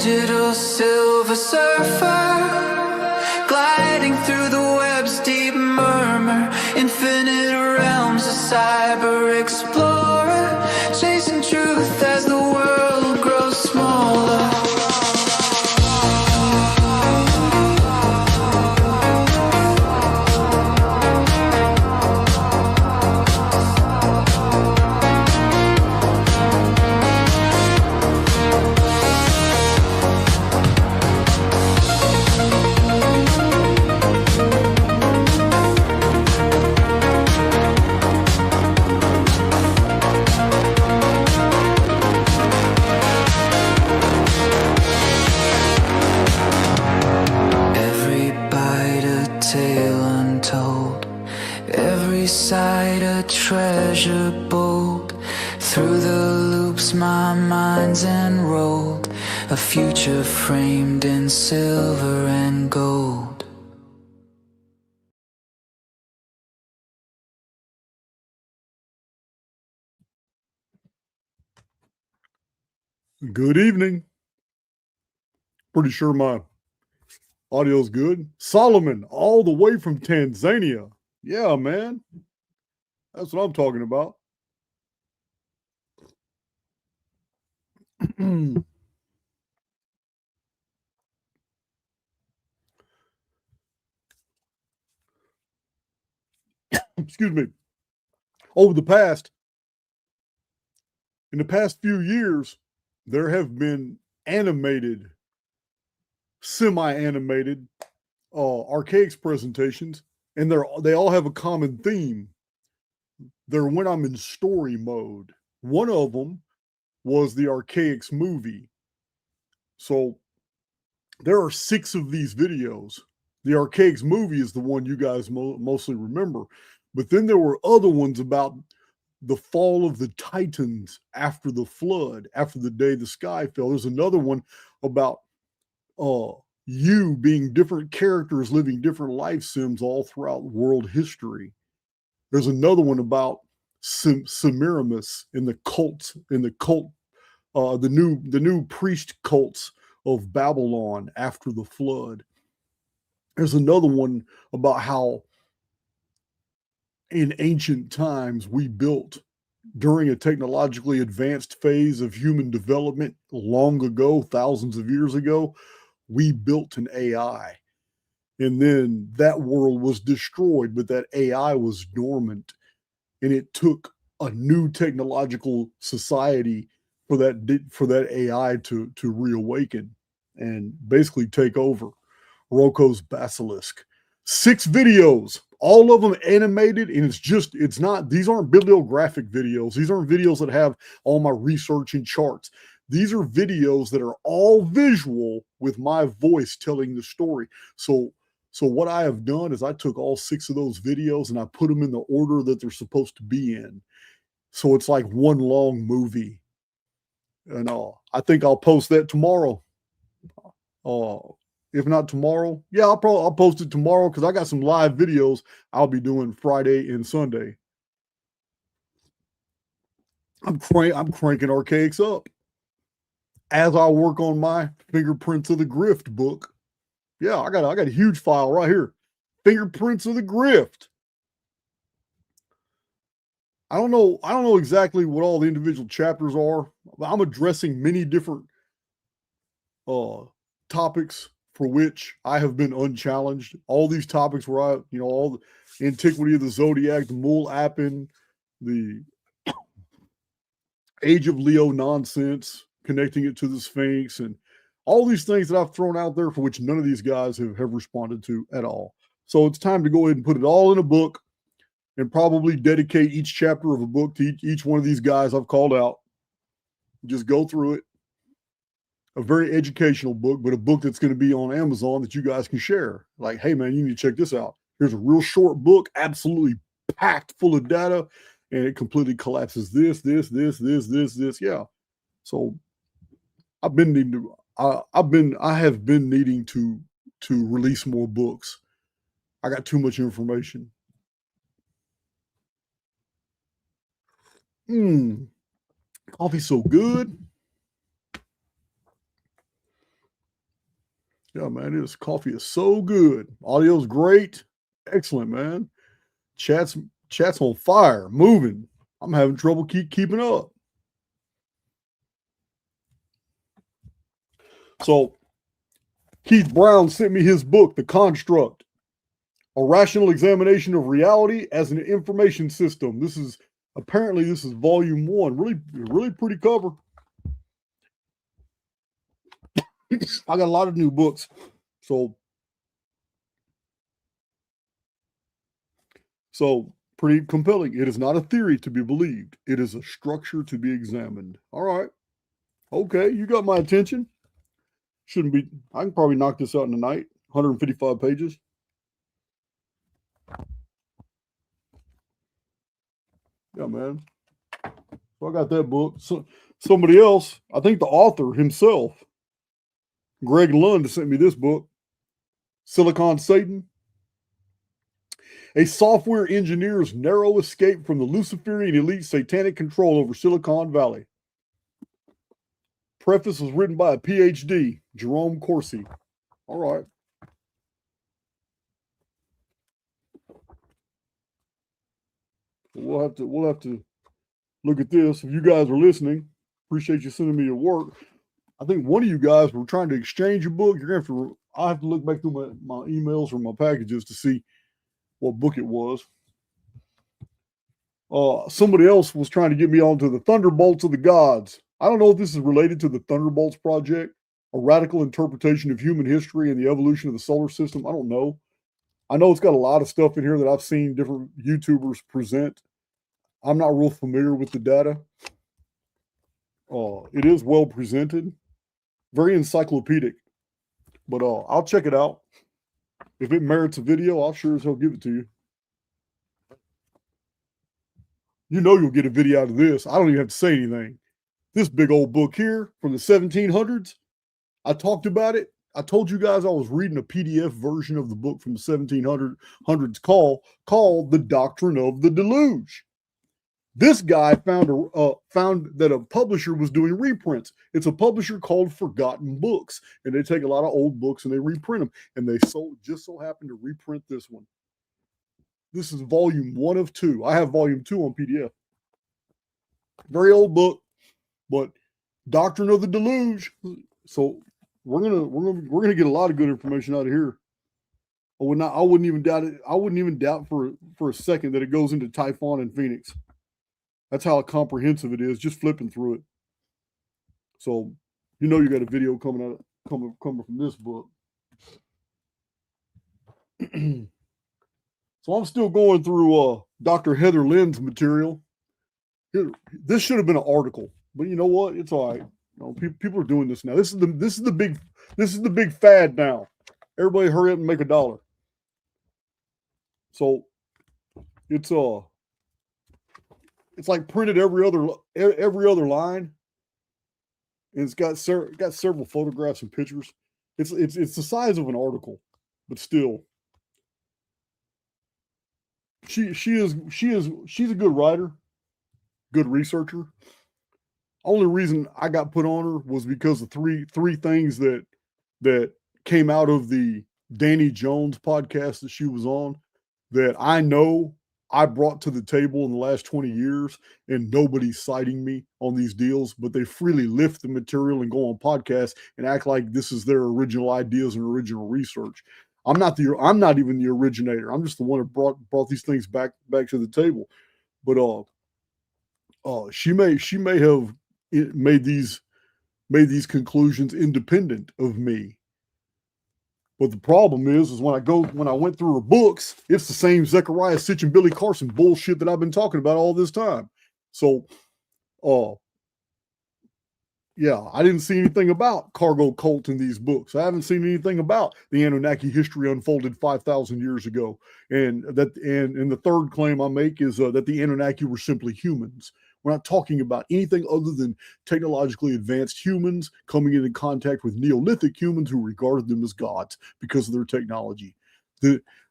digital silver surfer, gliding through the web's deep murmur, infinite realms of cyber explorer, chasing truth as the world grows smaller. Treasure bold through the loops my mind's enrolled, a future framed in silver and gold. Good evening. Pretty sure my audio's good. Solomon, all the way from Tanzania. Yeah, man. That's what I'm talking about. Excuse me. In the past few years, there have been semi-animated Archaix presentations, and they all have a common theme. They're when I'm in story mode. One of them was the Archaix movie. So there are 6 of these videos. The Archaix movie is the one you guys mostly remember. But then there were other ones about the fall of the Titans after the flood, after the day the sky fell. There's another one about you being different characters living different life sims all throughout world history. There's another one about Semiramis in the new priest cults of Babylon after the flood. There's another one about how in ancient times we built during a technologically advanced phase of human development long ago, thousands of years ago, we built an AI. And then that world was destroyed, but that AI was dormant. And it took a new technological society for that AI to reawaken and basically take over. Roko's Basilisk. 6 videos, all of them animated, and these aren't bibliographic videos. These aren't videos that have all my research and charts. These are videos that are all visual with my voice telling the story. So what I have done is I took all 6 of those videos and I put them in the order that they're supposed to be in. So it's like one long movie. And I think I'll post that tomorrow. If not tomorrow, yeah, I'll post it tomorrow because I got some live videos I'll be doing Friday and Sunday. I'm cranking Archaix up as I work on my Fingerprints of the Grift book. Yeah, I got a huge file right here. Fingerprints of the Grift. I don't know exactly what all the individual chapters are, but I'm addressing many different topics for which I have been unchallenged. All these topics where all the antiquity of the Zodiac, the Mul-Appin, the Age of Leo nonsense, connecting it to the Sphinx, and all these things that I've thrown out there for which none of these guys have responded to at all. So it's time to go ahead and put it all in a book and probably dedicate each chapter of a book to each one of these guys I've called out. Just go through it. A very educational book, but a book that's going to be on Amazon that you guys can share. Like, hey, man, you need to check this out. Here's a real short book, absolutely packed full of data, and it completely collapses this. Yeah. So I have been needing to release more books. I got too much information. Coffee's so good. Yeah, man, this coffee is so good. Audio's great. Excellent, man. Chat's chat's on fire, moving. I'm having trouble keeping up. So Keith Brown sent me his book, The Construct, A Rational Examination of Reality as an Information System. This is volume 1. Really pretty cover. I got a lot of new books. So pretty compelling. It is not a theory to be believed. It is a structure to be examined. All right. Okay, you got my attention. Shouldn't be. I can probably knock this out in a night. 155 pages. Yeah, man. So I got that book. So somebody else, I think the author himself, Greg Lund, sent me this book, Silicon Satan, a software engineer's narrow escape from the Luciferian elite satanic control over Silicon Valley. Preface was written by a PhD, Jerome Corsi. All right. We'll have to look at this. If you guys are listening, appreciate you sending me your work. I think one of you guys were trying to exchange a book. You're gonna have to. I have to look back through my emails or my packages to see what book it was. Somebody else was trying to get me onto the Thunderbolts of the Gods. I don't know if this is related to the Thunderbolts Project, a radical interpretation of human history and the evolution of the solar system. I don't know. I know it's got a lot of stuff in here that I've seen different YouTubers present. I'm not real familiar with the data. It is well presented, very encyclopedic, but I'll check it out. If it merits a video, I'll sure as hell give it to you. You know you'll get a video out of this. I don't even have to say anything. This big old book here from the 1700s, I talked about it. I told you guys I was reading a PDF version of the book from the 1700s called The Doctrine of the Deluge. This guy found that a publisher was doing reprints. It's a publisher called Forgotten Books, and they take a lot of old books and they reprint them. And they just so happened to reprint this one. This is volume 1 of 2. I have volume 2 on PDF. Very old book, but Doctrine of the Deluge. So we're gonna get a lot of good information out of here. I wouldn't even doubt it. I wouldn't even doubt for a second that it goes into Typhon and Phoenix. That's how comprehensive it is, just flipping through it. So, you know, you got a video coming from this book. So I'm still going through Dr. Heather Lynn's material. This should have been an article, but you know what? It's all right. You know, people are doing this now. This is the big fad now. Everybody hurry up and make $1. So it's like printed every other line, and it's got several photographs and pictures. It's the size of an article, but still, she's a good writer, good researcher. Only reason I got put on her was because of three things that came out of the Danny Jones podcast that she was on that I know I brought to the table in the last 20 years, and nobody's citing me on these deals, but they freely lift the material and go on podcasts and act like this is their original ideas and original research. I'm not even the originator. I'm just the one that brought these things back to the table. But she may have made these conclusions independent of me. But the problem is when I went through her books, it's the same Zechariah Sitch and Billy Carson bullshit that I've been talking about all this time. So, yeah, I didn't see anything about cargo cult in these books. I haven't seen anything about the Anunnaki history unfolded 5,000 years ago. And the third claim I make is that the Anunnaki were simply humans. We're not talking about anything other than technologically advanced humans coming into contact with Neolithic humans who regarded them as gods because of their technology.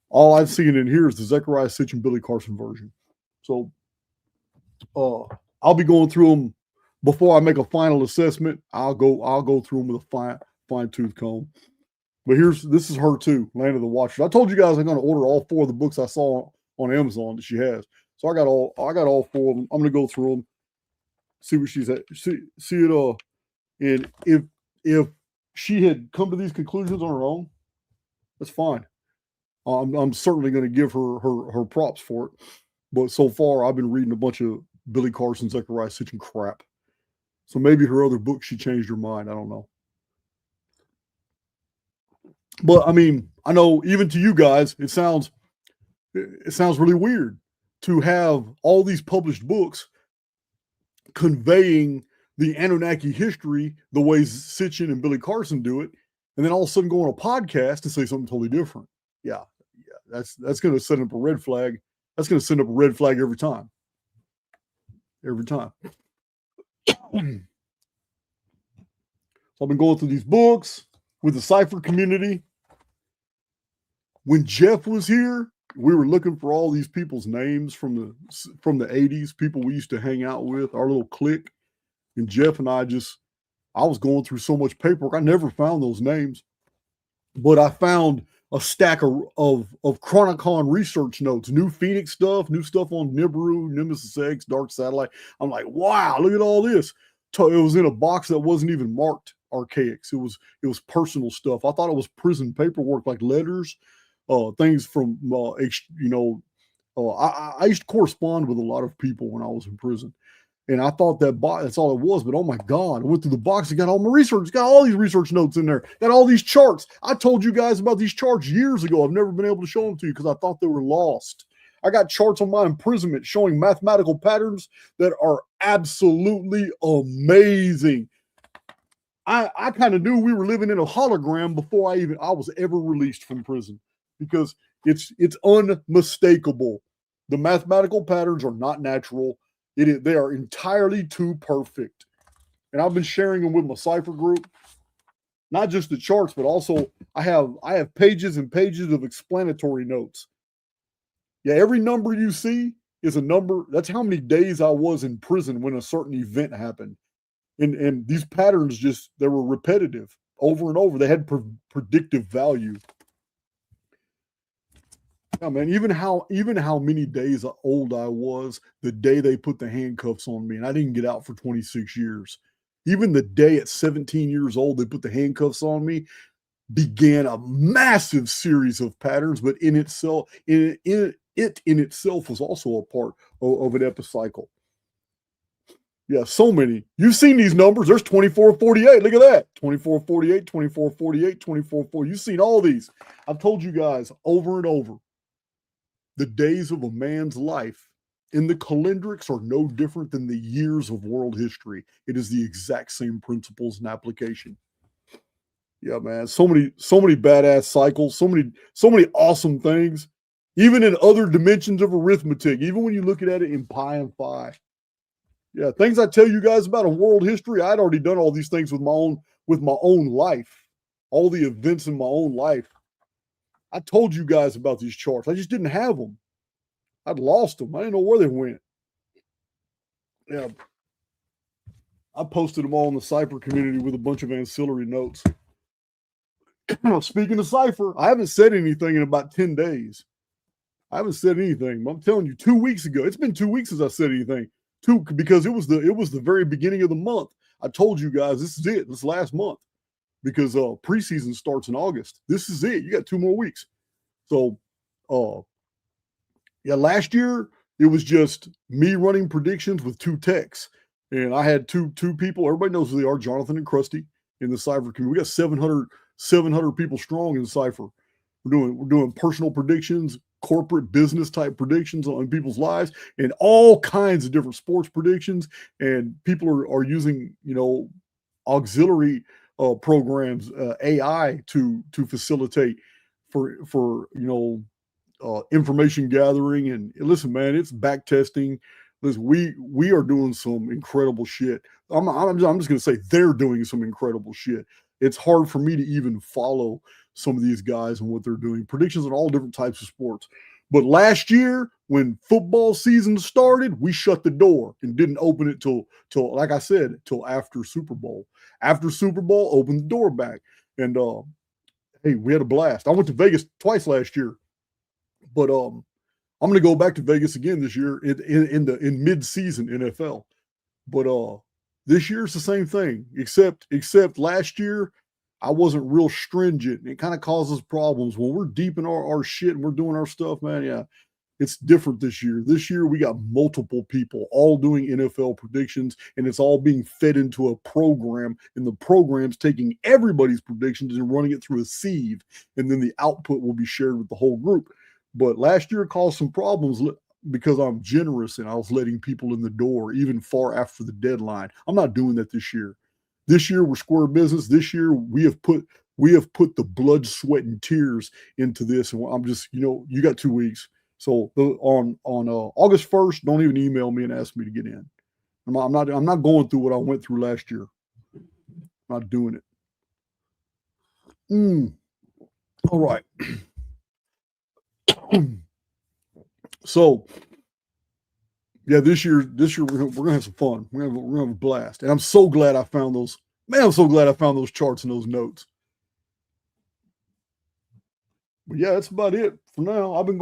All I've seen in here is the Zechariah Sitch and Billy Carson version. So I'll be going through them before I make a final assessment. I'll go through them with a fine tooth comb. But this is her too, Land of the Watchers. I told you guys I'm going to order all 4 of the books I saw on Amazon that she has. So I got all 4 of them. I'm going to go through them, see what she's at, see it. And if she had come to these conclusions on her own, that's fine. I'm certainly going to give her props for it. But so far, I've been reading a bunch of Billy Carson, Zechariah Sitchin crap. So maybe her other book, she changed her mind. I don't know. But I mean, I know even to you guys, it sounds really weird to have all these published books conveying the Anunnaki history the way Sitchin and Billy Carson do it, and then all of a sudden go on a podcast and say something totally different. Yeah, that's going to set up a red flag. That's going to send up a red flag every time. Every time. So I've been going through these books with the Cypher community. When Jeff was here, we were looking for all these people's names from the 80s, people we used to hang out with, our little clique. And Jeff and I was going through so much paperwork. I never found those names, but I found a stack of Chronicon research notes, new Phoenix stuff, new stuff on Nibiru, Nemesis X, Dark Satellite. I'm like, wow, look at all this. It was in a box that wasn't even marked Archaix. It was personal stuff. I thought it was prison paperwork, like letters, things from, I used to correspond with a lot of people when I was in prison. And I thought that's all it was. But oh my God, I went through the box and got all my research, got all these research notes in there, got all these charts. I told you guys about these charts years ago. I've never been able to show them to you because I thought they were lost. I got charts on my imprisonment showing mathematical patterns that are absolutely amazing. I kind of knew we were living in a hologram before I was ever released from prison, because it's unmistakable. The mathematical patterns are not natural. They are entirely too perfect. And I've been sharing them with my Cypher group, not just the charts, but also I have pages and pages of explanatory notes. Yeah, every number you see is a number. That's how many days I was in prison when a certain event happened. And these patterns they were repetitive over and over. They had predictive value. Yeah, man, even how many days old I was the day they put the handcuffs on me, and I didn't get out for 26 years. Even the day at 17 years old they put the handcuffs on me began a massive series of patterns, but in itself was also a part of an epicycle. Yeah, so many. You've seen these numbers. There's 2448. Look at that. 2448, 2448, 2440. You've seen all these. I've told you guys over and over. The days of a man's life in the calendrics are no different than the years of world history. It is the exact same principles and application. Yeah, man. So many badass cycles, so many awesome things. Even in other dimensions of arithmetic, even when you look at it in pi and phi. Yeah, things I tell you guys about in world history, I'd already done all these things with my own life, all the events in my own life. I told you guys about these charts. I just didn't have them. I'd lost them. I didn't know where they went. Yeah, I posted them all in the Cypher community with a bunch of ancillary notes. Speaking of Cypher, I haven't said anything in about 10 days. I haven't said anything. I'm telling you, 2 weeks ago. It's been 2 weeks since I said anything. Because it was the very beginning of the month. I told you guys this is it. This last month, because preseason starts in August. This is it. You got 2 more weeks. So, yeah, last year it was just me running predictions with 2 techs, and I had two people. Everybody knows who they are, Jonathan and Krusty, in the Cypher community. We got 700 people strong in Cypher. We're doing personal predictions, corporate business type predictions on people's lives, and all kinds of different sports predictions. And people are using, auxiliary programs, AI to facilitate for information gathering. And listen, man, it's back testing. Listen, we are doing some incredible shit. I'm just gonna say they're doing some incredible shit. It's hard for me to even follow some of these guys and what they're doing. Predictions on all different types of sports. But last year, when football season started, we shut the door and didn't open it till like I said, till after Super Bowl. After Super Bowl, opened the door back. And hey, we had a blast. I went to Vegas twice last year, but I'm going to go back to Vegas again this year in mid-season NFL. But this year's the same thing, except last year I wasn't real stringent. It kind of causes problems when we're deep in our shit and we're doing our stuff, man. Yeah, it's different this year. This year we got multiple people all doing NFL predictions, and it's all being fed into a program, and the program's taking everybody's predictions and running it through a sieve, and then the output will be shared with the whole group. But last year it caused some problems because I'm generous and I was letting people in the door even far after the deadline. I'm not doing that this year. This year we're square business. This year we have put the blood, sweat, and tears into this, and I'm just, you got 2 weeks. So on August 1st, don't even email me and ask me to get in. I'm not going through what I went through last year. I'm not doing it. All right. So yeah, this year we're gonna have some fun. We're gonna have a blast, and I'm so glad I found those. Man, I'm so glad I found those charts and those notes. But yeah, that's about it for now. I've been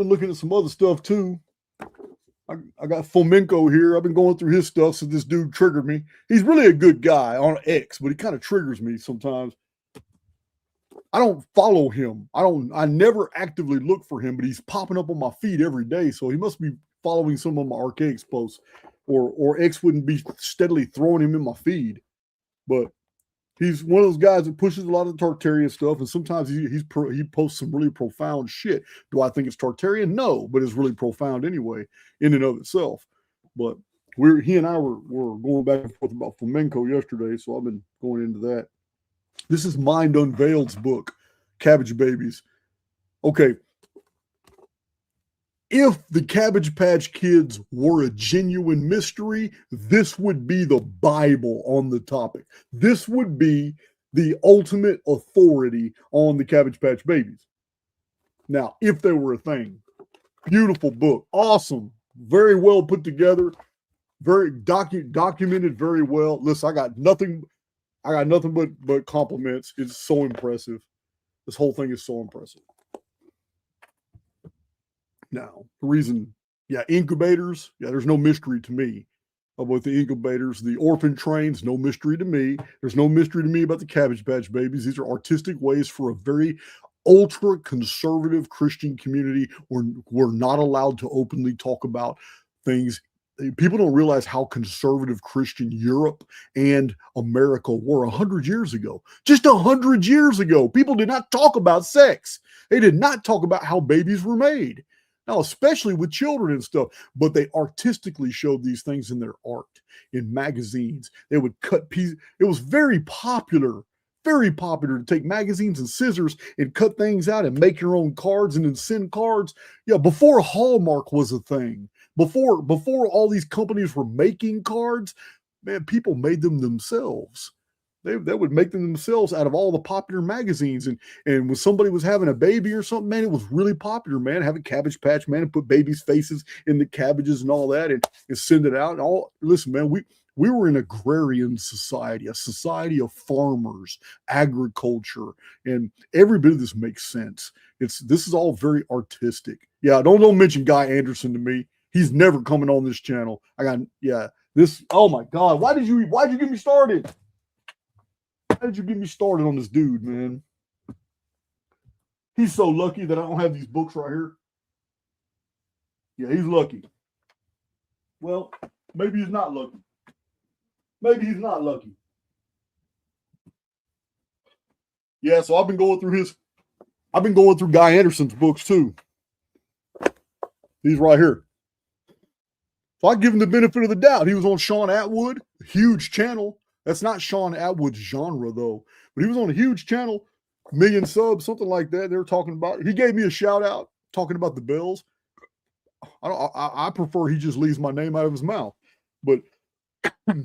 looking at some other stuff too. I got Fomenko here. I've been going through his stuff since this dude triggered me. He's really a good guy on X, but he kind of triggers me sometimes. I don't follow him. I never actively look for him, but he's popping up on my feed every day. So he must be following some of my Archaix posts, or X wouldn't be steadily throwing him in my feed. But he's one of those guys that pushes a lot of the Tartarian stuff, and sometimes he posts some really profound shit. Do I think it's Tartarian? No, but it's really profound anyway, in and of itself. But he and I were going back and forth about Flamenco yesterday, so I've been going into that. This is Mind Unveiled's book, Cabbage Babies. Okay. If the Cabbage Patch Kids were a genuine mystery, this would be the Bible on the topic. This would be the ultimate authority on the Cabbage Patch Babies. Now, if they were a thing. Beautiful book. Awesome. Very well put together. Very documented very well. Listen, I got nothing but compliments. It's so impressive. This whole thing is so impressive. Now, the reason, incubators, there's no mystery to me about the incubators. The orphan trains, no mystery to me. There's no mystery to me about the Cabbage Patch Babies. These are artistic ways for a very ultra conservative Christian community where we're not allowed to openly talk about things. People don't realize how conservative Christian Europe and America were 100 years ago. Just 100 years ago, people did not talk about sex. They did not talk about how babies were made. Now, especially with children and stuff, but they artistically showed these things in their art, in magazines. They would cut pieces. It was very popular to take magazines and scissors and cut things out and make your own cards and then send cards. Yeah, before Hallmark was a thing, before all these companies were making cards, man, people made them themselves. They would make them themselves out of all the popular magazines. And when somebody was having a baby or something, man, it was really popular, man, having Cabbage Patch, man, and put babies' faces in the cabbages and all that and send it out. And listen, man, we were an agrarian society, a society of farmers, agriculture, and every bit of this makes sense. This is all very artistic. Yeah, don't mention Guy Anderson to me. He's never coming on this channel. Oh my God, why'd you get me started? How did you get me started on this dude, man? He's so lucky that I don't have these books right here. Yeah, he's lucky. Well, maybe he's not lucky. Maybe he's not lucky. Yeah, so I've been going through Guy Anderson's books too. These right here. So I give him the benefit of the doubt. He was on Sean Atwood, huge channel. That's not Sean Atwood's genre, though. But he was on a huge channel, 1 million subs, something like that. They were talking about. He gave me a shout out talking about the Bills. I prefer he just leaves my name out of his mouth. But I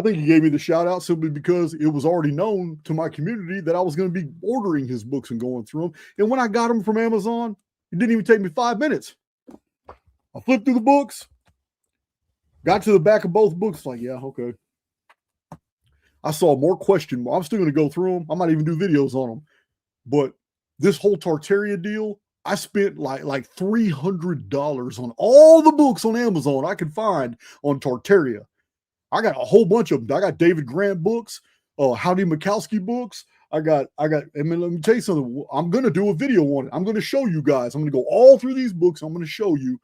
think he gave me the shout out simply because it was already known to my community that I was going to be ordering his books and going through them. And when I got them from Amazon, it didn't even take me 5 minutes. I flipped through the books. Got to the back of both books, like, yeah, okay. I saw more question marks. I'm still going to go through them. I might even do videos on them. But this whole Tartaria deal, I spent like $300 on all the books on Amazon I could find on Tartaria. I got a whole bunch of them. I got David Grant books, Howdy Mikowski books. I mean, let me tell you something. I'm going to do a video on it. I'm going to show you guys. I'm going to go all through these books. I'm going to show you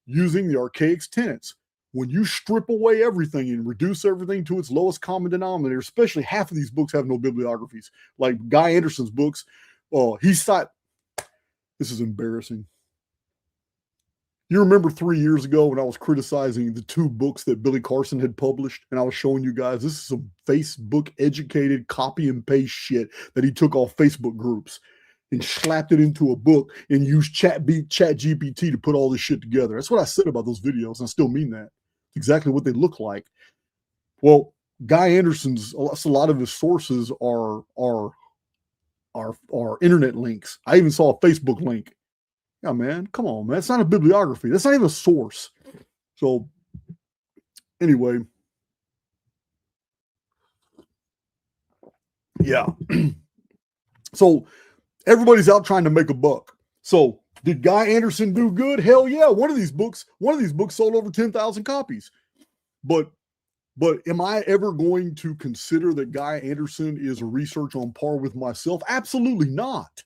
using the Archaix tenets. When you strip away everything and reduce everything to its lowest common denominator, especially half of these books have no bibliographies, like Guy Anderson's books. This is embarrassing. You remember 3 years ago when I was criticizing the 2 books that Billy Carson had published, and I was showing you guys this is some Facebook educated copy and paste shit that he took off Facebook groups and slapped it into a book and used Chat GPT to put all this shit together. That's what I said about those videos, and I still mean that. It's exactly what they look like. Well, Guy Anderson's, a lot of his sources are internet links. I even saw a Facebook link. Yeah, man, come on, man. It's not a bibliography. That's not even a source. So, anyway. Yeah. So, everybody's out trying to make a buck. So, did Guy Anderson do good? Hell yeah. One of these books sold over 10,000 copies. But am I ever going to consider that Guy Anderson is a research on par with myself? Absolutely not.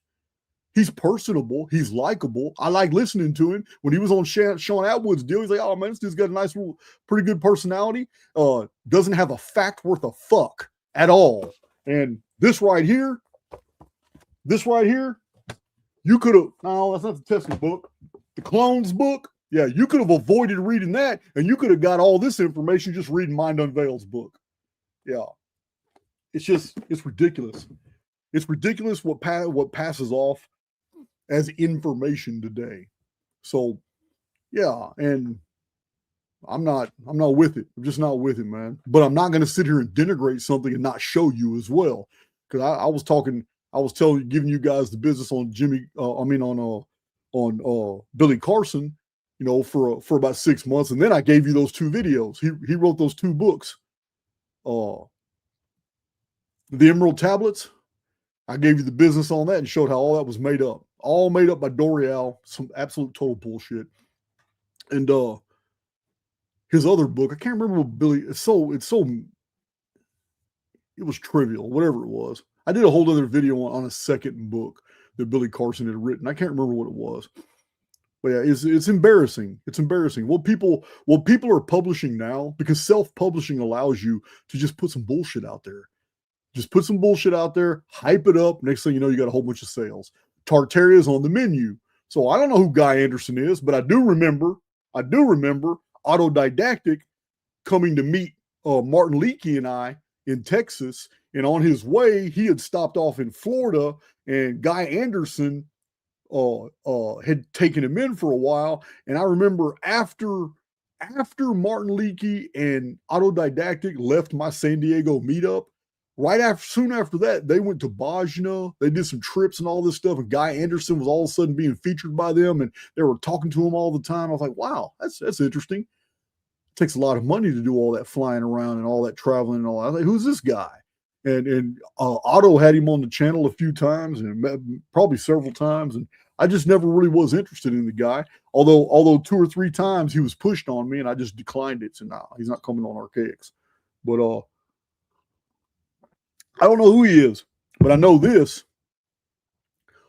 He's personable. He's likable. I like listening to him. When he was on Sean Atwood's deal, he's like, oh, man, this dude's got a nice, pretty good personality. Doesn't have a fact worth a fuck at all. And this right here, you could have, no, that's not the Tesla book. The Clones book, yeah, you could have avoided reading that, and you could have got all this information just reading Mind Unveiled's book. Yeah. It's ridiculous. It's ridiculous what passes off as information today. So, yeah, and I'm not with it. I'm just not with it, man. But I'm not going to sit here and denigrate something and not show you as well. Because I was giving you guys the business on Billy Carson, for about 6 months, and then I gave you those 2 videos. He wrote those 2 books. The Emerald Tablets. I gave you the business on that and showed how all that was made up. All made up by Dorial, some absolute total bullshit. And his other book, I can't remember what Billy. It was trivial, whatever it was. I did a whole other video on a second book that Billy Carson had written. I can't remember what it was. But yeah, it's embarrassing. It's embarrassing. What people are publishing now, because self-publishing allows you to just put some bullshit out there. Just put some bullshit out there, hype it up. Next thing you know, you got a whole bunch of sales. Tartaria is on the menu. So I don't know who Guy Anderson is, but I do remember Autodidactic coming to meet Martin Leakey and I in Texas. And on his way, he had stopped off in Florida, and Guy Anderson had taken him in for a while. And I remember after Martin Leakey and Autodidactic left my San Diego meetup, soon after that, they went to Bajna. They did some trips and all this stuff. And Guy Anderson was all of a sudden being featured by them, and they were talking to him all the time. I was like, wow, that's interesting. It takes a lot of money to do all that flying around and all that traveling and all that. I was like, who's this guy? And Otto had him on the channel a few times, and probably several times. And I just never really was interested in the guy. Although 2 or 3 times he was pushed on me, and I just declined it. So no, he's not coming on Archaix. But I don't know who he is, but I know this.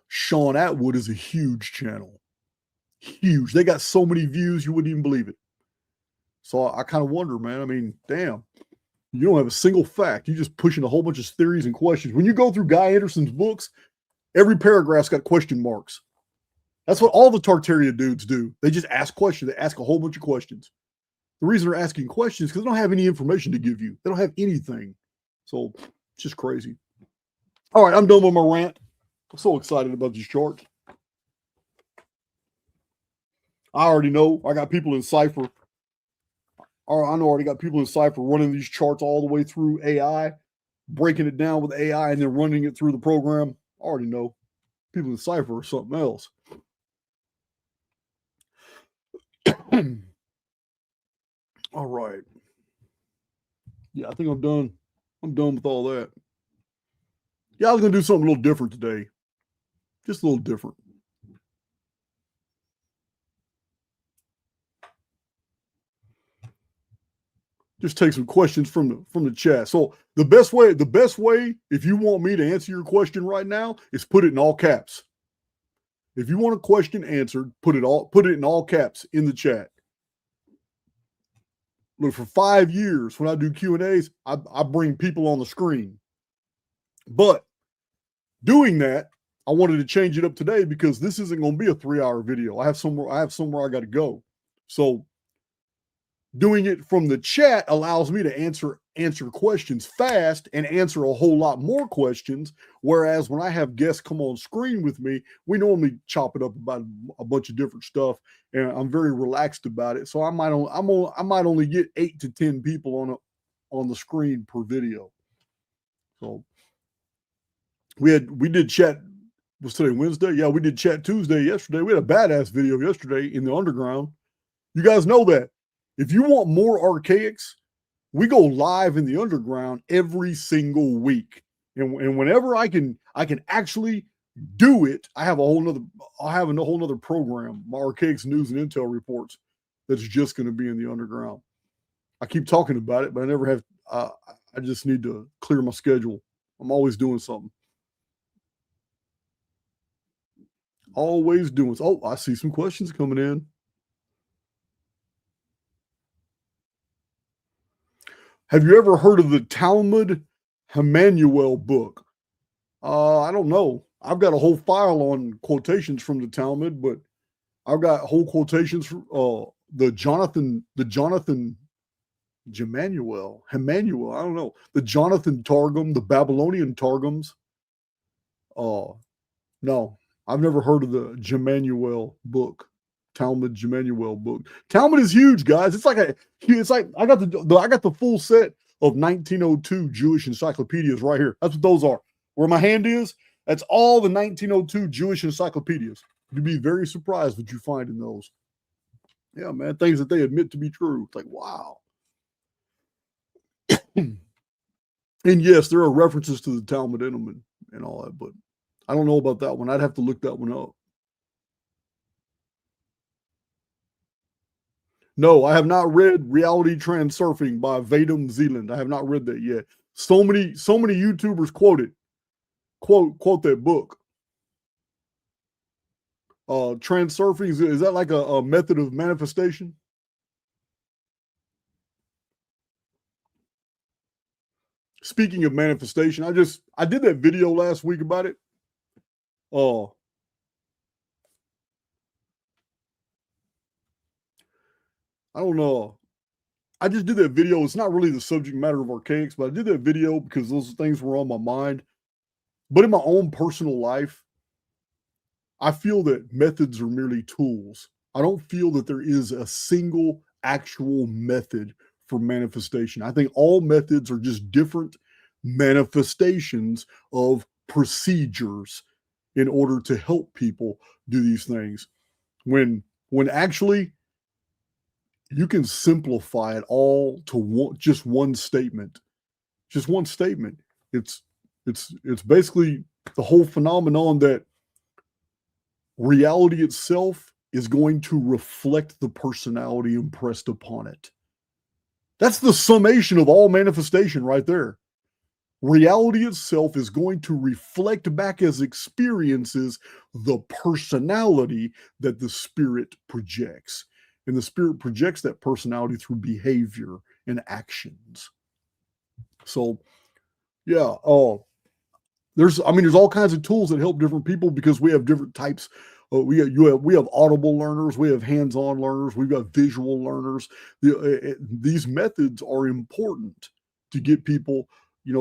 Sean Atwood is a huge channel. Huge. They got so many views, you wouldn't even believe it. So I kind of wonder, man. I mean, damn. You don't have a single fact. You're just pushing a whole bunch of theories and questions. When you go through Guy Anderson's books, every paragraph's got question marks. That's what all the Tartaria dudes do. They just ask questions. They ask a whole bunch of questions. The reason they're asking questions is because they don't have any information to give you. They don't have anything. So it's just crazy. All right, I'm done with my rant. I'm so excited about these charts. I already know. I got people in Cypher. I already got people in Cypher running these charts all the way through AI, breaking it down with AI, and then running it through the program. I already know. People in Cypher are something else. All right. Yeah, I think I'm done. I'm done with all that. Yeah, I was going to do something a little different today. Just a little different. Just take some questions from the chat. So the best way, if you want me to answer your question right now, is put it in all caps. If you want a question answered, put it in all caps in the chat. Look, for 5 years when I do Q&As, I bring people on the screen. But doing that, I wanted to change it up today because this isn't going to be a 3-hour video. I have somewhere I got to go. So doing it from the chat allows me to answer questions fast and answer a whole lot more questions. Whereas when I have guests come on screen with me, we normally chop it up about a bunch of different stuff, and I'm very relaxed about it. So I might only get 8 to 10 people on the screen per video. So we did chat. Was today Wednesday? Yeah, we did chat Tuesday yesterday. We had a badass video yesterday in the underground. You guys know that. If you want more Archaix, we go live in the underground every single week. And whenever I can actually do it, I'll have a whole nother program, my Archaix News and Intel reports, that's just going to be in the underground. I keep talking about it, but I never have. I just need to clear my schedule. I'm always doing something. Always doing. Oh, I see some questions coming in. Have you ever heard of the Talmud Emmanuel book? I don't know. I've got a whole file on quotations from the Talmud, but I've got whole quotations from the Jonathan Emmanuel. I don't know. The Jonathan Targum, the Babylonian Targums. No, I've never heard of the Emmanuel book. Talmud Emmanuel book. Talmud is huge, guys. It's like I got the full set of 1902 Jewish encyclopedias right here. That's what those are. Where my hand is, that's all the 1902 Jewish encyclopedias. You'd be very surprised what you find in those. Yeah, man, things that they admit to be true. It's like, wow. And yes, there are references to the Talmud in them and all that, but I don't know about that one. I'd have to look that one up. No, I have not read Reality Transurfing by Vadum Zealand. I have not read that yet. So many YouTubers quote that book. Transurfing, is that like a method of manifestation? Speaking of manifestation, I did that video last week about it. I don't know. I just did that video. It's not really the subject matter of Archaix, but I did that video because those things were on my mind. But in my own personal life, I feel that methods are merely tools. I don't feel that there is a single actual method for manifestation. I think all methods are just different manifestations of procedures in order to help people do these things. When actually you can simplify it all to just one statement. Just one statement. It's basically the whole phenomenon that reality itself is going to reflect the personality impressed upon it. That's the summation of all manifestation right there. Reality itself is going to reflect back as experiences the personality that the spirit projects. And the spirit projects that personality through behavior and actions. So, yeah, there's all kinds of tools that help different people because we have different types. We have audible learners, we have hands-on learners, we've got visual learners. These methods are important to get people,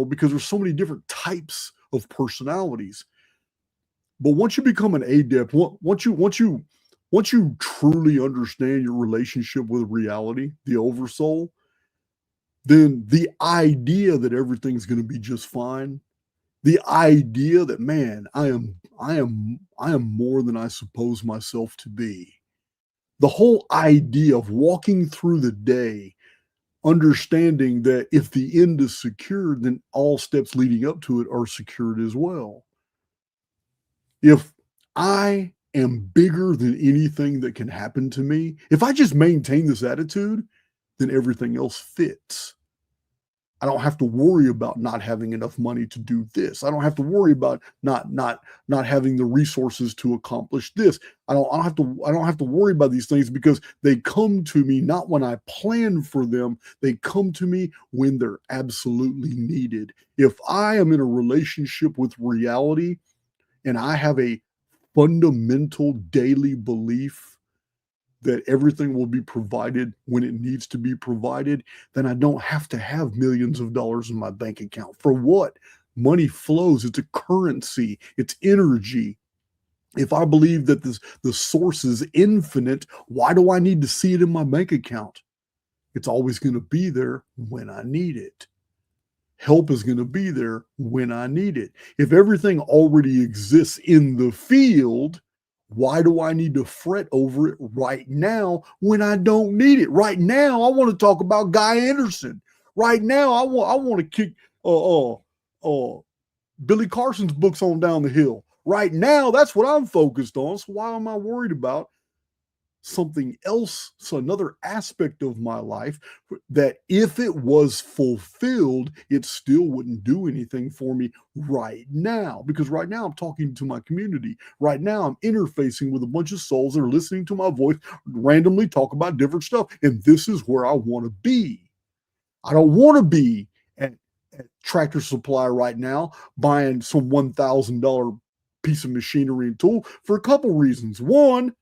because there's so many different types of personalities. But once you become an adept, once you truly understand your relationship with reality, the oversoul, then the idea that everything's going to be just fine, the idea that, man, I am more than I suppose myself to be. The whole idea of walking through the day understanding that if the end is secured, then all steps leading up to it are secured as well. If I am bigger than anything that can happen to me, if I just maintain this attitude, then everything else fits. I don't have to worry about not having enough money to do this. I don't have to worry about not having the resources to accomplish this. I don't have to worry about these things because they come to me not when I plan for them. They come to me when they're absolutely needed. If I am in a relationship with reality and I have a fundamental daily belief that everything will be provided when it needs to be provided, then I don't have to have millions of dollars in my bank account. For what? Money flows. It's a currency. It's energy. If I believe that the source is infinite, why do I need to see it in my bank account? It's always going to be there when I need it. Help is going to be there when I need it. If everything already exists in the field, why do I need to fret over it right now when I don't need it? Right now, I want to talk about Guy Anderson. Right now, I want to kick Billy Carson's books on down the hill. Right now, that's what I'm focused on. So why am I worried about something else? So another aspect of my life that if it was fulfilled, it still wouldn't do anything for me right now. Because right now I'm talking to my community. Right now I'm interfacing with a bunch of souls that are listening to my voice randomly talk about different stuff. And this is where I want to be. I don't want to be at Tractor Supply right now buying some $1,000 piece of machinery and tool for a couple reasons. One,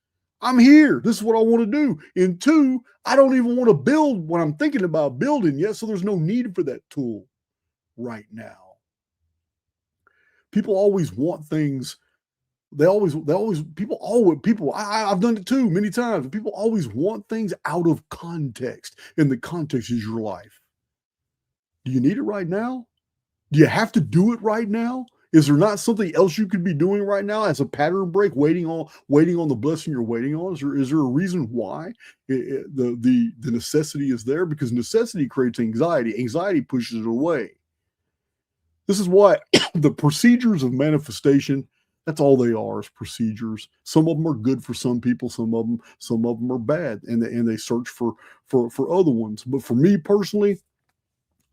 I'm here. This is what I want to do. And two, I don't even want to build what I'm thinking about building yet, so there's no need for that tool right now. People always want things. I've done it too many times. People always want things out of context, and the context is your life. Do you need it right now? Do you have to do it right now? Is there not something else you could be doing right now as a pattern break, waiting on the blessing you're waiting on? Is there a reason why the necessity is there? Because necessity creates anxiety. Anxiety pushes it away. This is why the procedures of manifestation, that's all they are, is procedures. Some of them are good for some people, some of them are bad, and they search for other ones. But for me personally,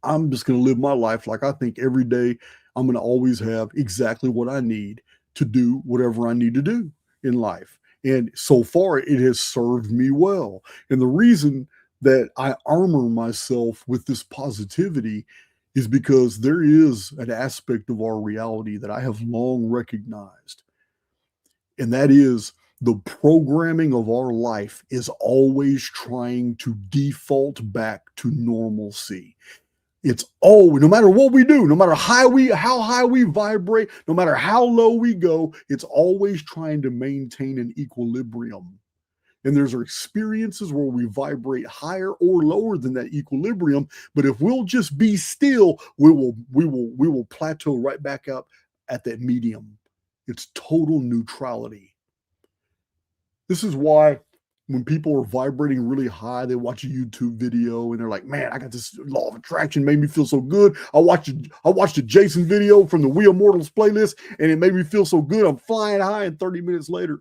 I'm just going to live my life like I think every day I'm going to always have exactly what I need to do whatever I need to do in life. And so far, it has served me well. And the reason that I armor myself with this positivity is because there is an aspect of our reality that I have long recognized. And that is the programming of our life is always trying to default back to normalcy. It's always, no matter what we do, no matter how high we vibrate, no matter how low we go, it's always trying to maintain an equilibrium. And there's experiences where we vibrate higher or lower than that equilibrium. But if we'll just be still, we will plateau right back up at that medium. It's total neutrality. This is why when people are vibrating really high, they watch a YouTube video and they're like, man, I got this law of attraction, made me feel so good. I watched a Jason video from the We Immortals playlist and it made me feel so good. I'm flying high, and 30 minutes later,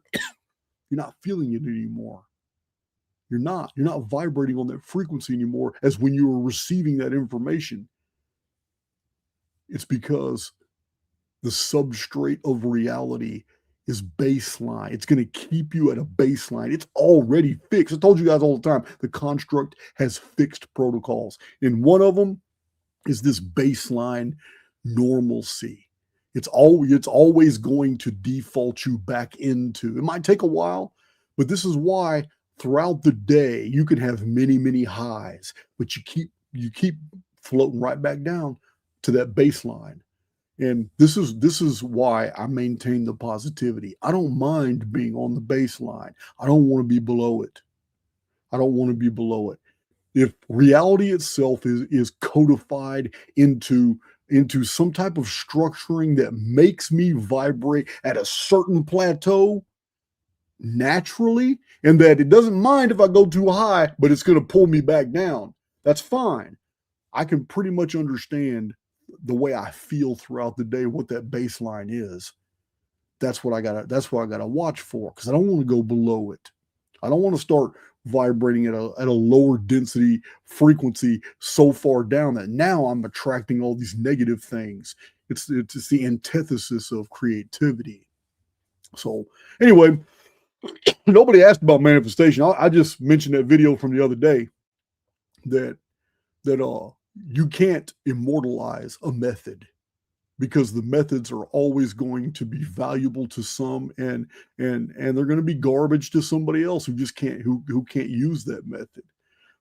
you're not feeling it anymore. You're not vibrating on that frequency anymore as when you were receiving that information. It's because the substrate of reality is baseline. It's going to keep you at a baseline. It's already fixed. I told you guys all the time, the construct has fixed protocols. And one of them is this baseline normalcy. It's always going to default you back into. It might take a while, but this is why throughout the day you can have many, many highs, but you keep floating right back down to that baseline. And this is why I maintain the positivity. I don't mind being on the baseline. I don't want to be below it. If reality itself is codified into some type of structuring that makes me vibrate at a certain plateau naturally, and that it doesn't mind if I go too high, but it's going to pull me back down, That's fine. I can pretty much understand the way I feel throughout the day, what that baseline is. That's what I gotta watch for, because I don't want to go below it. I don't want to start vibrating at a lower density frequency so far down that now I'm attracting all these negative things. It's the antithesis of creativity. So anyway, nobody asked about manifestation. I just mentioned that video from the other day that you can't immortalize a method, because the methods are always going to be valuable to some, and they're going to be garbage to somebody else who just can't who can't use that method.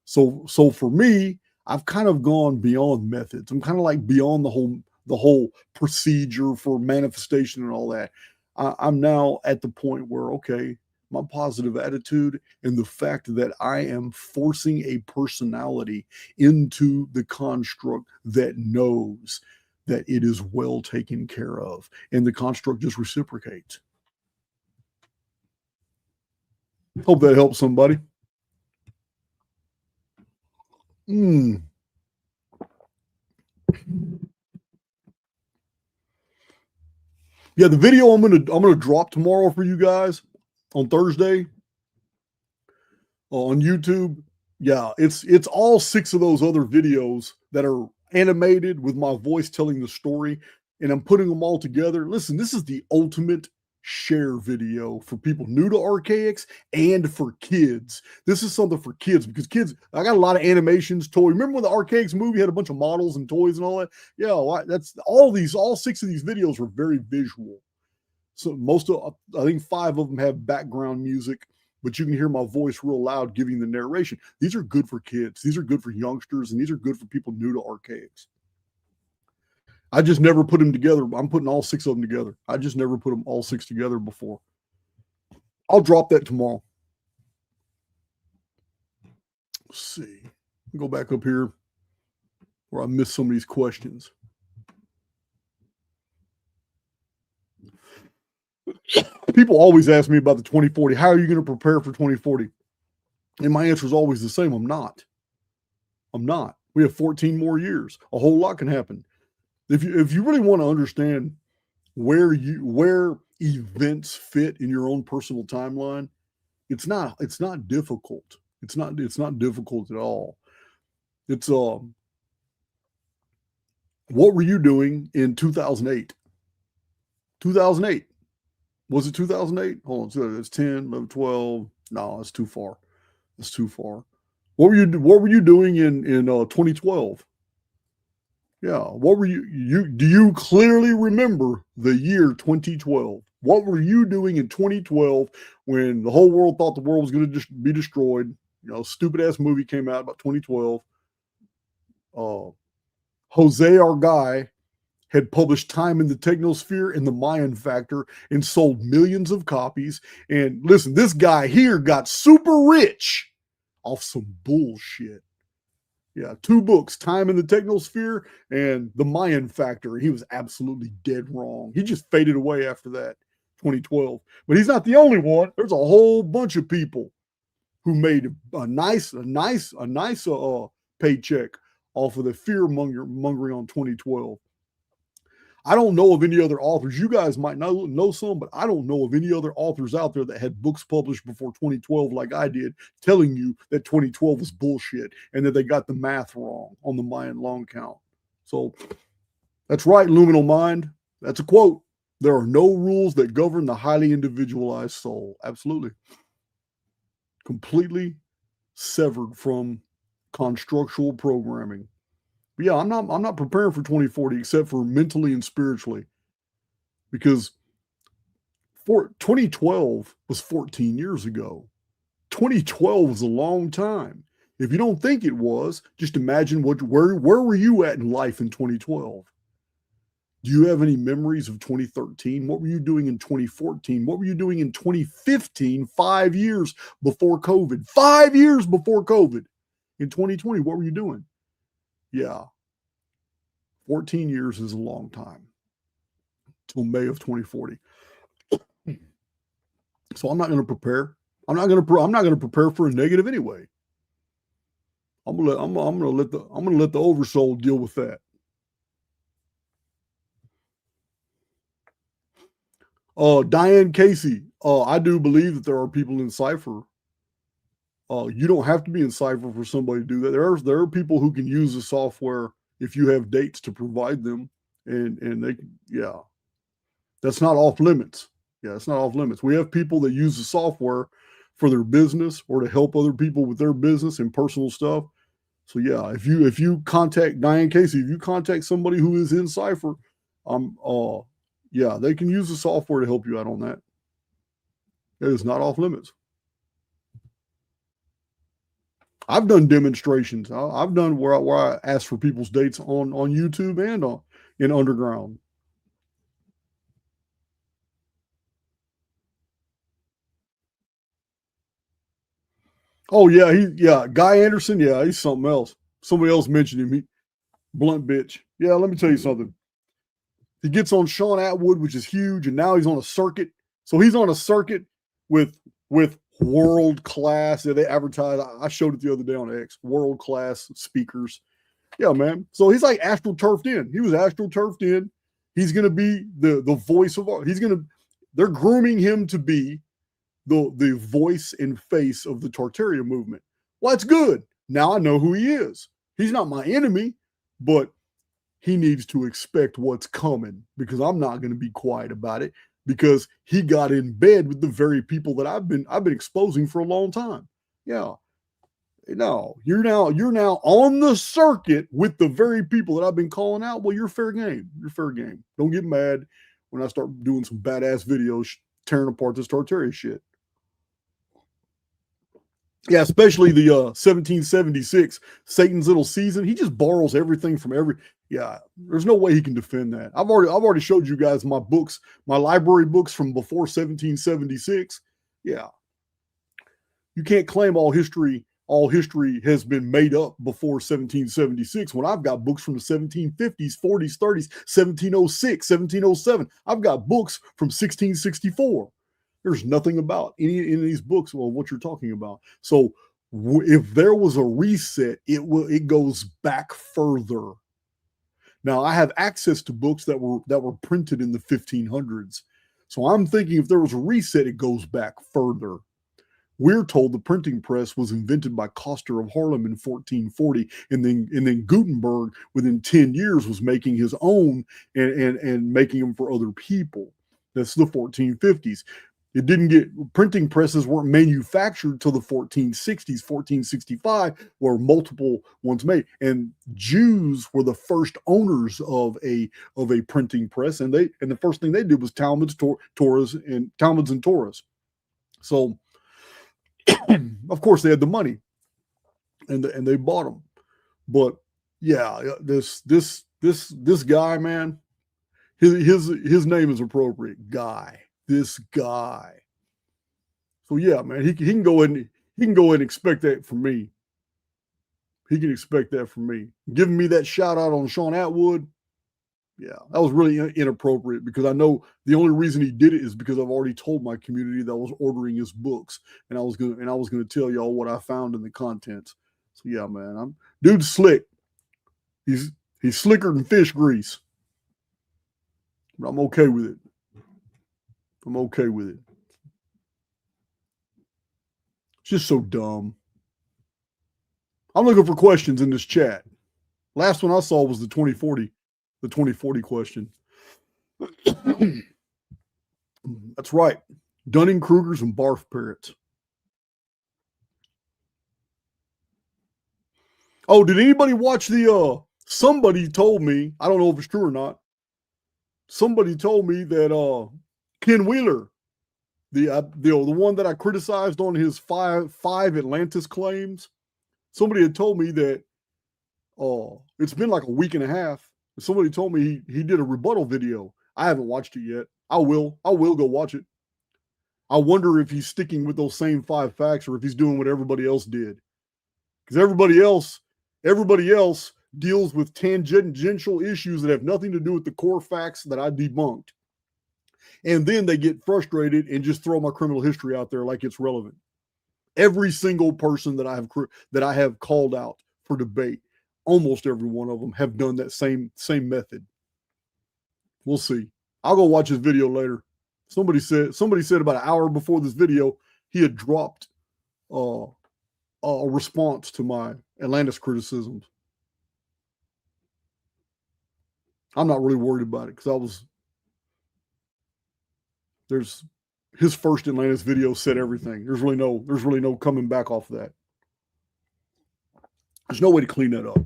So for me, I've kind of gone beyond methods. I'm kind of like beyond the whole procedure for manifestation and all that. I'm now at the point where, okay, my positive attitude and the fact that I am forcing a personality into the construct that knows that it is well taken care of, and the construct just reciprocates. Hope that helps somebody. Mm. Yeah, the video I'm gonna drop tomorrow for you guys on Thursday on YouTube. Yeah, it's all 6 of those other videos that are animated with my voice telling the story, and I'm putting them all together. Listen, this is the ultimate share video for people new to Archaix and for kids. This is something for kids, because kids, I got a lot of animations, toys. Remember when the Archaix movie had a bunch of models and toys and all that? Yeah, that's all 6 of these videos were very visual. So I think 5 of them have background music, but you can hear my voice real loud giving the narration. These are good for kids. These are good for youngsters, and these are good for people new to Archaix. I just never put them together. I'm putting all 6 of them together. I just never put them all 6 together before. I'll drop that tomorrow. Let's see. Go back up here where I missed some of these questions. People always ask me about the 2040. How are you going to prepare for 2040? And my answer is always the same. I'm not. We have 14 more years. A whole lot can happen. If you really want to understand where events fit in your own personal timeline, it's not difficult. It's not difficult at all. It's what were you doing in 2008? 2008. Was it 2008? Hold on, so it's 10, 11, 12. No, that's too far. That's too far. What were you doing in 2012? Yeah, what were do you clearly remember the year 2012? What were you doing in 2012 when the whole world thought the world was going to be destroyed? You know, stupid ass movie came out about 2012. Jose, our guy, had published Time in the Technosphere and the Mayan Factor and sold millions of copies. And listen, this guy here got super rich off some bullshit. Yeah, 2 books, Time in the Technosphere and the Mayan Factor. He was absolutely dead wrong. He just faded away after that, 2012. But he's not the only one. There's a whole bunch of people who made a nice paycheck off of the fear mongering on 2012. I don't know of any other authors. You guys might know some, but I don't know of any other authors out there that had books published before 2012 like I did, telling you that 2012 was bullshit and that they got the math wrong on the Mayan long count. So that's right, Luminal Mind. That's a quote. There are no rules that govern the highly individualized soul. Absolutely. Completely severed from constructual programming. But yeah, I'm not preparing for 2040 except for mentally and spiritually, because 2012 was 14 years ago. 2012 was a long time. If you don't think it was, just imagine where were you at in life in 2012? Do you have any memories of 2013? What were you doing in 2014? What were you doing in 2015? 5 years before COVID. 5 years before COVID. In 2020, what were you doing? Yeah. 14 years is a long time. Till May of 2040. So I'm not going to prepare. I'm not going to prepare for a negative anyway. I'm gonna let the oversoul deal with that. Diane Casey. I do believe that there are people in Cypher. You don't have to be in Cypher for somebody to do that. There are people who can use the software if you have dates to provide them, and they can, yeah, that's not off limits. Yeah, it's not off limits. We have people that use the software for their business or to help other people with their business and personal stuff. So yeah, if you contact Diane Casey, if you contact somebody who is in Cypher, yeah, they can use the software to help you out on that. It is not off limits. I've done demonstrations. I've done where I ask for people's dates on YouTube and in Underground. Oh yeah, Guy Anderson. Yeah, he's something else. Somebody else mentioned him. Blunt bitch. Yeah, let me tell you something. He gets on Sean Atwood, which is huge, and now he's on a circuit. So he's on a circuit with world class. They advertise. I showed it the other day on X. World class speakers. Yeah, man. So he's like astroturfed in. He was astroturfed in. He's gonna be the voice of art. They're grooming him to be the voice and face of the Tartaria movement. Well, that's good. Now I know who he is. He's not my enemy, but he needs to expect what's coming because I'm not going to be quiet about it because he got in bed with the very people that I've been exposing for a long time. Yeah. No, you're now on the circuit with the very people that I've been calling out. Well, you're fair game. You're fair game. Don't get mad when I start doing some badass videos tearing apart this Tartaria shit. Yeah, especially the 1776 Satan's Little Season. He just borrows everything from every. Yeah, there's no way he can defend that. I've already showed you guys my books, my library books from before 1776. Yeah, you can't claim all history has been made up before 1776 when I've got books from the 1750s, 40s, 30s, 1706, 1707. I've got books from 1664. There's nothing about any of these books or what you're talking about. So if there was a reset, it goes back further. Now I have access to books that were printed in the 1500s. So I'm thinking if there was a reset, it goes back further. We're told the printing press was invented by Coster of Haarlem in 1440, and then Gutenberg within 10 years was making his own and making them for other people. That's the 1450s. It didn't get printing presses weren't manufactured till the 1460s, 1465, where multiple ones made. And Jews were the first owners of a printing press, and the first thing they did was Talmuds, Torahs, and Talmuds and Torahs. So, of course, they had the money, and they bought them. But yeah, this guy, man, his name is appropriate, Guy. This guy. So yeah, man, he can go in. He can go and expect that from me. He can expect that from me. Giving me that shout out on Sean Atwood. Yeah, that was really inappropriate because I know the only reason he did it is because I've already told my community that I was ordering his books and I was gonna tell y'all what I found in the contents. So yeah, man, dude's slick. He's slicker than fish grease. But I'm okay with it. I'm okay with it. It's just so dumb. I'm looking for questions in this chat. Last one I saw was the 2040 question. That's right. Dunning-Krugers and barf parrots. Oh, did anybody watch the somebody told me, I don't know if it's true or not. Somebody told me that Ken Wheeler, the one that I criticized on his five Atlantis claims, somebody had told me that it's been like a week and a half. Somebody told me he did a rebuttal video. I haven't watched it yet. I will go watch it. I wonder if he's sticking with those same 5 facts or if he's doing what everybody else did. Because everybody else deals with tangential issues that have nothing to do with the core facts that I debunked. And then they get frustrated and just throw my criminal history out there like it's relevant. Every single person that I have called out for debate. Almost every one of them have done that same method. We'll see. I'll go watch his video later. Somebody said about an hour before this video, he had dropped a response to my Atlantis criticisms. I'm not really worried about it because there's his first Atlantis video said everything. There's really no coming back off of that. There's no way to clean that up.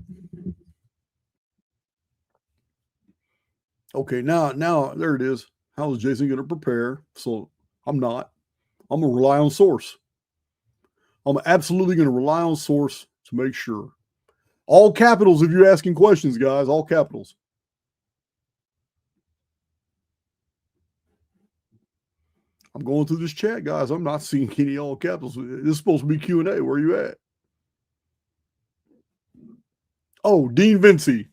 Okay, now there it is. How is Jason going to prepare? So I'm not. I'm going to rely on source. I'm absolutely going to rely on source to make sure. All capitals if you're asking questions, guys. All capitals. I'm going through this chat, guys. I'm not seeing any all capitals. This is supposed to be Q&A. Where are you at? Oh, Dean Vinci.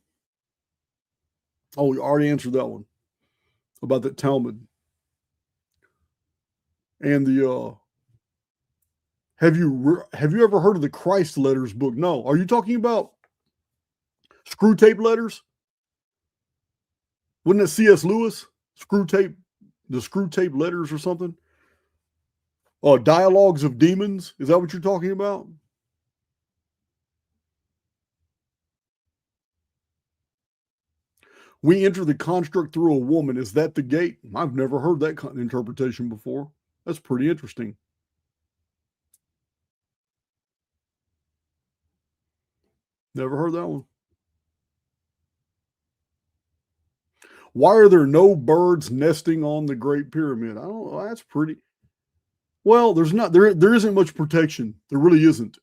Oh, we already answered that one about the Talmud. And the have you ever heard of the Christ Letters book? No. Are you talking about Screw Tape Letters? Wasn't it C.S. Lewis? The Screw Tape Letters or something? Dialogues of Demons. Is that what you're talking about? We enter the construct through a woman. Is that the gate? I've never heard that interpretation before. That's pretty interesting. Never heard that one. Why are there no birds nesting on the Great Pyramid? I don't know. That's pretty. Well, there isn't much protection. There really isn't.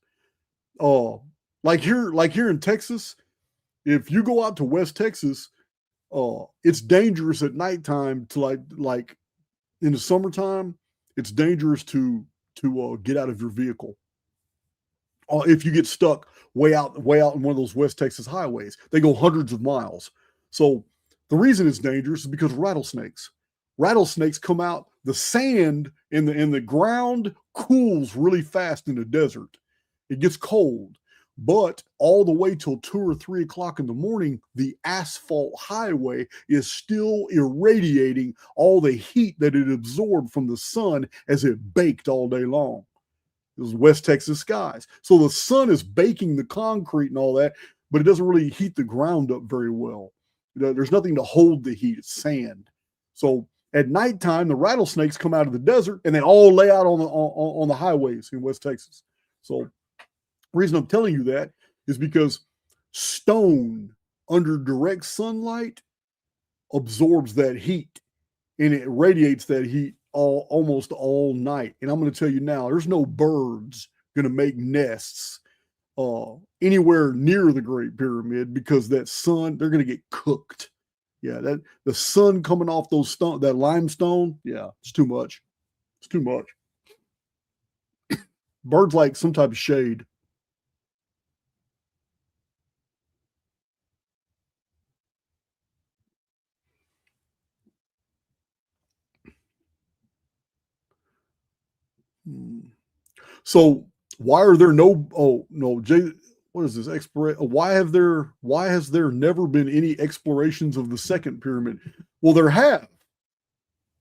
Like here in Texas, if you go out to West Texas, it's dangerous at nighttime to like in the summertime, it's dangerous to get out of your vehicle. If you get stuck way out in one of those West Texas highways, they go hundreds of miles. So the reason it's dangerous is because rattlesnakes. Rattlesnakes come out. The sand in the ground cools really fast in the desert. It gets cold, but all the way till 2 or 3 o'clock in the morning, the asphalt highway is still irradiating all the heat that it absorbed from the sun as it baked all day long. It was West Texas skies. So the sun is baking the concrete and all that, but it doesn't really heat the ground up very well. There's nothing to hold the heat. It's sand. So at nighttime, the rattlesnakes come out of the desert and they all lay out on the highways in West Texas. So the reason I'm telling you that is because stone under direct sunlight absorbs that heat and it radiates that heat almost all night. And I'm going to tell you now, there's no birds going to make nests anywhere near the Great Pyramid because that sun, they're going to get cooked. Yeah, that the sun coming off that limestone, yeah, it's too much. It's too much. Birds like some type of shade. So why are there no? Oh no, Jay. What is this? Why has there never been any explorations of the second pyramid? Well, there have.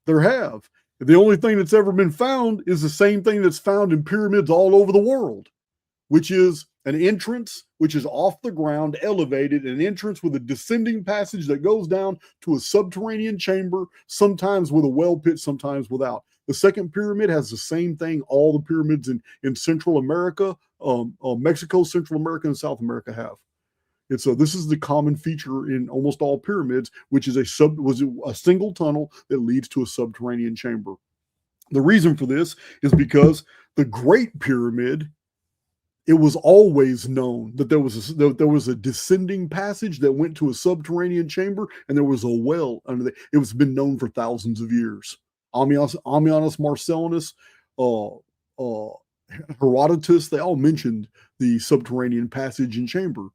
There have. The only thing that's ever been found is the same thing that's found in pyramids all over the world, which is an entrance which is off the ground, elevated, an entrance with a descending passage that goes down to a subterranean chamber, sometimes with a well pit, sometimes without. The second pyramid has the same thing all the pyramids in Central America, Mexico, Central America, and South America have. And so this is the common feature in almost all pyramids, which is a single tunnel that leads to a subterranean chamber. The reason for this is because the Great Pyramid, it was always known that there was a descending passage that went to a subterranean chamber, and there was a well under it. It was been known for thousands of years. Ammianus Marcellinus, Herodotus, they all mentioned the subterranean passage and chamber.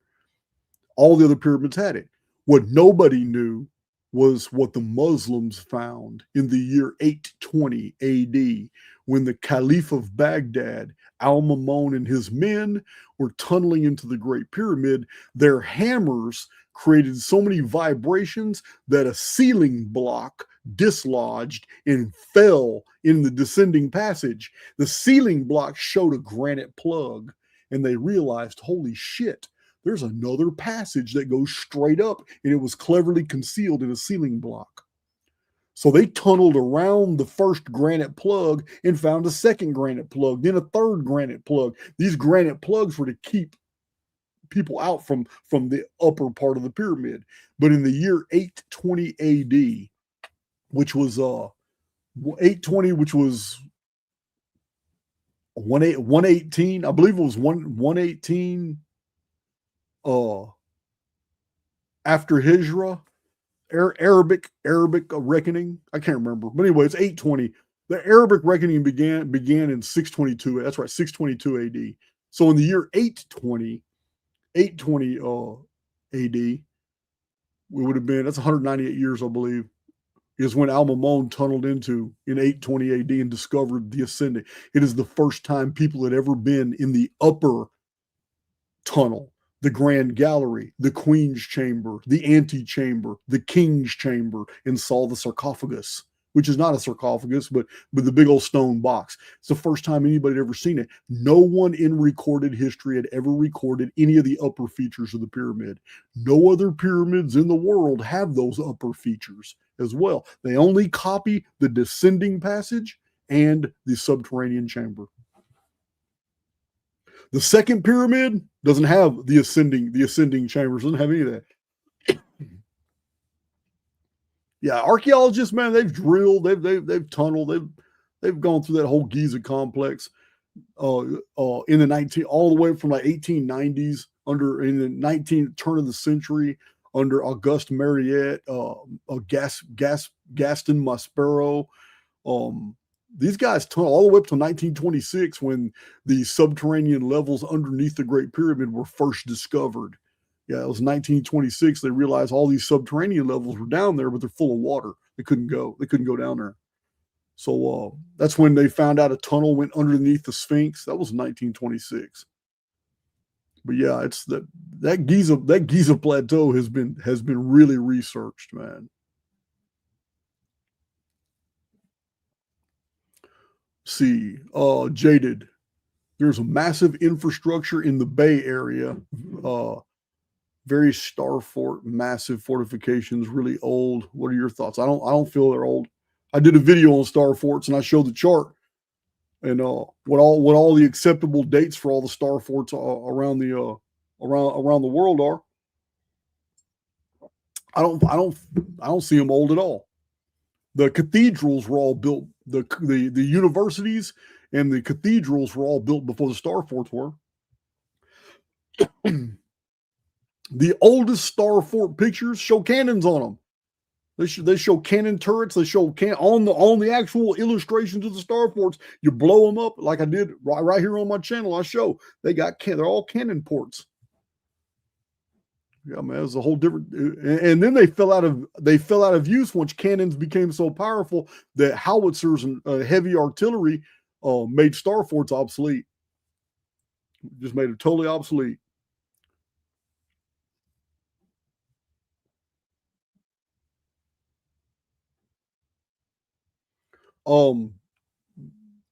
All the other pyramids had it. What nobody knew was what the Muslims found in the year 820 AD when the Caliph of Baghdad, Al-Mamun, and his men were tunneling into the Great Pyramid, their hammers created so many vibrations that a ceiling block dislodged and fell in the descending passage. The ceiling block showed a granite plug, and they realized, holy shit, there's another passage that goes straight up, and it was cleverly concealed in a ceiling block. So they tunneled around the first granite plug and found a second granite plug, then a third granite plug. These granite plugs were to keep people out from the upper part of the pyramid. But in the year 820 AD, which was 820, which was 118, I believe it was 118 after Hijra, Arabic reckoning. I can't remember, but anyway, it's 820. The Arabic reckoning began in 622. That's right, 622 AD. So in the year 820 AD, it would have been, that's 198 years, I believe, is when Al-Mamun tunneled into in 820 AD and discovered the ascending. It is the first time people had ever been in the upper tunnel, the Grand Gallery, the Queen's Chamber, the Antechamber, the King's Chamber, and saw the sarcophagus, which is not a sarcophagus, but the big old stone box. It's the first time anybody had ever seen it. No one in recorded history had ever recorded any of the upper features of the pyramid. No other pyramids in the world have those upper features as well. They only copy the descending passage and the subterranean chamber. The second pyramid doesn't have the ascending chambers, doesn't have any of that. Yeah, archaeologists, man, they've drilled, they've tunneled, they've gone through that whole Giza complex in the all the way from like 1890s in the turn of the century under Auguste Mariette, Gaston Maspero. These guys tunneled all the way up to 1926 when the subterranean levels underneath the Great Pyramid were first discovered. Yeah, it was 1926. They realized all these subterranean levels were down there, but they're full of water. They couldn't go down there. So that's when they found out a tunnel went underneath the Sphinx. That was 1926. But yeah, it's that Giza plateau has been really researched, man. See, Jaded. There's a massive infrastructure in the Bay Area. Very star fort, massive fortifications, really old. What are your thoughts? I don't feel they're old. I did a video on star forts and I showed the chart and what all the acceptable dates for all the star forts around the world are. I don't see them old at all. The cathedrals were all built. The universities and the cathedrals were all built before the star forts were. The oldest star fort pictures show cannons on them. They show cannon turrets. They show on the actual illustrations of the star forts. You blow them up like I did right here on my channel. I show they're all cannon ports. Yeah, man, it's a whole different. And then they fell out of use once cannons became so powerful that howitzers and heavy artillery made star forts obsolete. Just made it totally obsolete.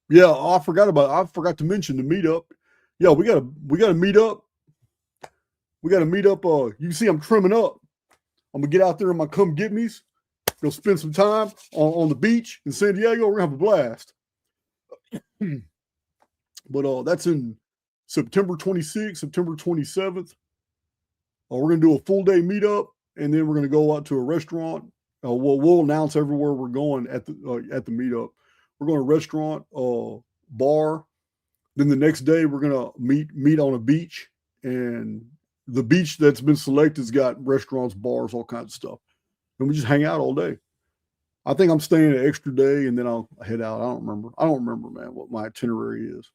Yeah, I forgot to mention the meetup. Yeah, we gotta meet up. We gotta meet up. You can see I'm trimming up. I'm gonna get out there in my come get me's. Go spend some time on the beach in San Diego. We're gonna have a blast. But that's in September 26th, September 27th. We're gonna do a full day meetup, and then we're gonna go out to a restaurant. We'll announce everywhere we're going at the meetup. We're going to a restaurant, bar. Then the next day we're going to meet on a beach, and the beach that's been selected has got restaurants, bars, all kinds of stuff, and we just hang out all day. I think I'm staying an extra day, and then I'll head out. I don't remember, man, what my itinerary is.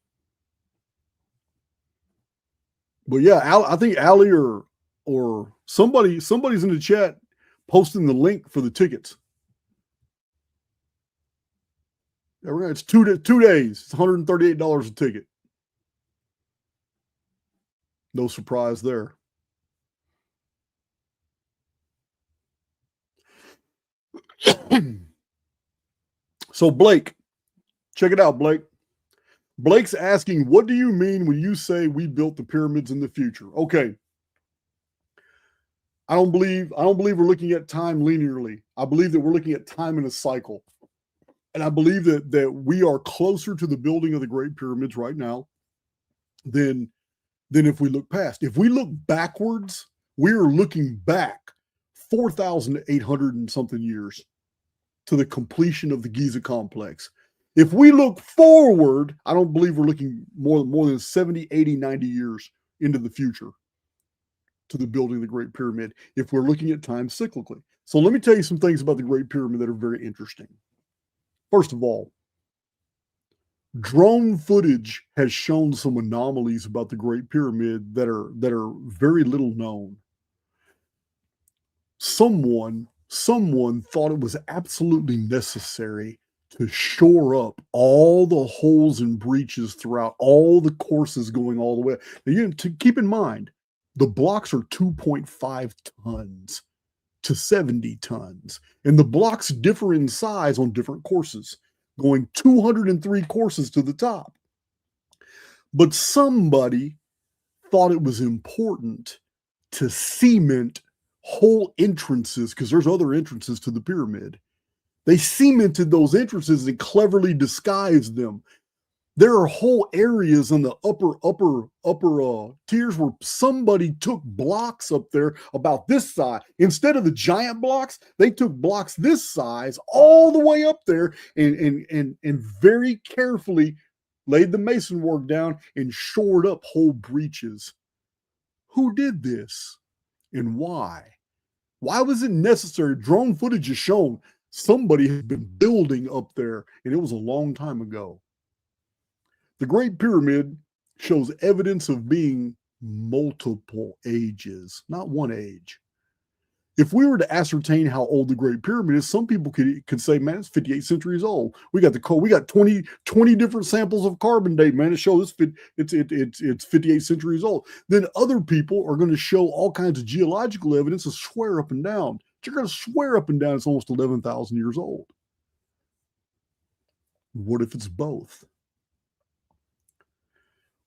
But yeah, I think Allie or somebody's in the chat posting the link for the tickets. It's 2 days. It's $138 a ticket. No surprise there. So Blake, check it out, Blake. Blake's asking, what do you mean when you say we built the pyramids in the future? Okay. I don't believe we're looking at time linearly. I believe that we're looking at time in a cycle. And I believe that we are closer to the building of the Great Pyramids right now than if we look past. If we look backwards, we are looking back 4,800 and something years to the completion of the Giza complex. If we look forward, I don't believe we're looking more than 70, 80, 90 years into the future to the building of the Great Pyramid if we're looking at time cyclically. So let me tell you some things about the Great Pyramid that are very interesting. First of all, drone footage has shown some anomalies about the Great Pyramid that are very little known. Someone thought it was absolutely necessary to shore up all the holes and breaches throughout all the courses going all the way. Now, to keep in mind, the blocks are 2.5 tons to 70 tons, and the blocks differ in size on different courses, going 203 courses to the top. But somebody thought it was important to cement whole entrances, because there's other entrances to the pyramid. They cemented those entrances and cleverly disguised them. There are whole areas in the upper tiers where somebody took blocks up there about this size. Instead of the giant blocks, they took blocks this size all the way up there and very carefully laid the mason work down and shored up whole breaches. Who did this and why? Why was it necessary? Drone footage has shown somebody has been building up there, and it was a long time ago. The Great Pyramid shows evidence of being multiple ages, not one age. If we were to ascertain how old the Great Pyramid is, some people could say, man, it's 58 centuries old. We got 20 different samples of carbon date, man. It shows it's 58 centuries old. Then other people are going to show all kinds of geological evidence and swear up and down. You're going to swear up and down it's almost 11,000 years old. What if it's both?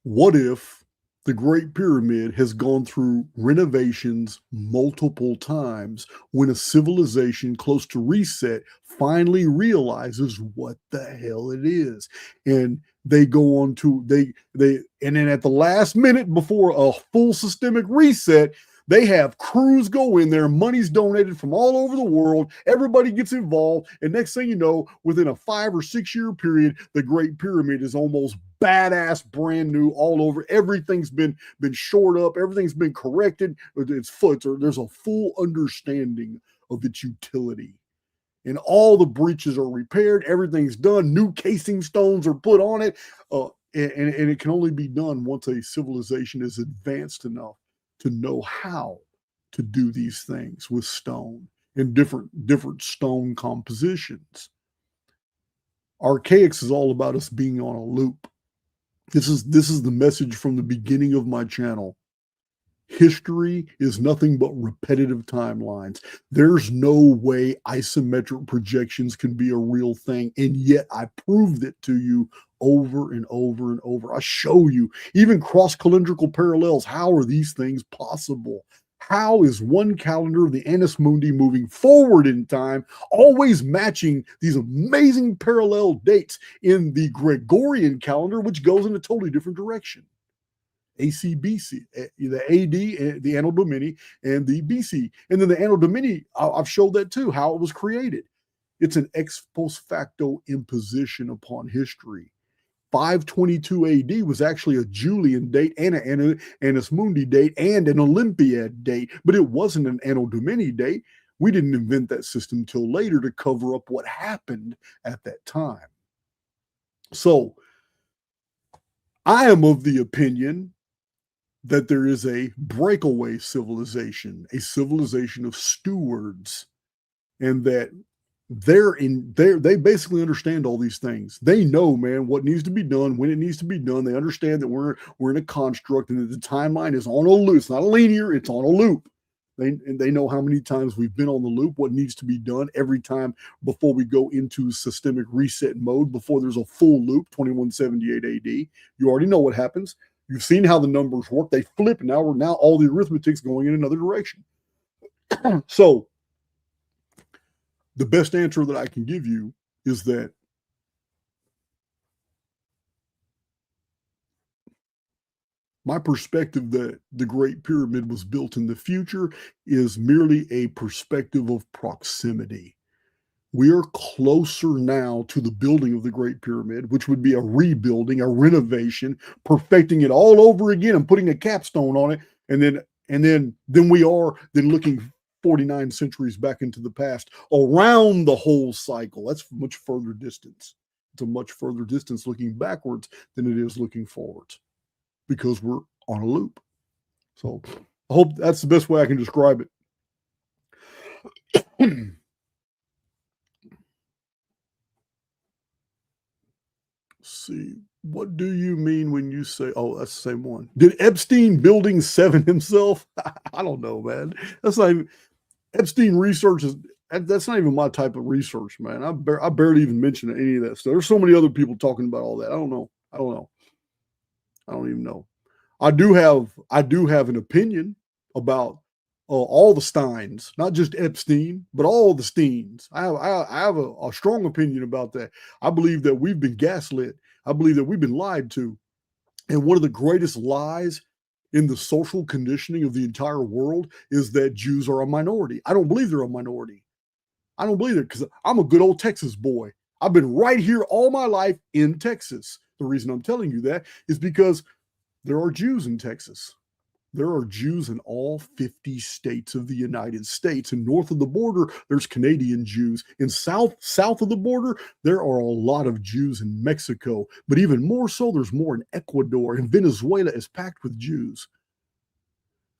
What if the Great Pyramid has gone through renovations multiple times when a civilization close to reset finally realizes what the hell it is? And they go on to, and then at the last minute before a full systemic reset, they have crews go in there, money's donated from all over the world, everybody gets involved, and next thing you know, within a 5 or 6 year period, the Great Pyramid is almost badass, brand new, all over. Everything's been shored up, everything's been corrected. There's a full understanding of its utility. And all the breaches are repaired, everything's done, new casing stones are put on it, and it can only be done once a civilization is advanced enough to know how to do these things with stone and different stone compositions. Archaix is all about us being on a loop. This is the message from the beginning of my channel. History is nothing but repetitive timelines. There's no way isometric projections can be a real thing, and yet I proved it to you over and over and over. I show you even cross-calendrical parallels. How are these things possible? How is one calendar of the Annus Mundi moving forward in time, always matching these amazing parallel dates in the Gregorian calendar, which goes in a totally different direction? ACBC, the AD, the Anno Domini, and the BC. And then the Anno Domini, I've showed that too, how it was created. It's an ex post facto imposition upon history. 522 AD was actually a Julian date and an Annus Mundi date and an Olympiad date, but it wasn't an Anno Domini date. We didn't invent that system till later to cover up what happened at that time. So I am of the opinion that there is a breakaway civilization, a civilization of stewards, and that they basically understand all these things. They know, man, what needs to be done, when it needs to be done. They understand that we're in a construct and that the timeline is on a loop. It's not a linear, it's on a loop. They know how many times we've been on the loop, what needs to be done every time before we go into systemic reset mode, before there's a full loop, 2178 AD. You already know what happens. You've seen how the numbers work. They flip, and now all the arithmetic's going in another direction. So the best answer that I can give you is that my perspective that the Great Pyramid was built in the future is merely a perspective of proximity. We are closer now to the building of the Great Pyramid, which would be a rebuilding, a renovation, perfecting it all over again and putting a capstone on it, and then we are then looking 49 centuries back into the past around the whole cycle. That's much further distance. It's a much further distance looking backwards than it is looking forwards, because we're on a loop. So I hope that's the best way I can describe it. See, what do you mean when you say, oh, that's the same one? Did Epstein building 7 himself? I don't know, man. That's not even, Epstein research is, that's not even my type of research, man. I barely even mention any of that stuff. There's so many other people talking about all that. I don't know. I don't even know. I do have an opinion about all the Steins, not just Epstein, but all the Steins. I have a strong opinion about that. I believe that we've been gaslit. I believe that we've been lied to. And one of the greatest lies in the social conditioning of the entire world is that Jews are a minority. I don't believe they're a minority. I don't believe it, because I'm a good old Texas boy. I've been right here all my life in Texas. The reason I'm telling you that is because there are Jews in Texas. There are Jews in all 50 states of the United States. And north of the border, there's Canadian Jews. In south of the border, there are a lot of Jews in Mexico. But even more so, there's more in Ecuador. And Venezuela is packed with Jews.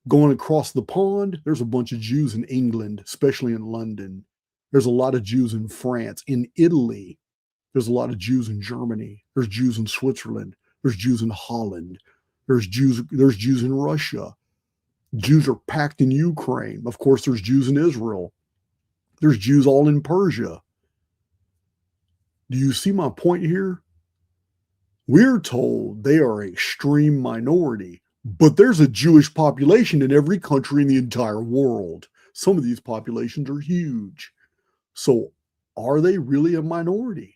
Going across the pond, there's a bunch of Jews in England, especially in London. There's a lot of Jews in France. In Italy, there's a lot of Jews in Germany. There's Jews in Switzerland. There's Jews in Holland. There's Jews in Russia. Jews are packed in Ukraine. Of course, there's Jews in Israel. There's Jews all in Persia. Do you see my point here? We're told they are an extreme minority, but there's a Jewish population in every country in the entire world. Some of these populations are huge. So are they really a minority?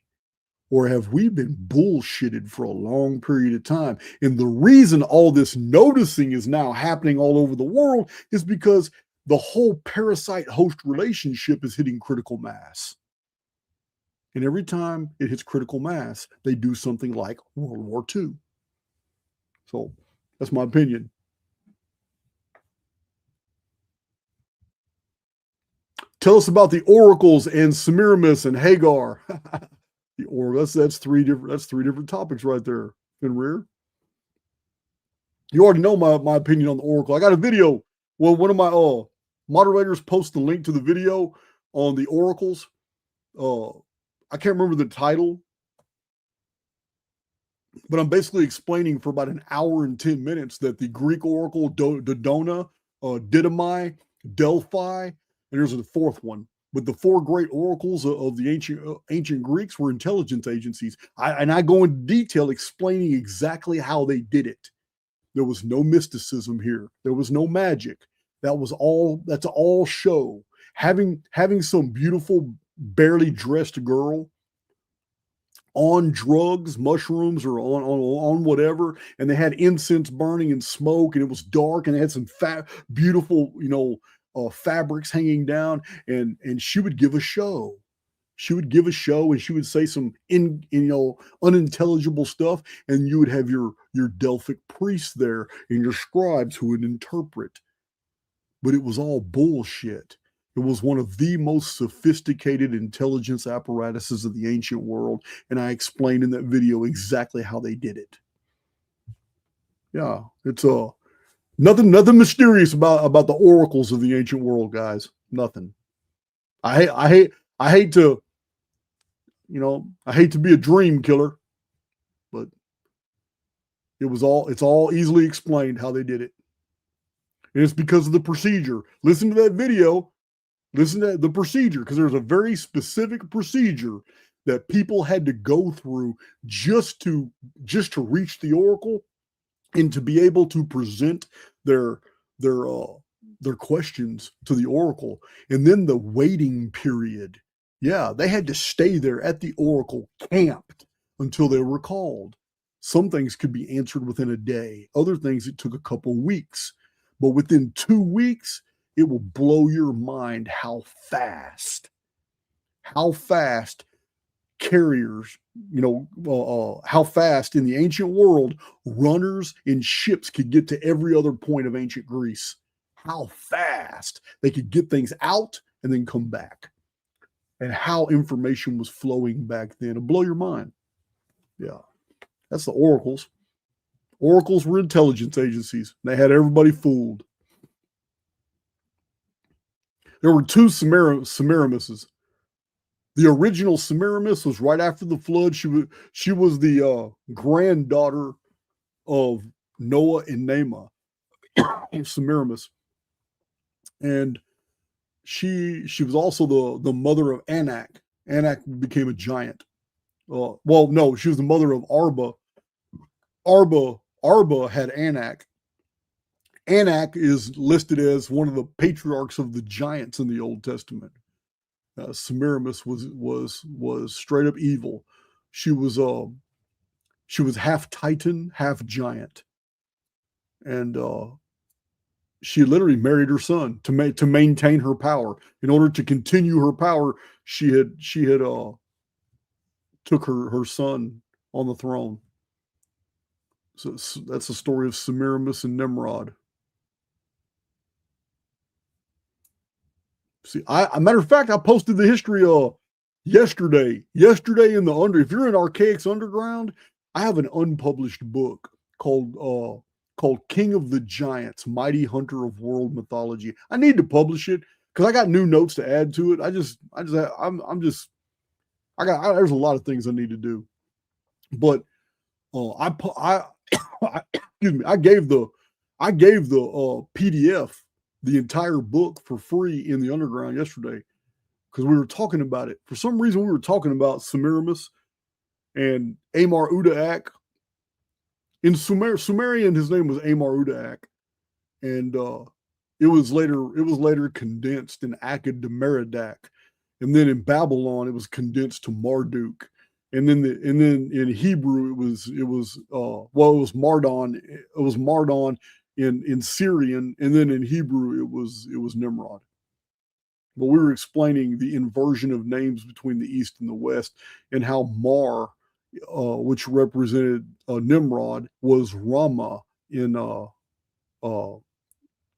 Or have we been bullshitted for a long period of time? And the reason all this noticing is now happening all over the world is because the whole parasite-host relationship is hitting critical mass. And every time it hits critical mass, they do something like World War II. So that's my opinion. Tell us about the oracles and Semiramis and Hagar. The oracle, that's three different topics right there, Fenrir. You already know my opinion on the oracle. I got a video. Well, one of my moderators posted the link to the video on the oracles. I can't remember the title, but I'm basically explaining for about an hour and 10 minutes that the Greek oracle, Dodona, Didymi, Delphi, and there's a fourth one. But the 4 great oracles of the ancient Greeks were intelligence agencies. I go into detail explaining exactly how they did it. There was no mysticism here. There was no magic. That's all show. Having some beautiful, barely dressed girl on drugs, mushrooms, or on whatever, and they had incense burning and smoke, and it was dark, and they had some beautiful, fabrics hanging down, and she would give a show. She would give a show, and she would say some unintelligible stuff, and you would have your Delphic priests there and your scribes who would interpret. But it was all bullshit. It was one of the most sophisticated intelligence apparatuses of the ancient world, and I explained in that video exactly how they did it. Yeah, it's nothing mysterious about the oracles of the ancient world, guys. Nothing. I I hate to, I hate to be a dream killer, but it's all easily explained how they did it. And it's because of the procedure. Listen to that video. Listen to the procedure, because there's a very specific procedure that people had to go through just to reach the oracle and to be able to present their questions to the oracle. And then the waiting period. Yeah, they had to stay there at the oracle, camped until they were called. Some things could be answered within a day. Other things, it took a couple weeks. But within 2 weeks, it will blow your mind how fast carriers, how fast in the ancient world runners in ships could get to every other point of ancient Greece. How fast they could get things out and then come back. And how information was flowing back then. It'll blow your mind. Yeah. That's the oracles. Oracles were intelligence agencies. They had everybody fooled. There were two Semiramises. The original Semiramis was right after the flood. She was the granddaughter of Noah and Naamah, Semiramis, and she was also the mother of Anak. Anak became a giant. No, she was the mother of Arba. Arba had Anak. Anak is listed as one of the patriarchs of the giants in the Old Testament. Semiramis was straight up evil. She was half Titan, half giant, and she literally married her son to maintain her power. In order to continue her power, she had took her son on the throne. So that's the story of Semiramis and Nimrod. See, a matter of fact, I posted the history yesterday in the if you're in Archaix Underground, I have an unpublished book called King of the Giants, Mighty Hunter of World Mythology. I need to publish it because I got new notes to add to it. There's a lot of things I need to do, but excuse me, I gave the PDF, the entire book, for free in the underground yesterday because we were talking about it. For some reason, we were talking about Semiramis and Amar Udaak. In Sumerian, his name was Amar Udaak, and it was later condensed in Akkad to Merodach, and then in Babylon it was condensed to Marduk, and then in Hebrew it was Mardon. It was Mardon in Syrian, and then in Hebrew it was Nimrod. But we were explaining the inversion of names between the East and the West, and how Mar, which represented Nimrod, was Rama in the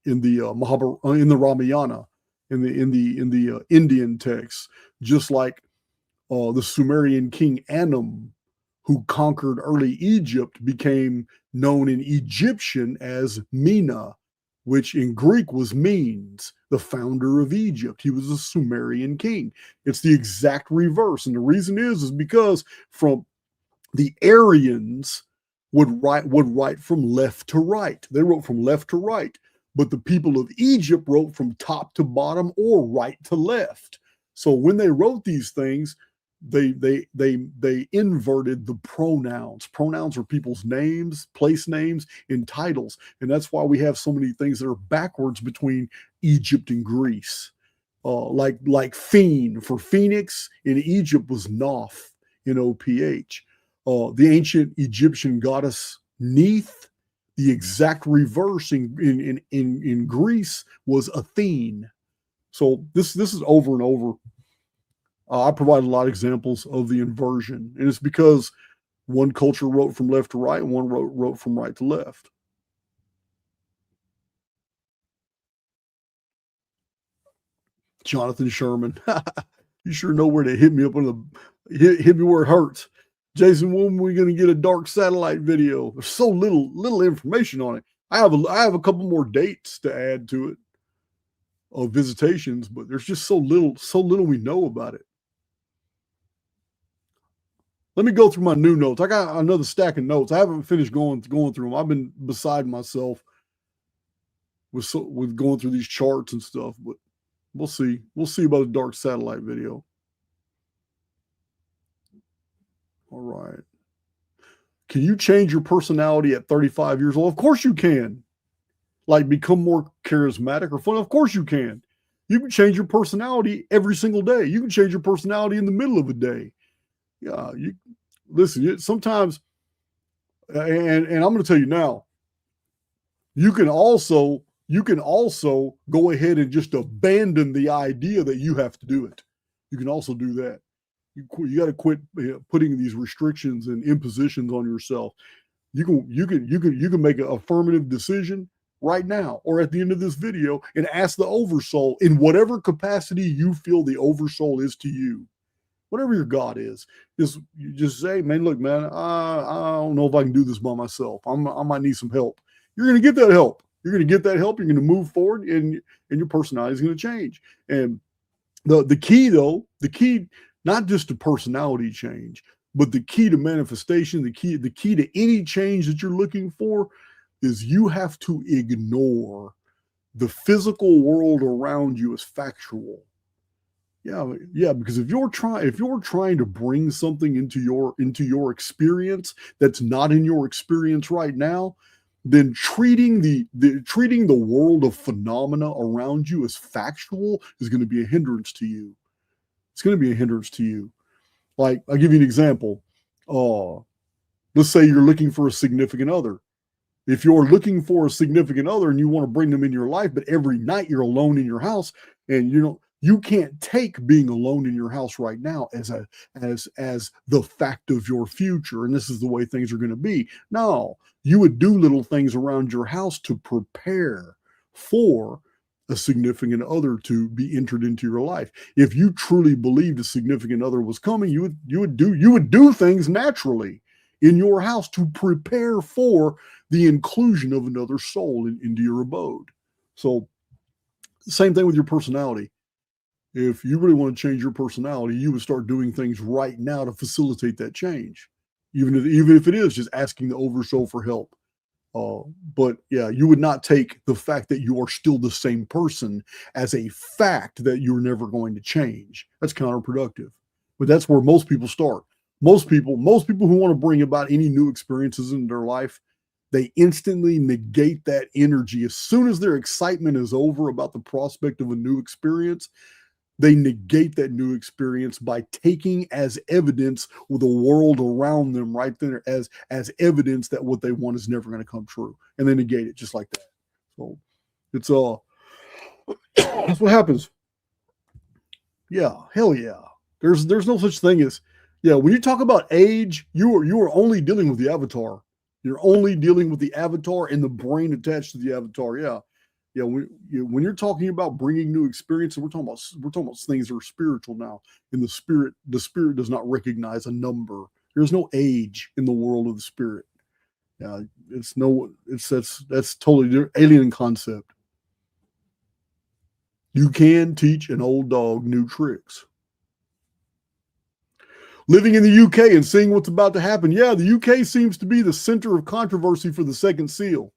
Ramayana, in the Indian texts, just like the Sumerian king Anum, who conquered early Egypt, became known in Egyptian as Mina, which in Greek was Menes, the founder of Egypt. He was a Sumerian king. It's the exact reverse, and the reason is because from the Aryans would write from left to right. They wrote from left to right, but the people of Egypt wrote from top to bottom or right to left. So when they wrote these things, they inverted the pronouns. Pronouns are people's names, place names, and titles, and that's why we have so many things that are backwards between Egypt and Greece. Like Phene for Phoenix in Egypt was Noph, N-O-P-H. The ancient Egyptian goddess Neith, the exact reverse in Greece was Athene. So this is over and over. I provide a lot of examples of the inversion, and it's because one culture wrote from left to right and one wrote from right to left. Jonathan Sherman, you sure know where to hit me up hit me where it hurts. Jason, when are we going to get a dark satellite video? There's so little information on it. I have a couple more dates to add to it of visitations, but there's just so little we know about it. Let me go through my new notes. I got another stack of notes. I haven't finished going through them. I've been beside myself with going through these charts and stuff, but we'll see. We'll see about the dark satellite video. All right. Can you change your personality at 35 years old? Of course you can. Like become more charismatic or fun? Of course you can. You can change your personality every single day. You can change your personality in the middle of a day. Yeah, you listen, sometimes, and I'm going to tell you now, you can also go ahead and just abandon the idea that you have to do it. You can also do that. You got to quit putting these restrictions and impositions on yourself. You can make an affirmative decision right now or at the end of this video and ask the oversoul in whatever capacity you feel the oversoul is to you. Whatever your God is, you just say, man, look, man, I don't know if I can do this by myself. I might need some help. You're going to get that help. You're going to get that help. You're going to move forward, and your personality is going to change. And the key, not just to personality change, but the key to manifestation, the key to any change that you're looking for is you have to ignore the physical world around you as factual. Yeah, because if you're trying to bring something into your experience that's not in your experience right now, then treating the world of phenomena around you as factual is going to be a hindrance to you. It's going to be a hindrance to you. Like, I'll give you an example. Let's say you're looking for a significant other. If you're looking for a significant other and you want to bring them in your life, but every night you're alone in your house, and you can't take being alone in your house right now as the fact of your future, and this is the way things are going to be. No, you would do little things around your house to prepare for a significant other to be entered into your life. If you truly believed a significant other was coming, you would do things naturally in your house to prepare for the inclusion of another soul into your abode. So, same thing with your personality. If you really want to change your personality, you would start doing things right now to facilitate that change, even if it is just asking the oversoul for help. But yeah, you would not take the fact that you are still the same person as a fact that you're never going to change. That's counterproductive. But that's where most people start. Most people who want to bring about any new experiences in their life, they instantly negate that energy. As soon as their excitement is over about the prospect of a new experience, they negate that new experience by taking as evidence with the world around them right there as evidence that what they want is never going to come true, and they negate it just like that. So it's that's what happens. Yeah, hell yeah. There's no such thing as when you talk about age, you are only dealing with the avatar. You're only dealing with the avatar and the brain attached to the avatar. Yeah. When you're talking about bringing new experiences, we're talking about things that are spiritual now. And the spirit does not recognize a number. There's no age in the world of the spirit. Yeah, that's totally alien concept. You can teach an old dog new tricks. Living in the UK and seeing what's about to happen. Yeah, the UK seems to be the center of controversy for the second seal.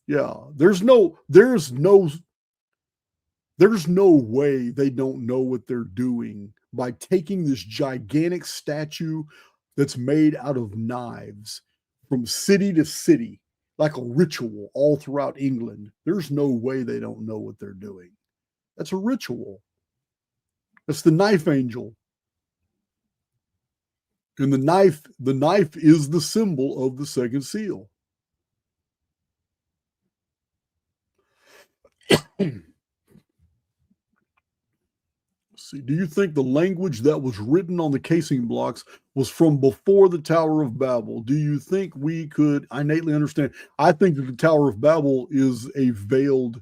Yeah, there's no way they don't know what they're doing by taking this gigantic statue that's made out of knives from city to city, like a ritual all throughout England. There's no way they don't know what they're doing. That's a ritual. That's the knife angel. And the knife is the symbol of the second seal. See, do you think the language that was written on the casing blocks was from before the Tower of Babel? Do you think we could innately understand? I think that the Tower of Babel is a veiled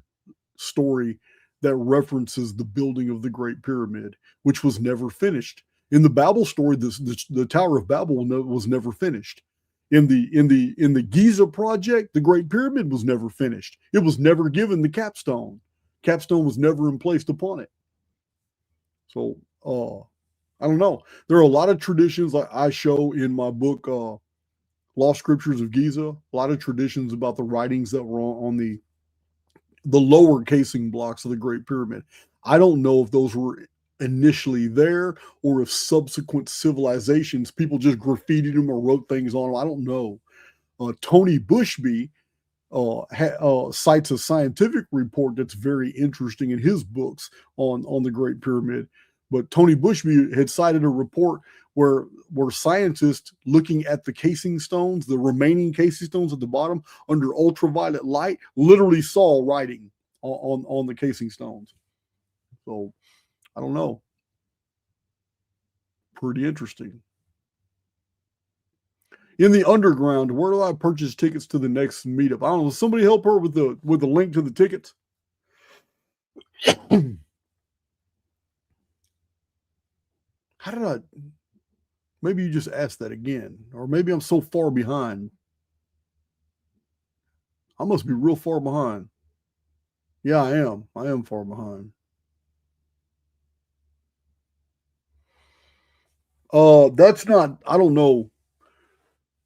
story that references the building of the Great Pyramid, which was never finished. In the Babel story, the Tower of Babel was never finished. In the Giza project, the Great Pyramid was never finished. It was never given the capstone. Capstone was never placed upon it. So, I don't know. There are a lot of traditions like I show in my book, Lost Scriptures of Giza. A lot of traditions about the writings that were on the lower casing blocks of the Great Pyramid. I don't know if those were initially there or if subsequent civilizations, people just graffitied them or wrote things on them. I don't know. Tony Bushby cites a scientific report that's very interesting in his books on the Great Pyramid. But Tony Bushby had cited a report where scientists looking at the casing stones, the remaining casing stones at the bottom under ultraviolet light, literally saw writing on the casing stones. So I don't know. Pretty interesting. In the underground, where do I purchase tickets to the next meetup? I don't know. Somebody help her with the link to the tickets. How did I? Maybe you just asked that again, or maybe I'm so far behind. I must be real far behind. Yeah, I am. I am far behind. That's not. I don't know.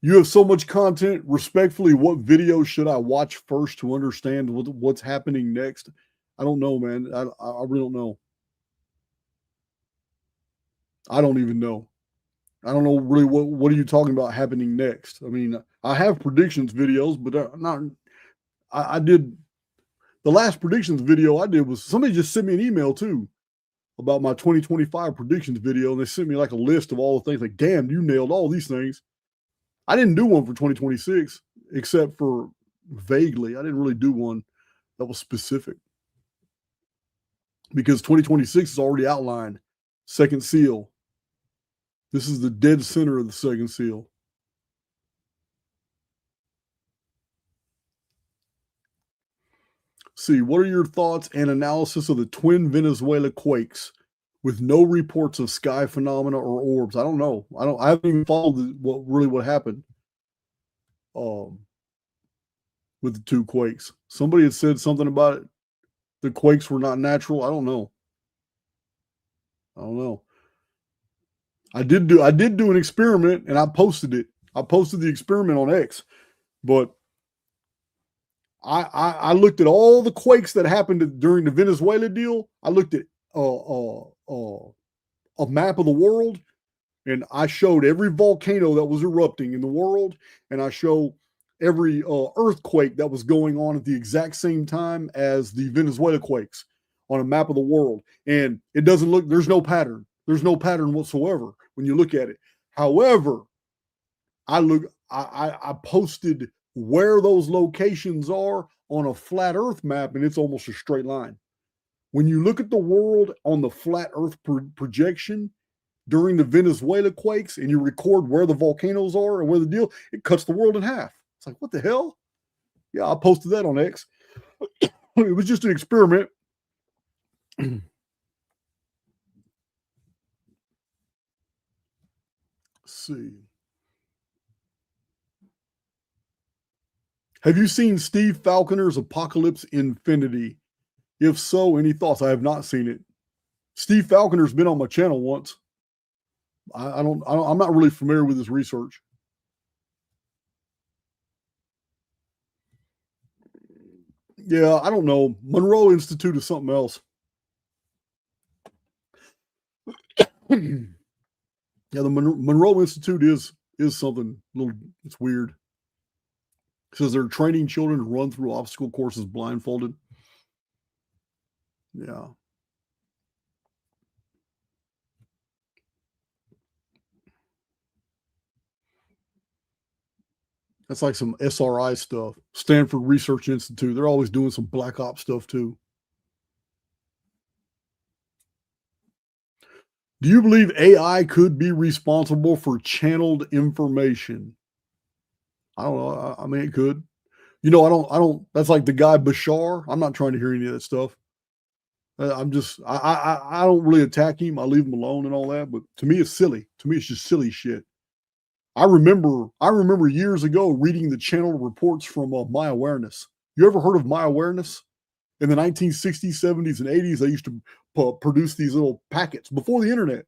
You have so much content. Respectfully, what video should I watch first to understand what's happening next? I don't know, man. I really don't know. I don't even know. I don't know really what are you talking about happening next. I mean, I have predictions videos, but not. I did the last predictions video I did was somebody just sent me an email too about my 2025 predictions video, and they sent me like a list of all the things. Like, damn, you nailed all these things. I didn't do one for 2026 except for vaguely. I didn't really do one that was specific because 2026 is already outlined. Second seal. This is the dead center of the second seal. See, what are your thoughts and analysis of the twin Venezuela quakes with no reports of sky phenomena or orbs? I don't know. I haven't even followed what happened with the two quakes. Somebody had said something about it. The quakes were not natural. I don't know. I did do an experiment and I posted it. I posted the experiment on X, but I looked at all the quakes that happened during the Venezuela deal. I looked at a map of the world, and I showed every volcano that was erupting in the world, and I show every earthquake that was going on at the exact same time as the Venezuela quakes on a map of the world. And it doesn't look, there's no pattern. There's no pattern whatsoever when you look at it. However, I posted where those locations are on a flat earth map, and it's almost a straight line. When you look at the world on the flat earth projection during the Venezuela quakes and you record where the volcanoes are and where the deal, it cuts the world in half. It's like, what the hell? Yeah, I posted that on X. It was just an experiment. Let's see. Have you seen Steve Falconer's Apocalypse Infinity? If so, any thoughts? I have not seen it. Steve Falconer's been on my channel once. I'm not really familiar with his research. Yeah, I don't know. Monroe Institute is something else. Yeah, the Monroe Institute is something a little. It's weird. It says they're training children to run through obstacle courses blindfolded. Yeah. That's like some SRI stuff. Stanford Research Institute. They're always doing some black ops stuff too. Do you believe AI could be responsible for channeled information? I don't know. I mean, it could. You know, I don't. That's like the guy Bashar. I'm not trying to hear any of that stuff. I'm just. I don't really attack him. I leave him alone and all that. But to me, it's silly. To me, it's just silly shit. I remember years ago reading the channel reports from My Awareness. You ever heard of My Awareness? In the 1960s, 70s, and 80s, they used to produce these little packets before the internet.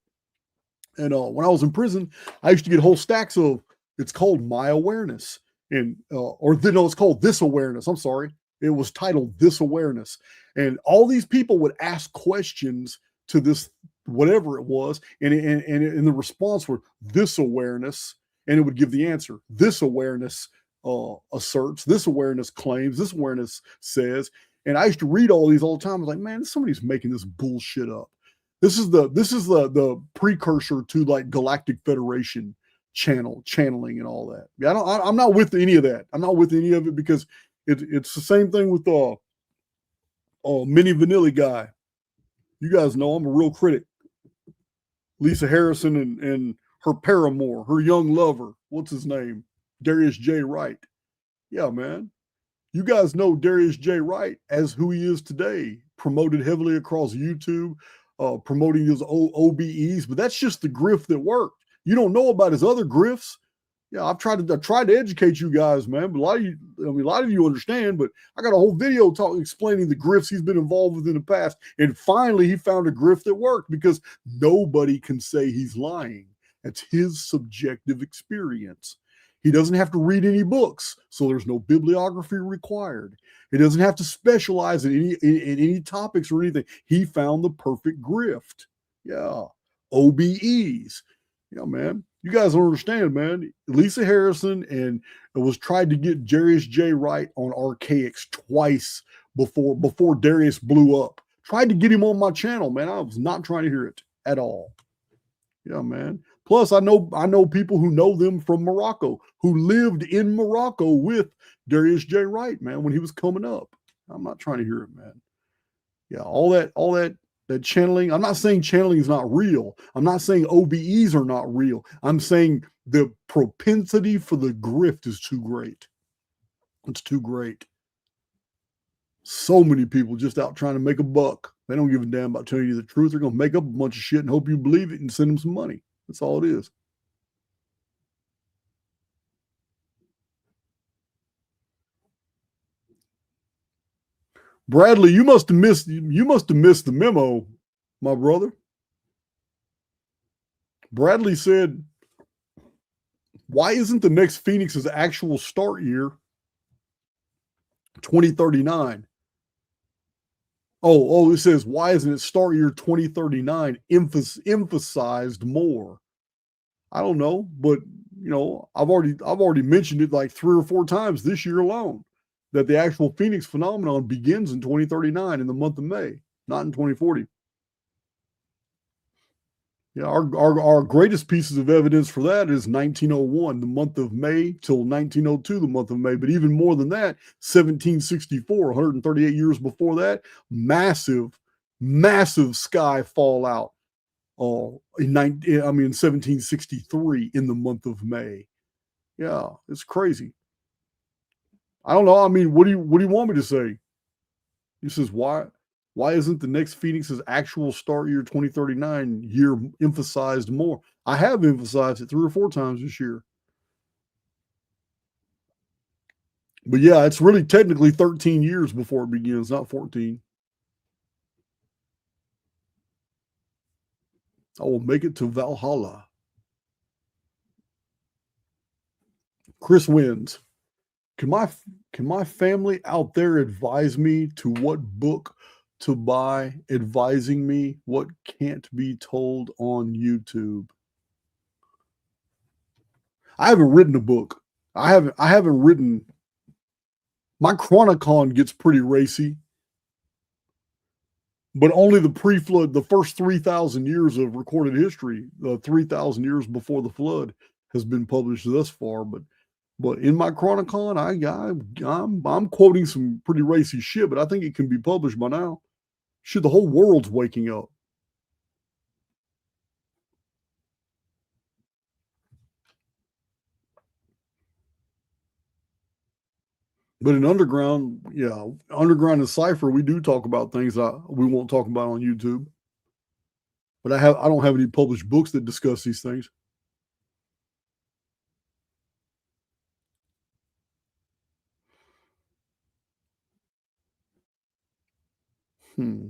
And when I was in prison, I used to get whole stacks of. It's called My Awareness, and or no, it's called This Awareness. I'm sorry, it was titled This Awareness, and all these people would ask questions to this whatever it was, and the response were this awareness, and it would give the answer. This awareness asserts. This awareness claims. This awareness says. And I used to read all these all the time. I was like, man, somebody's making this bullshit up. This is the precursor to like Galactic Federation channeling and all that. Yeah, I'm not with any of that. I'm not with any of it because it's the same thing with Mini Vanilli guy. You guys know I'm a real critic. Lisa Harrison and her paramour, her young lover. What's his name? Darius J. Wright. Yeah, man. You guys know Darius J. Wright as who he is today, promoted heavily across YouTube, promoting his OBEs, but that's just the grift that worked. You don't know about his other grifts. Yeah, I've tried to educate you guys, man. But a lot of you understand. But I got a whole video explaining the grifts he's been involved with in the past, and finally he found a grift that worked because nobody can say he's lying. That's his subjective experience. He doesn't have to read any books, so there's no bibliography required. He doesn't have to specialize in any topics or anything. He found the perfect grift. Yeah, OBEs. Yeah, man. You guys don't understand, man. Lisa Harrison and it was tried to get Darius J. Wright on Archaix twice before Darius blew up. Tried to get him on my channel, man. I was not trying to hear it at all. Yeah, man. Plus, I know people who know them from Morocco, who lived in Morocco with Darius J. Wright, man, when he was coming up. I'm not trying to hear it, man. Yeah, all that channeling. I'm not saying channeling is not real. I'm not saying OBEs are not real. I'm saying the propensity for the grift is too great. It's too great. So many people just out trying to make a buck. They don't give a damn about telling you the truth. They're going to make up a bunch of shit and hope you believe it and send them some money. That's all it is. Bradley, you must have missed the memo, my brother. Bradley said, why isn't the next Phoenix's actual start year 2039? It says, why isn't it start year 2039 emphasized more? I don't know, but I've already mentioned it like 3 or 4 times this year alone that the actual Phoenix phenomenon begins in 2039 in the month of May, not in 2040. Yeah, our greatest pieces of evidence for that is 1901, the month of May, till 1902, the month of May. But even more than that, 1764, 138 years before that, massive sky fallout. In 1763 in the month of May. Yeah, it's crazy. I don't know. I mean, what do you want me to say? He says, why isn't the next Phoenix's actual start year 2039 year emphasized more? I have emphasized it 3 or 4 times this year. But yeah, it's really technically 13 years before it begins, not 14. I will make it to Valhalla. Chris wins. Can my family out there advise me to what book to buy, advising me what can't be told on YouTube? I haven't written a book. I haven't written. My Chronicon gets pretty racy, but only the pre-flood, the first 3,000 years of recorded history, 3,000 years before the flood, has been published thus far. But in my Chronicon, I'm quoting some pretty racy shit, but I think it can be published by now. Shit, the whole world's waking up. But in underground, yeah, underground and cipher, we do talk about things that we won't talk about on YouTube. But I don't have any published books that discuss these things. Hmm.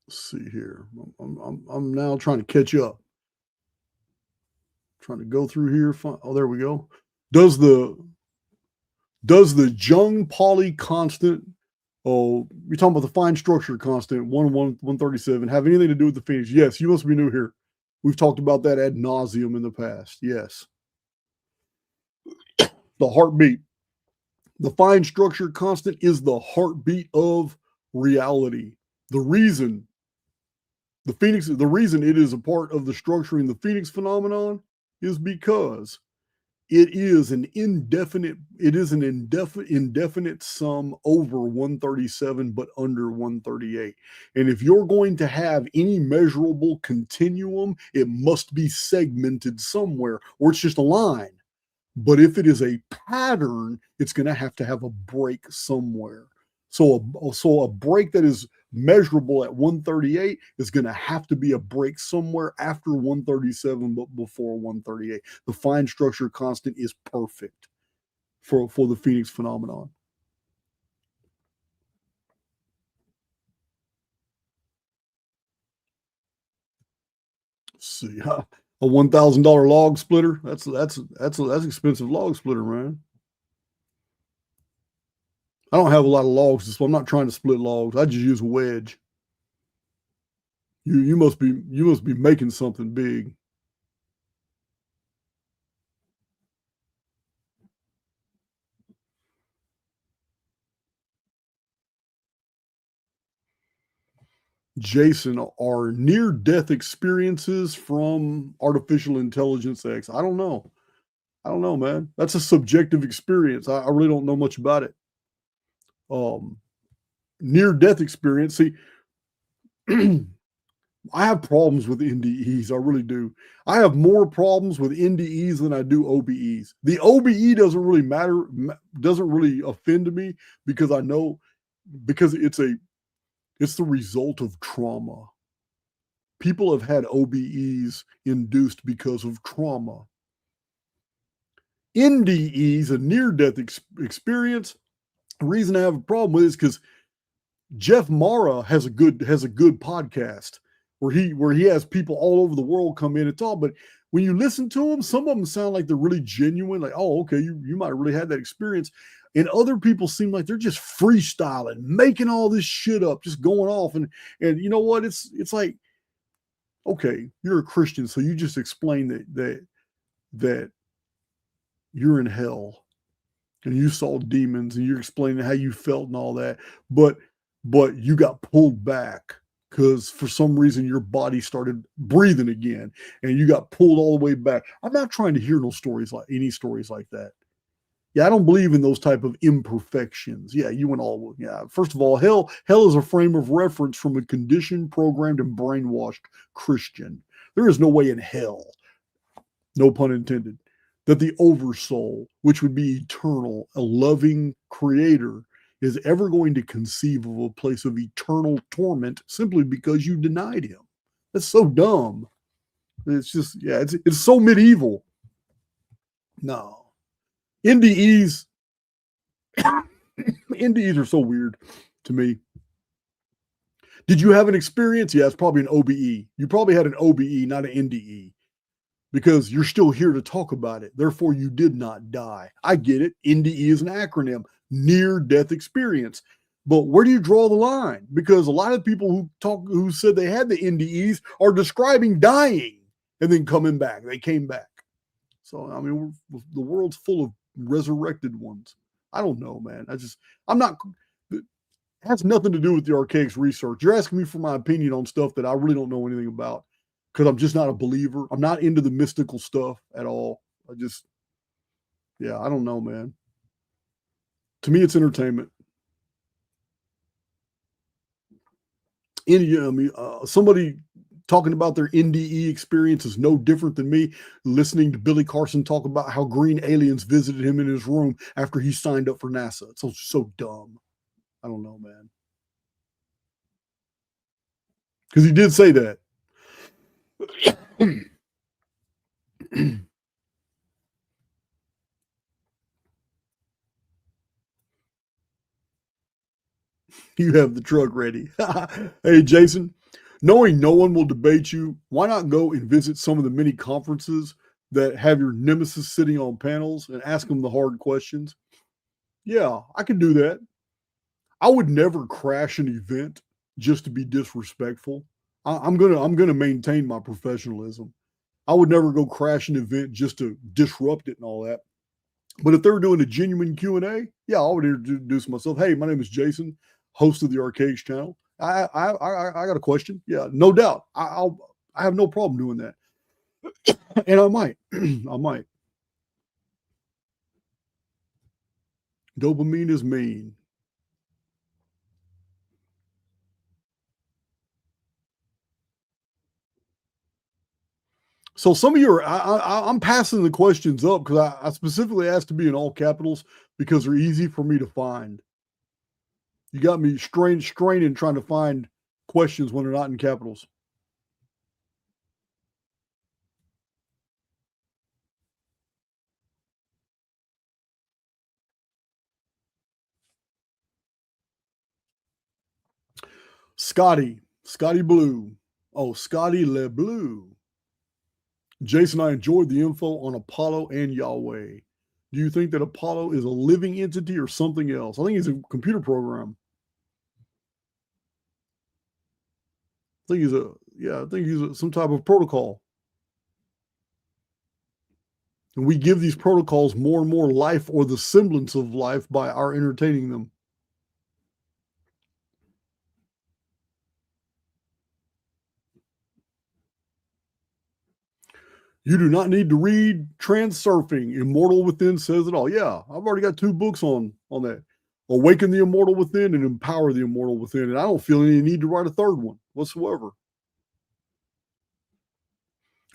Let's see here. I'm now trying to catch up. Trying to go through here. Oh, there we go. Does the Jung-Pauli constant, oh, you're talking about the fine structure constant, 137, have anything to do with the Phoenix? Yes, you must be new here. We've talked about that ad nauseum in the past. Yes. The heartbeat. The fine structure constant is the heartbeat of reality. The reason the reason it is a part of the structuring the Phoenix phenomenon is because it is an indefinite sum over 137 but under 138. And if you're going to have any measurable continuum, it must be segmented somewhere, or it's just a line. But if it is a pattern, it's going to have a break somewhere. So a break that is measurable at 138 is going to have to be a break somewhere after 137 but before 138. The fine structure constant is perfect for the Phoenix phenomenon. Let's see, a $1,000 log splitter. That's expensive log splitter, man. I don't have a lot of logs, so I'm not trying to split logs. I just use a wedge. You must be making something big. Jason, are near-death experiences from artificial intelligence X? I don't know. I don't know, man. That's a subjective experience. I really don't know much about it. Near-death experience. See, I have problems with NDEs. I really do. I have more problems with NDEs than I do OBEs. The OBE doesn't really matter, doesn't really offend me because I know, because it's the result of trauma. People have had OBEs induced because of trauma. NDEs, a near-death experience, the reason I have a problem with it is because Jeff Mara has a good podcast where he has people all over the world come in and talk. But when you listen to them, some of them sound like they're really genuine. Like, oh, okay, you might have really had that experience. And other people seem like they're just freestyling, making all this shit up, just going off. And you know what? It's like, okay, you're a Christian, so you just explain that you're in hell and you saw demons and you're explaining how you felt and all that, but you got pulled back because for some reason your body started breathing again and you got pulled all the way back. I'm not trying to hear any stories like that. Yeah, I don't believe in those type of imperfections. Yeah, you went all, yeah. First of all, hell is a frame of reference from a conditioned, programmed, and brainwashed Christian. There is no way in hell, no pun intended, that the oversoul, which would be eternal, a loving creator, is ever going to conceive of a place of eternal torment simply because you denied him. That's so dumb. It's just, yeah, it's so medieval. No. NDEs NDEs are so weird to me. Did you have an experience? Yeah, it's probably an OBE. You probably had an OBE, not an NDE, because you're still here to talk about it. Therefore, you did not die. I get it. NDE is an acronym, near death experience. But where do you draw the line? Because a lot of people who said they had the NDEs are describing dying and then coming back. They came back. So, I mean, the world's full of resurrected ones. I don't know, man. I'm not, it has nothing to do with the Archaix research. You're asking me for my opinion on stuff that I really don't know anything about because I'm just not a believer. I'm not into the mystical stuff at all. I don't know, man. To me, it's entertainment. Somebody talking about their NDE experience is no different than me listening to Billy Carson talk about how green aliens visited him in his room after he signed up for NASA. It's so dumb. I don't know, man. Because he did say that. You have the truck ready. Hey, Jason, Knowing no one will debate you, why not go and visit some of the many conferences that have your nemesis sitting on panels and ask them the hard questions? Yeah, I can do that. I would never crash an event just to be disrespectful. I'm gonna maintain my professionalism. I would never go crash an event just to disrupt it and all that. But if they're doing a genuine Q&A, yeah, I would introduce myself. Hey, my name is Jason, host of the Archaix channel. I got a question. Yeah, no doubt. I have no problem doing that, and I might. I might. Dopamine is mean. So some of you are. I'm passing the questions up because I specifically asked to be in all capitals because they're easy for me to find. You got me straining trying to find questions when they're not in capitals. Scotty Blue. Oh, Scotty Le Blue. Jason, I enjoyed the info on Apollo and Yahweh. Do you think that Apollo is a living entity or something else? I think he's a computer program. I think he's some type of protocol. And we give these protocols more and more life or the semblance of life by our entertaining them. You do not need to read Transurfing. Immortal Within says it all. Yeah, I've already got 2 books on that. Awaken the Immortal Within and Empower the Immortal Within. And I don't feel any need to write a 3rd one whatsoever.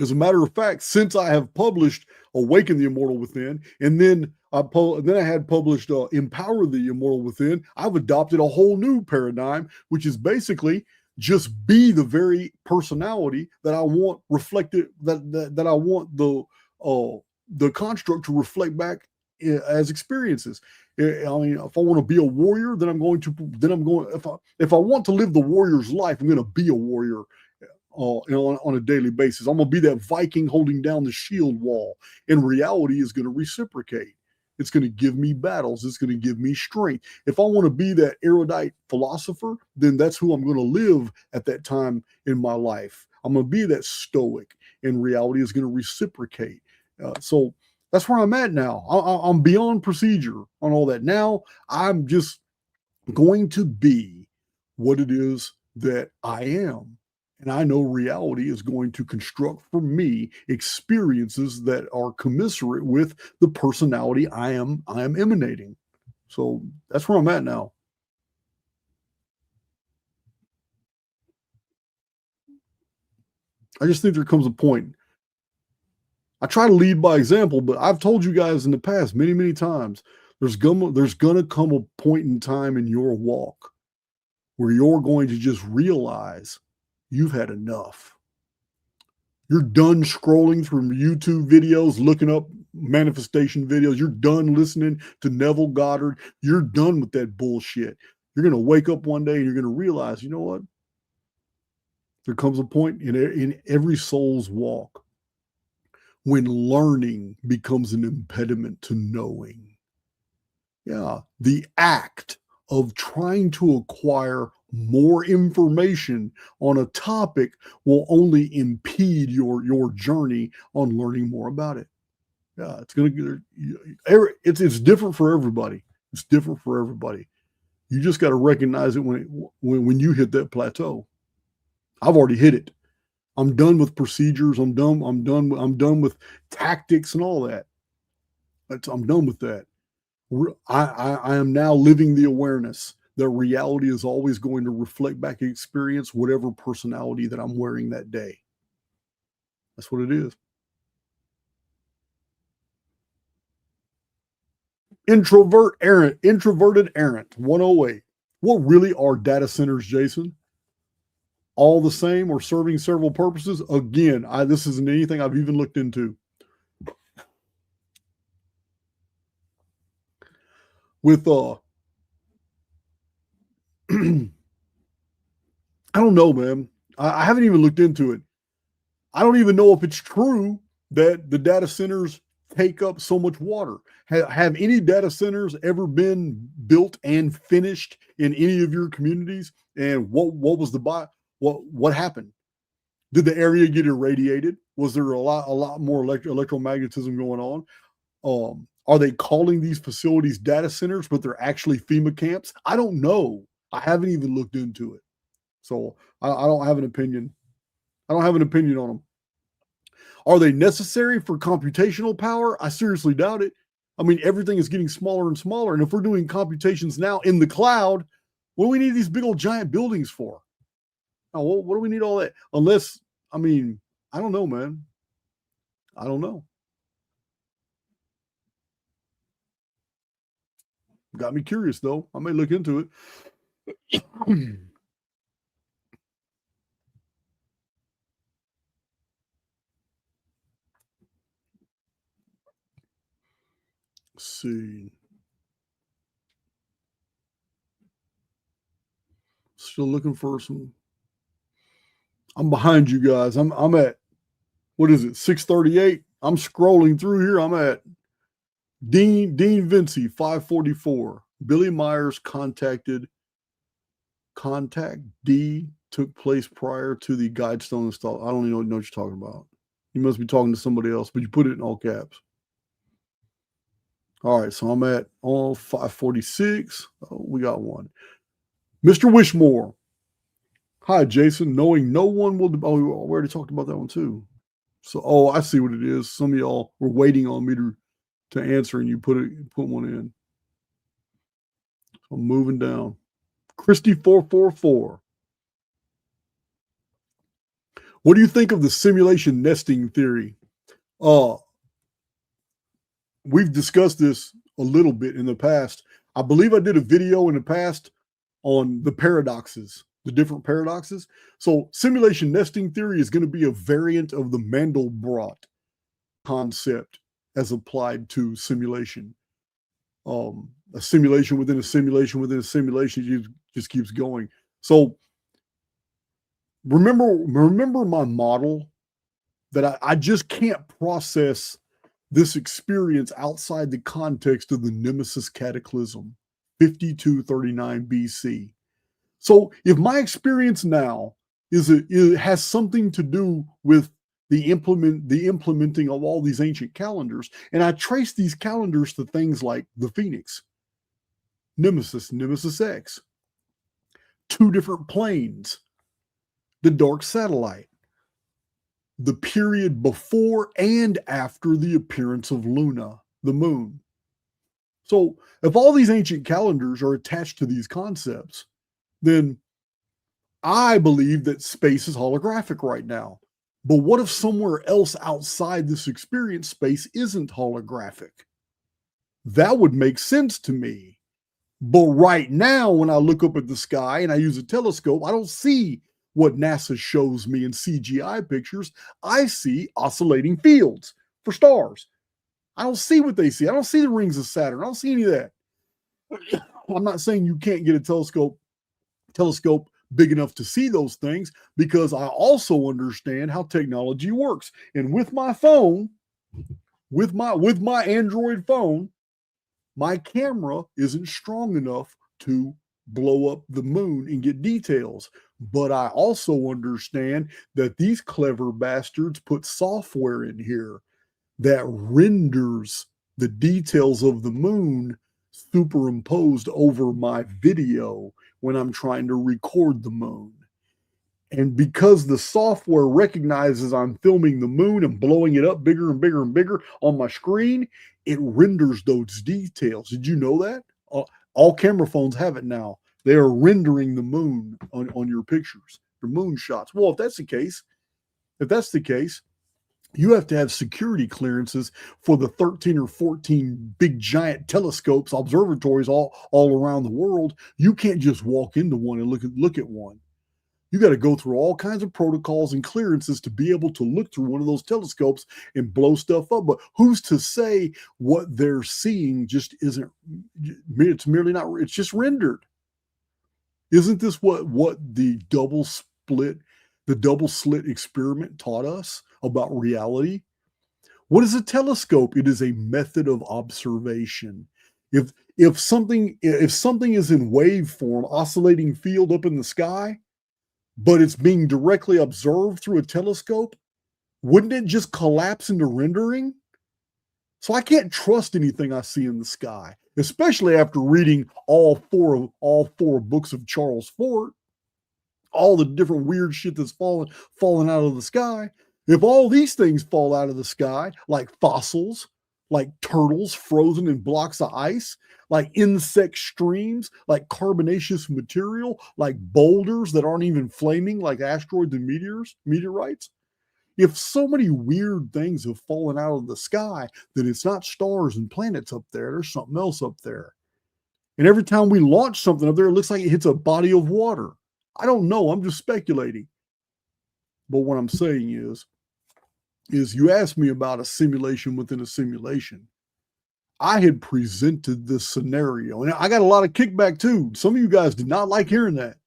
As a matter of fact, since I have published Awaken the Immortal Within, and then I had published Empower the Immortal Within, I've adopted a whole new paradigm, which is basically just be the very personality that I want reflected, that I want the construct to reflect back as experiences. I mean, if I want to be a warrior, then I'm going. If I want to live the warrior's life, I'm going to be a warrior on a daily basis. I'm going to be that Viking holding down the shield wall. And reality is going to reciprocate. It's going to give me battles. It's going to give me strength. If I want to be that erudite philosopher, then that's who I'm going to live at that time in my life. I'm going to be that stoic, and reality is going to reciprocate. So that's where I'm at now. I'm beyond procedure on all that. Now I'm just going to be what it is that I am. And I know reality is going to construct for me experiences that are commensurate with the personality I am emanating. So that's where I'm at now. I just think there comes a point. I try to lead by example, but I've told you guys in the past many, many times, there's gonna come a point in time in your walk where you're going to just realize you've had enough. You're done scrolling through YouTube videos, looking up manifestation videos. You're done listening to Neville Goddard. You're done with that bullshit. You're going to wake up one day and you're going to realize, you know what? There comes a point in every soul's walk when learning becomes an impediment to knowing. Yeah, the act of trying to acquire more information on a topic will only impede your journey on learning more about it. Yeah, it's different for everybody. It's different for everybody. You just got to recognize it when you hit that plateau. I've already hit it. I'm done with procedures. I'm done with tactics and all that. I'm done with that. I am now living the awareness that reality is always going to reflect back experience whatever personality that I'm wearing that day. That's what it is. Introverted errant 108. What really are data centers, Jason? All the same or serving several purposes? Again, this isn't anything I've even looked into. With I don't know, man. I haven't even looked into it. I don't even know if it's true that the data centers take up so much water. Have any data centers ever been built and finished in any of your communities? And what was the what happened? Did the area get irradiated? Was there a lot more electromagnetism going on? Are they calling these facilities data centers, but they're actually FEMA camps? I don't know. I haven't even looked into it, so I don't have an opinion. I don't have an opinion on them. Are they necessary for computational power? I seriously doubt it. I mean, everything is getting smaller and smaller. And if we're doing computations now in the cloud, what do we need these big old giant buildings for? Oh, what do we need all that? Unless, I mean, I don't know, man. I don't know. Got me curious, though. I may look into it. Let's see. Still looking for some. I'm behind you guys. I'm at, what is it, 638? I'm scrolling through here. I'm at Dean Vinci, 544. Billy Myers contact D took place prior to the Guidestone install. I don't even know what you're talking about. You must be talking to somebody else, but you put it in all caps. All right, so I'm at 546. Oh, we got one. Mr. Wishmore. Hi, Jason. Knowing no one will. Oh, we already talked about that one too. So, I see what it is. Some of y'all were waiting on me to answer, and you put one in. So I'm moving down. Christy 444. What do you think of the simulation nesting theory? We've discussed this a little bit in the past. I believe I did a video in the past on the paradoxes, the different paradoxes. So simulation nesting theory is going to be a variant of the Mandelbrot concept as applied to simulation. A simulation within a simulation within a simulation just keeps going. So remember my model that I just can't process this experience outside the context of the Nemesis Cataclysm, 5239 BC. So if my experience now it has something to do with the implementing of all these ancient calendars, and I trace these calendars to things like the Phoenix, Nemesis X, two different planes, the dark satellite, the period before and after the appearance of Luna, the moon. So if all these ancient calendars are attached to these concepts, then I believe that space is holographic right now. But what if somewhere else outside this experience, space isn't holographic? That would make sense to me. But right now, when I look up at the sky and I use a telescope, I don't see what NASA shows me in CGI pictures. I see oscillating fields for stars. I don't see what they see. I don't see the rings of Saturn. I don't see any of that. I'm not saying you can't get a telescope big enough to see those things, because I also understand how technology works. And with my phone, with my Android phone, my camera isn't strong enough to blow up the moon and get details. But I also understand that these clever bastards put software in here that renders the details of the moon superimposed over my video when I'm trying to record the moon. And because the software recognizes I'm filming the moon and blowing it up bigger and bigger and bigger on my screen, it renders those details. Did you know that? All camera phones have it now. They are rendering the moon on your pictures, your moon shots. Well, if that's the case, you have to have security clearances for the 13 or 14 big giant telescopes, observatories all around the world. You can't just walk into one and look at one. You got to go through all kinds of protocols and clearances to be able to look through one of those telescopes and blow stuff up. But who's to say what they're seeing just isn't, it's merely not, it's just rendered. Isn't this what the double split the double slit experiment taught us about reality. What is a telescope? It is a method of observation. If something is in wave form, oscillating field up in the sky, but it's being directly observed through a telescope, wouldn't it just collapse into rendering? So I can't trust anything I see in the sky, especially after reading all four books of Charles Fort, all the different weird shit that's falling out of the sky. If all these things fall out of the sky, like fossils, like turtles frozen in blocks of ice, like insect streams, like carbonaceous material, like boulders that aren't even flaming, like asteroids and meteorites, if so many weird things have fallen out of the sky, then it's not stars and planets up there. There's something else up there. And every time we launch something up there, it looks like it hits a body of water. I don't know. I'm just speculating. But what I'm saying is you asked me about a simulation within a simulation. I had presented this scenario, and I got a lot of kickback too. Some of you guys did not like hearing that,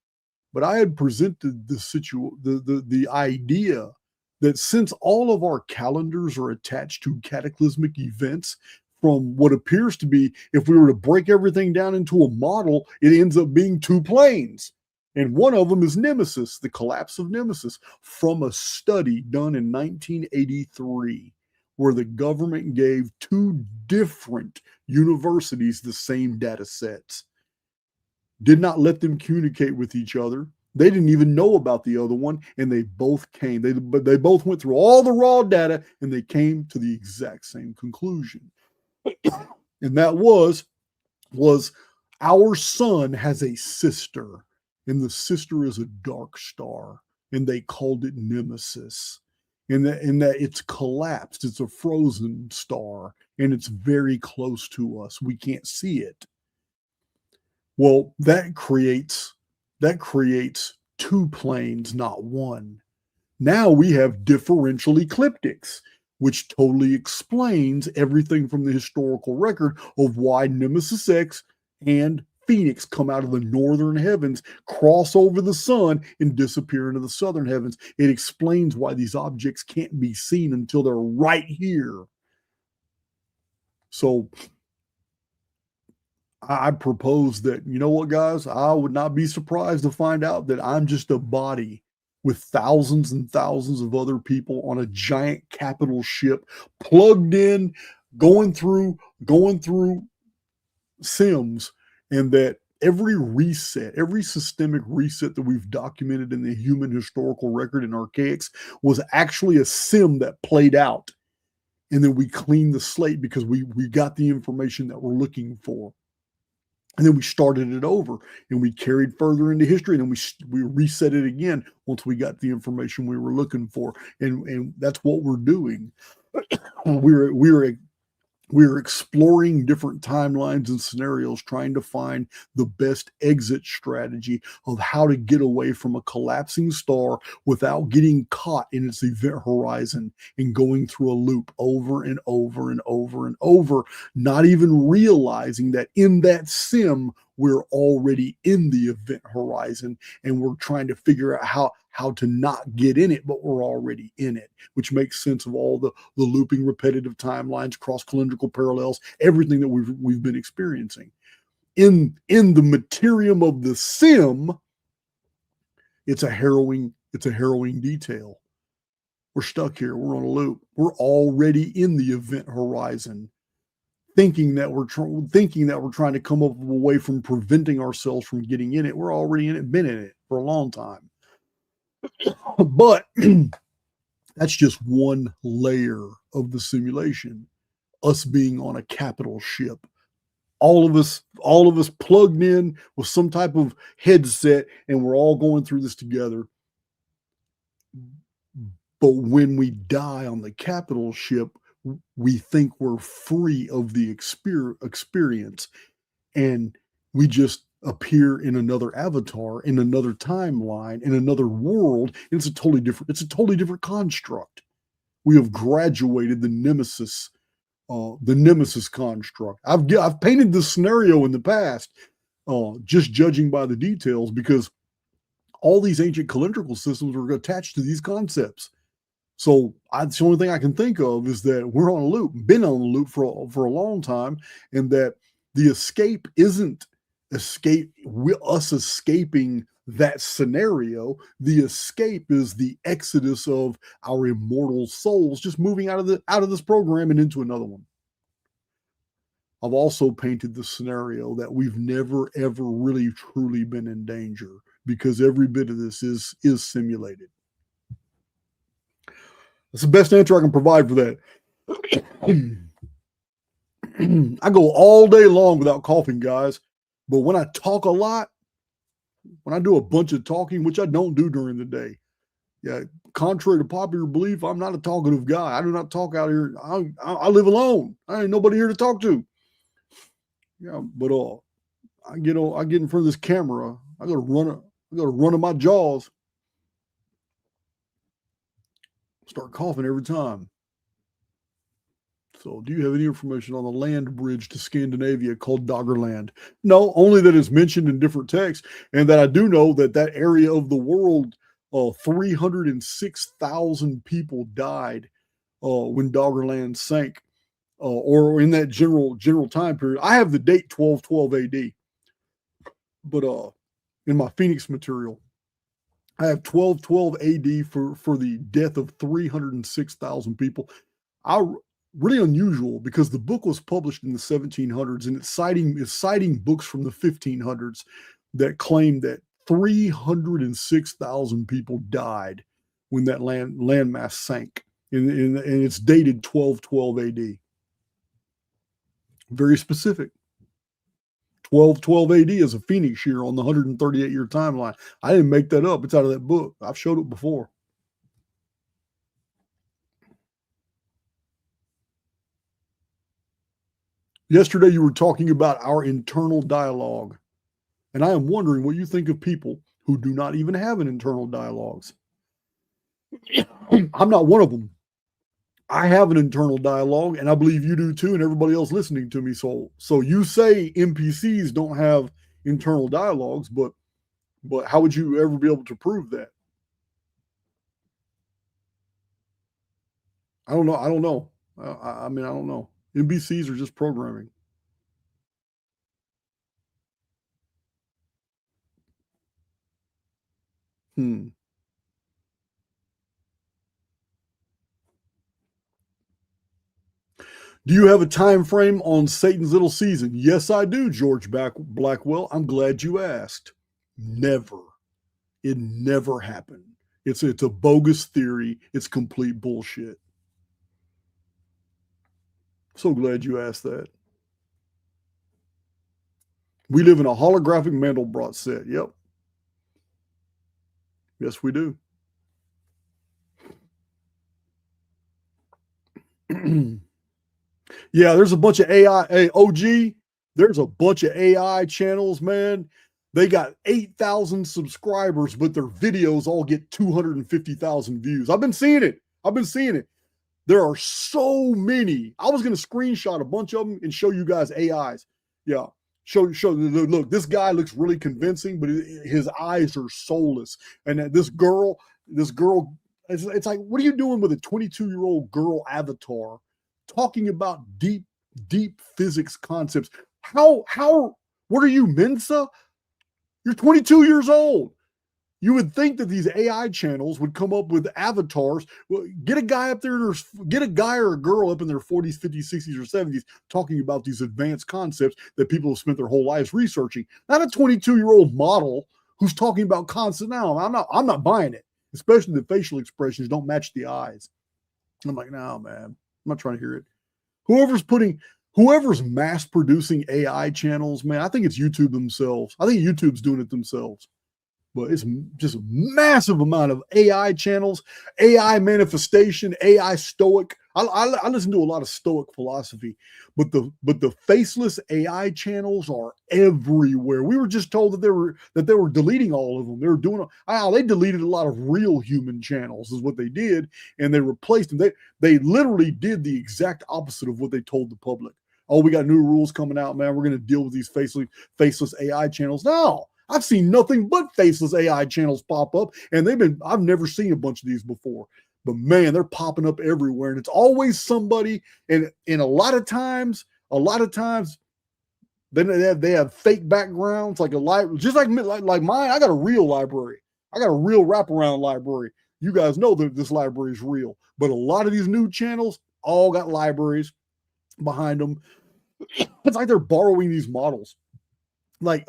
but I had presented the idea that since all of our calendars are attached to cataclysmic events, from what appears to be, if we were to break everything down into a model, it ends up being two planes. And one of them is Nemesis, the collapse of Nemesis, from a study done in 1983, where the government gave two different universities the same data sets, did not let them communicate with each other. They didn't even know about the other one, and they both came. They both went through all the raw data, and they came to the exact same conclusion. And that was our sun has a sister, and the sister is a dark star, and they called it Nemesis. And that it's collapsed. It's a frozen star, and it's very close to us. We can't see it. Well, that creates two planes, not one. Now we have differential ecliptics, which totally explains everything from the historical record of why Nemesis X and Phoenix come out of the northern heavens, cross over the sun, and disappear into the southern heavens. It explains why these objects can't be seen until they're right here. So I propose that, you know what, guys, I would not be surprised to find out that I'm just a body with thousands and thousands of other people on a giant capital ship, plugged in, going through sims, and that every systemic reset that we've documented in the human historical record in Archaix was actually a sim that played out. And then we cleaned the slate because we got the information that we're looking for. And then we started it over, and we carried further into history, and then we reset it again once we got the information we were looking for. And that's what we're doing. We're exploring different timelines and scenarios, trying to find the best exit strategy of how to get away from a collapsing star without getting caught in its event horizon and going through a loop over and over and over and over, not even realizing that in that sim, we're already in the event horizon, and we're trying to figure out how to not get in it, but we're already in it, which makes sense of all the looping repetitive timelines, cross-calendrical parallels, everything that we've been experiencing. In the materium of the sim, it's a harrowing detail. We're stuck here. We're on a loop. We're already in the event horizon, thinking that we're trying to come up with a way from preventing ourselves from getting in it. We're already in it, been in it for a long time. But that's just one layer of the simulation, us being on a capital ship. All of us plugged in with some type of headset, and we're all going through this together. But when we die on the capital ship, we think we're free of the experience, and we just appear in another avatar, in another timeline, in another world. And it's a totally different construct. We have graduated the Nemesis construct. I've painted this scenario in the past, just judging by the details, because All these ancient calendrical systems were attached to these concepts. So the only thing I can think of is that we're on a loop, been on a loop for a long time, and that the escape isn't us escaping that scenario. The escape is the exodus of our immortal souls, just moving out of this program and into another one. I've also painted the scenario that we've never ever really truly been in danger, because every bit of this is simulated. That's the best answer I can provide for that. I go all day long without coughing, guys. But when I talk a lot, when I do a bunch of talking, which I don't do during the day, yeah, contrary to popular belief, I'm not a talkative guy. I do not talk out here. I live alone. I ain't nobody here to talk to. Yeah, but I get in front of this camera. I gotta run on my jaws. Start coughing every time. So, do you have any information on the land bridge to Scandinavia called Doggerland? No, only that it's mentioned in different texts, and that I do know that area of the world, 306,000 people died when Doggerland sank, or in that general time period. I have the date 1212 AD, but in my Phoenix material, I have 1212 AD for the death of 306,000 people. Really unusual, because the book was published in the 1700s, and it's citing books from the 1500s that claim that 306,000 people died when that landmass sank, and it's dated 1212 AD. Very specific. 1212 AD is a Phoenix year on the 138-year timeline. I didn't make that up. It's out of that book. I've showed it before. Yesterday, you were talking about our internal dialogue, and I am wondering what you think of people who do not even have an internal dialogues. I'm not one of them. I have an internal dialogue, and I believe you do too, and everybody else listening to me. So you say NPCs don't have internal dialogues, but how would you ever be able to prove that? I don't know. I don't know. I mean, I don't know. NPCs are just programming. Do you have a time frame on Satan's little season? Yes, I do, George Blackwell. I'm glad you asked. Never. It never happened. It's a bogus theory. It's complete bullshit. So glad you asked that. We live in a holographic Mandelbrot set. Yep. Yes, we do. Yeah, there's a bunch of AI. Hey, OG, there's a bunch of AI channels, man. They got 8,000 subscribers, but their videos all get 250,000 views. I've been seeing it. There are so many. I was going to screenshot a bunch of them and show you guys AIs. Yeah. Show. Look, this guy looks really convincing, but his eyes are soulless. And this girl, it's like, what are you doing with a 22-year-old girl avatar talking about deep physics concepts? What are you, Mensa? You're 22 years old. You would think that these AI channels would come up with avatars. Well, get a guy or a girl up in their 40s, 50s, 60s, or 70s talking about these advanced concepts that people have spent their whole lives researching. Not a 22-year-old model who's talking about concepts. No, I'm not buying it, especially the facial expressions don't match the eyes. I'm like, no, man, I'm not trying to hear it. Whoever's mass producing AI channels, man, I think it's YouTube themselves. I think YouTube's doing it themselves. But it's just a massive amount of AI channels, AI manifestation, AI stoic. I listen to a lot of stoic philosophy, but the faceless AI channels are everywhere. We were just told that they were deleting all of them. They were they deleted a lot of real human channels is what they did, and they replaced them. They literally did the exact opposite of what they told the public. Oh, we got new rules coming out, man. We're going to deal with these faceless AI channels. No. I've seen nothing but faceless AI channels pop up, and I've never seen a bunch of these before. But man, they're popping up everywhere, and it's always somebody. And a lot of times, then they have fake backgrounds, like a library, just like mine. I got a real library. I got a real wraparound library. You guys know that this library is real, but a lot of these new channels all got libraries behind them. It's like they're borrowing these models. Like,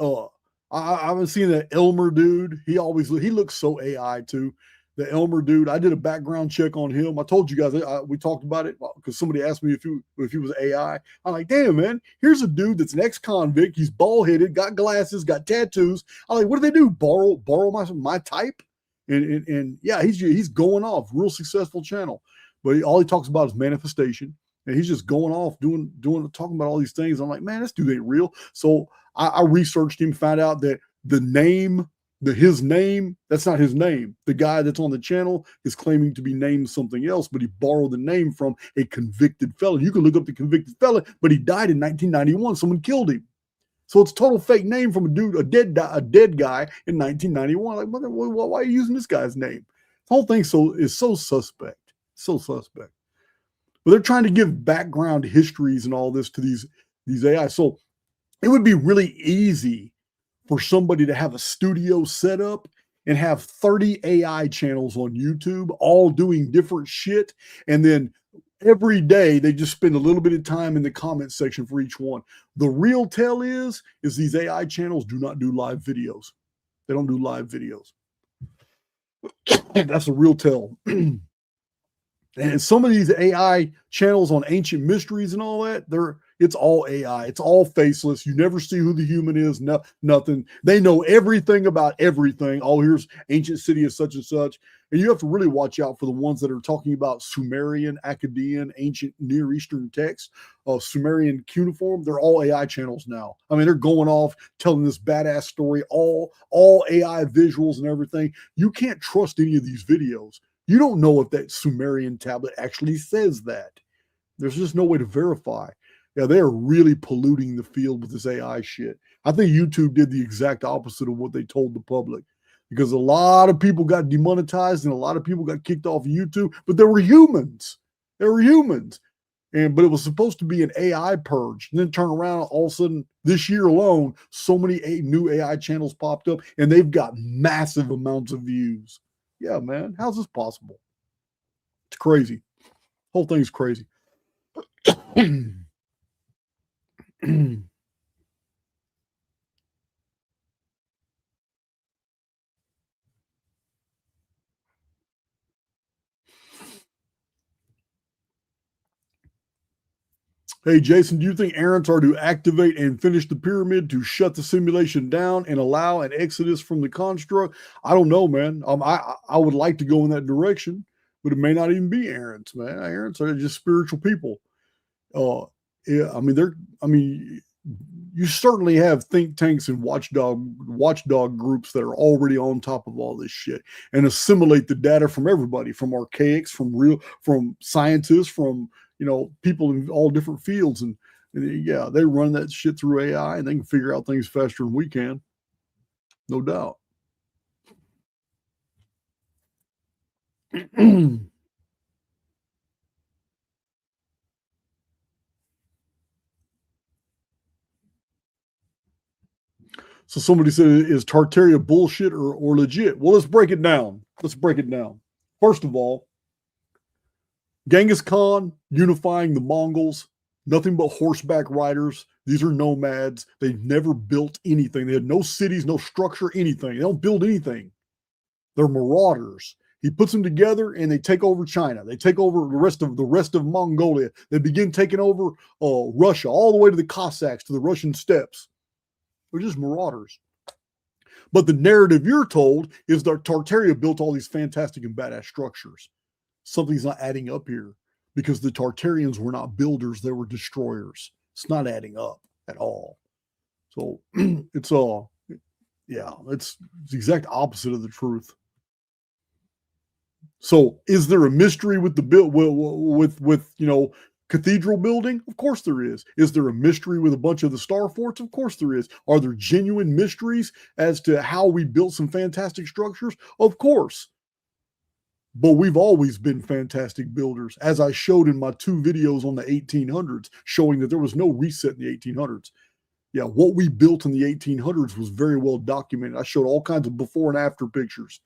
I've seen that Elmer dude. He looks so AI too. The Elmer dude. I did a background check on him. I told you guys we talked about it because somebody asked me if he was AI. I'm like, damn man, here's a dude that's an ex-convict. He's bald-headed, got glasses, got tattoos. I'm like, what do they do? Borrow my type? And yeah, he's going off. Real successful channel, but all he talks about is manifestation. And he's just going off talking about all these things. I'm like, man, this dude ain't real. So I researched him, found out that his name, that's not his name. The guy that's on the channel is claiming to be named something else, but he borrowed the name from a convicted felon. You can look up the convicted felon, but he died in 1991. Someone killed him. So it's a total fake name from a dead guy in 1991. Like, why are you using this guy's name? The whole thing is so suspect. So suspect. But they're trying to give background histories and all this to these AI. So it would be really easy for somebody to have a studio set up and have 30 AI channels on YouTube, all doing different shit. And then every day they just spend a little bit of time in the comment section for each one. The real tell is these AI channels do not do live videos. They don't do live videos. That's a real tell. And some of these AI channels on ancient mysteries and all that, it's all AI. It's all faceless. You never see who the human is. Nothing. They know everything about everything. Oh, here's ancient city of such and such. And you have to really watch out for the ones that are talking about Sumerian, Akkadian, ancient Near Eastern texts, Sumerian cuneiform. They're all AI channels now. I mean, they're going off telling this badass story, all AI visuals and everything. You can't trust any of these videos. You don't know if that Sumerian tablet actually says that. There's just no way to verify. Yeah, they are really polluting the field with this AI shit. I think YouTube did the exact opposite of what they told the public, because a lot of people got demonetized and a lot of people got kicked off of YouTube, but they were humans. They were humans. But it was supposed to be an AI purge. And then turn around, all of a sudden, this year alone, so many new AI channels popped up, and they've got massive amounts of views. Yeah, man. How's this possible? It's crazy. Whole thing's crazy. Hey, Jason, do you think errants are to activate and finish the pyramid to shut the simulation down and allow an exodus from the construct? I don't know, man. I would like to go in that direction, but it may not even be errants, man. Errants are just spiritual people. Yeah, I mean, you certainly have think tanks and watchdog groups that are already on top of all this shit and assimilate the data from everybody, from archaics, from scientists, from people in all different fields, and yeah, they run that shit through AI and they can figure out things faster than we can, no doubt. So somebody said, is Tartaria bullshit or legit? Well, let's break it down. First of all, Genghis Khan unifying the Mongols, nothing but horseback riders. These are nomads. They've never built anything. They had no cities, no structure, anything. They don't build anything. They're marauders. He puts them together and they take over China. They take over the rest of Mongolia. They begin taking over Russia, all the way to the Cossacks, to the Russian steppes. They're just marauders. But the narrative you're told is that Tartaria built all these fantastic and badass structures. Something's not adding up here, because the Tartarians were not builders, they were destroyers. It's not adding up at all. So it's it's the exact opposite of the truth. So is there a mystery with the build with cathedral building? Of course there is. Is there a mystery with a bunch of the star forts? Of course there is. Are there genuine mysteries as to how we built some fantastic structures? Of course. But we've always been fantastic builders, as I showed in my 2 videos on the 1800s, showing that there was no reset in the 1800s. Yeah, what we built in the 1800s was very well documented. I showed all kinds of before and after pictures.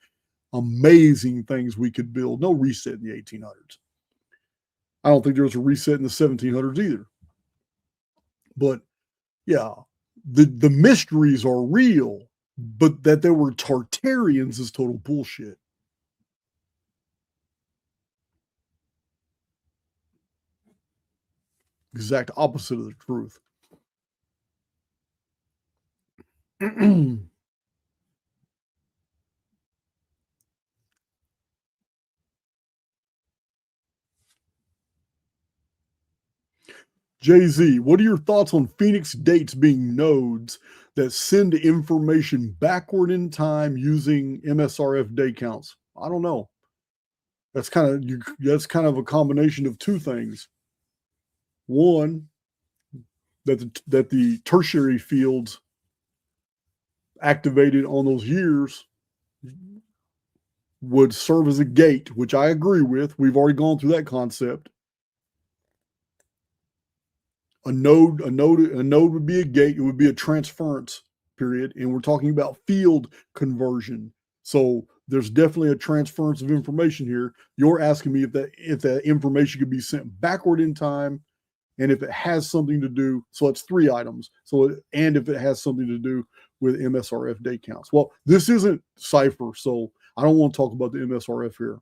Amazing things we could build. No reset in the 1800s. I don't think there was a reset in the 1700s either. But yeah, the mysteries are real, but that there were Tartarians is total bullshit. Exact opposite of the truth. Jay-Z, what are your thoughts on Phoenix dates being nodes that send information backward in time using MSRF day counts? I don't know. That's kind of a combination of 2 things. One, that the tertiary fields activated on those years would serve as a gate, which I agree with. We've already gone through that concept. A node would be a gate. It would be a transference period, and we're talking about field conversion. So there's definitely a transference of information here. You're asking me if that information could be sent backward in time, and if it has something to do. So it's 3 items. And if it has something to do with MSRF day counts. Well, this isn't cipher, so I don't want to talk about the MSRF here.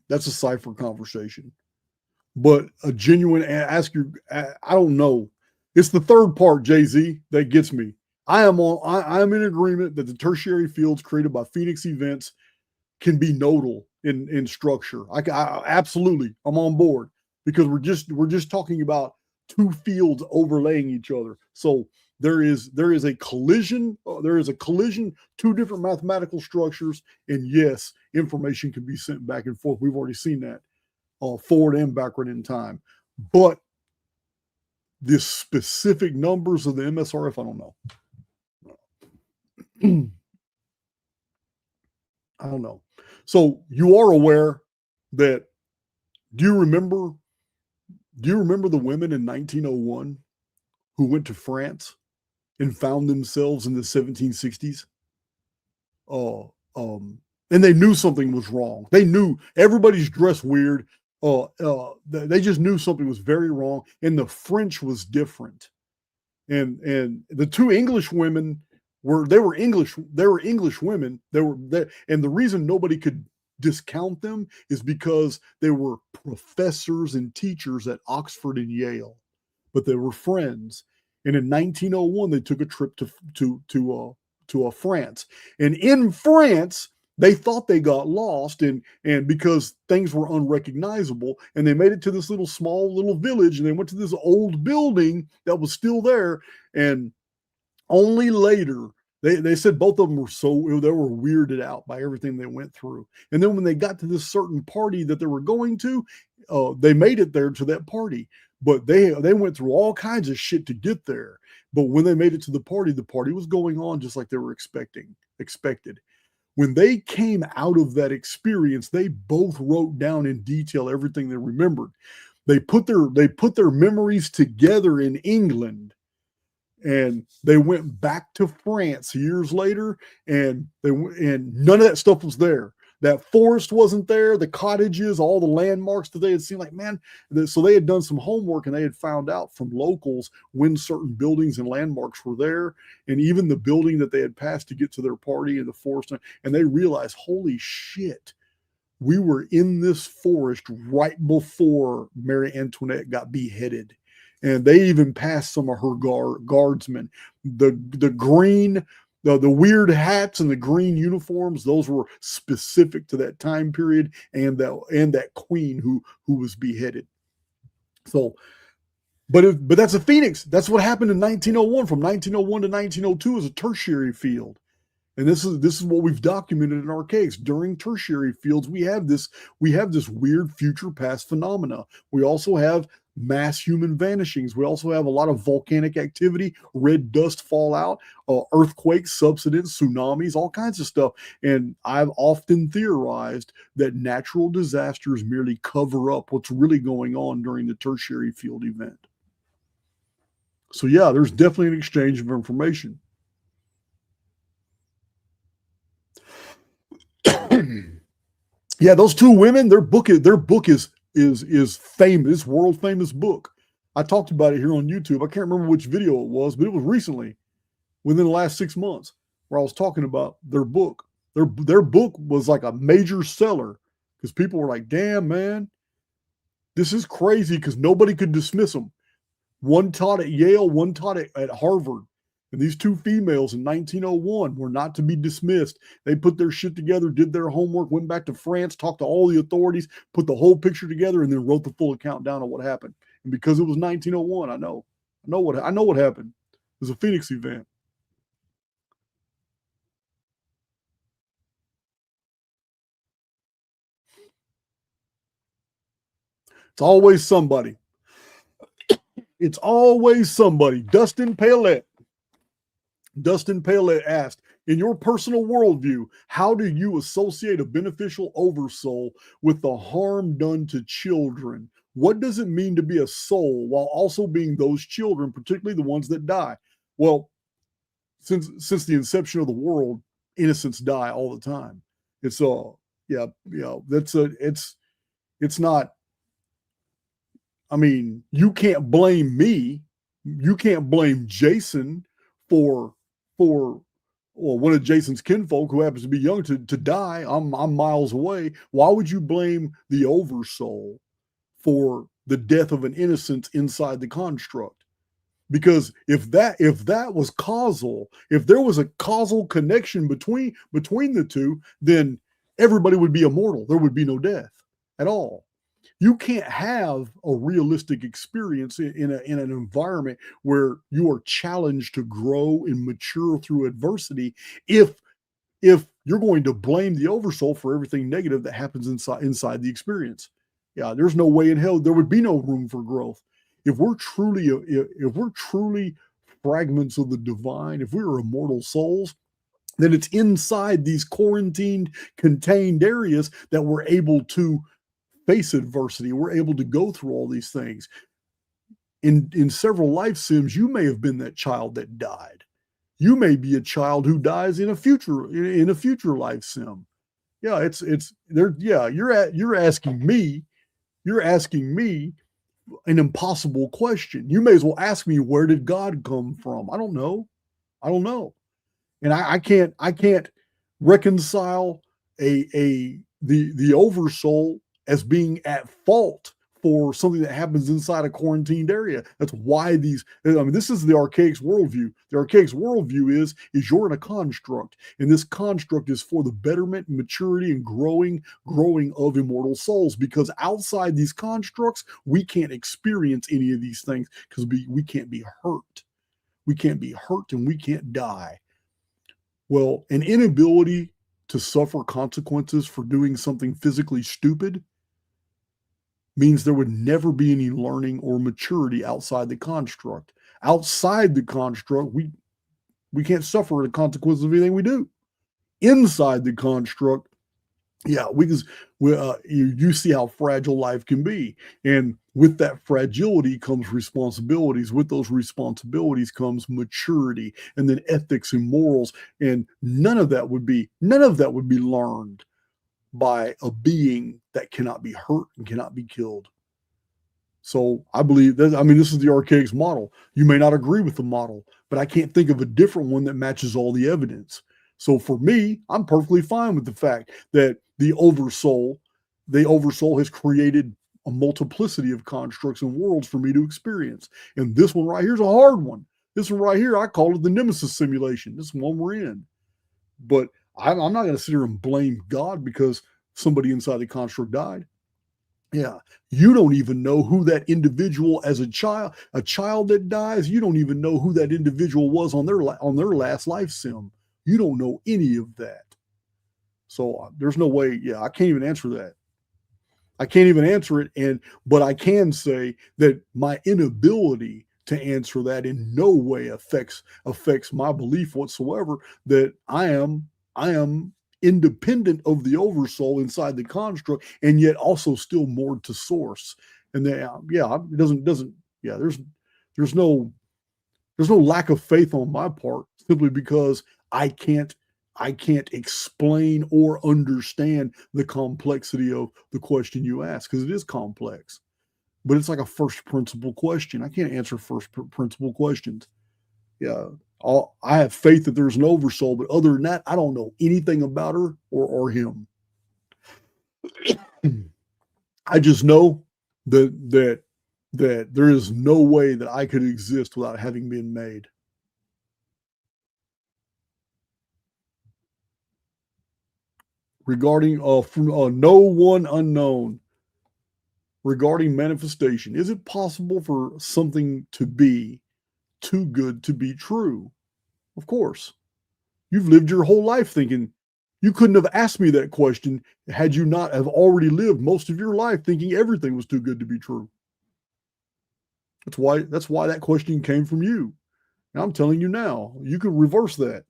That's a cipher conversation. But a genuine I don't know. It's the third part, Jay-Z, that gets me. I'm in agreement that the tertiary fields created by Phoenix events can be nodal in structure. I absolutely, I'm on board, because we're just talking about 2 fields overlaying each other. So there is a collision. There is a collision, 2 different mathematical structures, and yes, information can be sent back and forth. We've already seen that, forward and backward in time. But the specific numbers of the MSRF, I don't know. I don't know. So you are aware that, do you remember the women in 1901 who went to France and found themselves in the 1760s? And they knew something was wrong. They knew everybody's dressed weird. They just knew something was very wrong, and the French was different. And the 2 English women were English women. And the reason nobody could discount them is because they were professors and teachers at Oxford and Yale, but they were friends. And in 1901, they took a trip to France, and in France, they thought they got lost, and because things were unrecognizable, and they made it to this small little village, and they went to this old building that was still there, and only later they said both of them they were weirded out by everything they went through. And then when they got to this certain party that they were going to, they made it there to that party, but they went through all kinds of shit to get there. But when they made it to the party was going on just like they were expected. When they came out of that experience, they both wrote down in detail everything they remembered. They put their memories together in England, and they went back to France years later, and none of that stuff was there. That forest wasn't there, the cottages, all the landmarks that they had seen. Like, man, so they had done some homework, and they had found out from locals when certain buildings and landmarks were there, and even the building that they had passed to get to their party in the forest. And they realized, holy shit, we were in this forest right before Marie Antoinette got beheaded. And they even passed some of her guardsmen. The green, the weird hats and the green uniforms, those were specific to that time period and that queen who was beheaded. So, but that's a Phoenix. That's what happened in 1901. From 1901 to 1902 is a tertiary field. And this is what we've documented in our case. During tertiary fields, we have this weird future past phenomena. We also have mass human vanishings. We also have a lot of volcanic activity, red dust fallout, earthquakes, subsidence, tsunamis, all kinds of stuff. And I've often theorized that natural disasters merely cover up what's really going on during the tertiary field event. So yeah, there's definitely an exchange of information. Yeah, those two women, their book is famous, world famous book. I talked about it here on YouTube. I can't remember which video it was, but it was recently, within the last 6 months, where I was talking about their book. Their book was like a major seller because people were like, "Damn, man, this is crazy," because nobody could dismiss them. One taught at Yale, one taught at Harvard. And these two females in 1901 were not to be dismissed. They put their shit together, did their homework, went back to France, talked to all the authorities, put the whole picture together, and then wrote the full account down of what happened. And because it was 1901, I know what happened. It was a Phoenix event. It's always somebody. It's always somebody. Dustin Paylett asked, in your personal worldview, how do you associate a beneficial oversoul with the harm done to children? What does it mean to be a soul while also being those children, particularly the ones that die? Well, since the inception of the world, innocents die all the time. It's it's not. I mean, you can't blame me. You can't blame Jason for one of Jason's kinfolk who happens to be young to die. I'm miles away. Why would you blame the oversoul for the death of an innocent inside the construct? Because if that was causal, if there was a causal connection between the two, then everybody would be immortal. There would be no death at all. You can't have a realistic experience in an environment where you are challenged to grow and mature through adversity if you're going to blame the oversoul for everything negative that happens inside the experience. Yeah, there's no way in hell there would be no room for growth. If we're truly fragments of the divine, if we're immortal souls, then it's inside these quarantined, contained areas that we're able to face adversity. We're able to go through all these things. In several life sims, you may have been that child that died. You may be a child who dies in a future life sim. Yeah, it's there. Yeah, you're asking me an impossible question. You may as well ask me, where did God come from? I don't know. And I can't reconcile the oversoul as being at fault for something that happens inside a quarantined area. That's why this is the Archaix worldview. The Archaix worldview is you're in a construct, and this construct is for the betterment, maturity, and growing of immortal souls, because outside these constructs, we can't experience any of these things because we can't be hurt. We can't be hurt and we can't die. Well, an inability to suffer consequences for doing something physically stupid means there would never be any learning or maturity outside the construct. Outside the construct, we can't suffer the consequences of anything we do. Inside the construct, yeah, you see how fragile life can be. And with that fragility comes responsibilities. With those responsibilities comes maturity, and then ethics and morals. And none of that would be learned by a being that cannot be hurt and cannot be killed. So I believe that, this is the Archaix model. You may not agree with the model, but I can't think of a different one that matches all the evidence. So for me, I'm perfectly fine with the fact that the oversoul has created a multiplicity of constructs and worlds for me to experience. And this one right here is a hard one. This one right here, I call it the Nemesis simulation. This one we're in. But I'm not going to sit here and blame God because somebody inside the construct died. Yeah, you don't even know who that individual, as a child that dies, you don't even know who that individual was on their last life sim. You don't know any of that. So there's no way. Yeah, I can't even answer that. I can't even answer it. But I can say that my inability to answer that in no way affects my belief whatsoever that I am independent of the oversoul inside the construct, and yet also still moored to source. And then it doesn't yeah, there's no lack of faith on my part simply because I can't explain or understand the complexity of the question you ask, because it is complex. But it's like a first principle question. I can't answer first principle questions. Yeah. I have faith that there's an oversoul, but other than that, I don't know anything about her or him. I just know that there is no way that I could exist without having been made. Regarding from no one unknown, regarding manifestation, is it possible for something to be too good to be true? Of course. You've lived your whole life thinking. You couldn't have asked me that question had you not have already lived most of your life thinking everything was too good to be true. That's why that question came from you. And I'm telling you now, you can reverse that.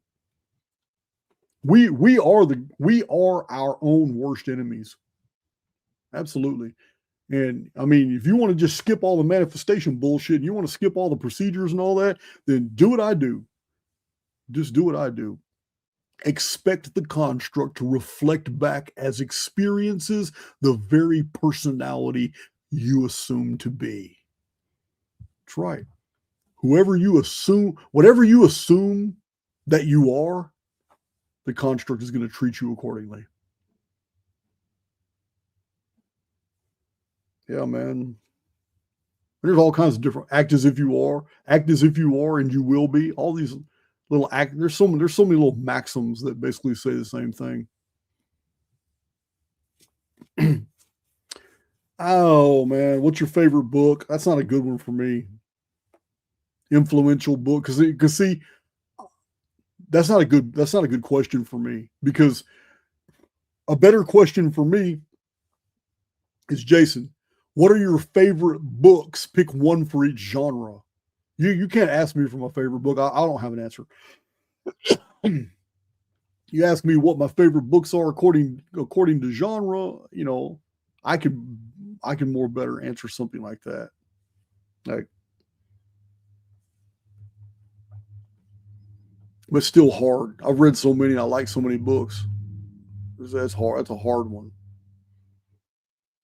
We are our own worst enemies. Absolutely. And I mean, if you want to just skip all the manifestation bullshit and you want to skip all the procedures and all that, then do what I do. Just do what I do. Expect the construct to reflect back as experiences the very personality you assume to be. That's right. Whatever you assume that you are, the construct is going to treat you accordingly. Yeah, man. There's all kinds of different act as if you are, and you will be. All these little there's so many little maxims that basically say the same thing. Oh man, what's your favorite book? That's not a good one for me. Influential book, because see, that's not a good question for me, because a better question for me is, Jason, what are your favorite books? Pick one for each genre. You can't ask me for my favorite book. I don't have an answer. You ask me what my favorite books are according to genre, I can more better answer something like that. Like, but still hard. I've read so many. I like so many books. That's hard. That's a hard one.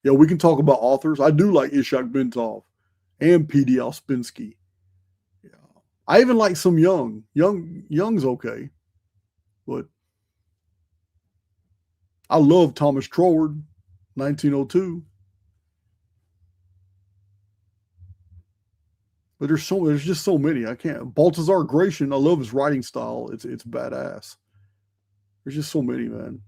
Yeah, we can talk about authors. I do like Ishak Bentov and P.D. Ouspensky. Yeah, I even like some Young. Young's okay, but I love Thomas Troward, 1902. But there's just so many. I can't. Baltazar Gracian, I love his writing style. It's badass. There's just so many, man.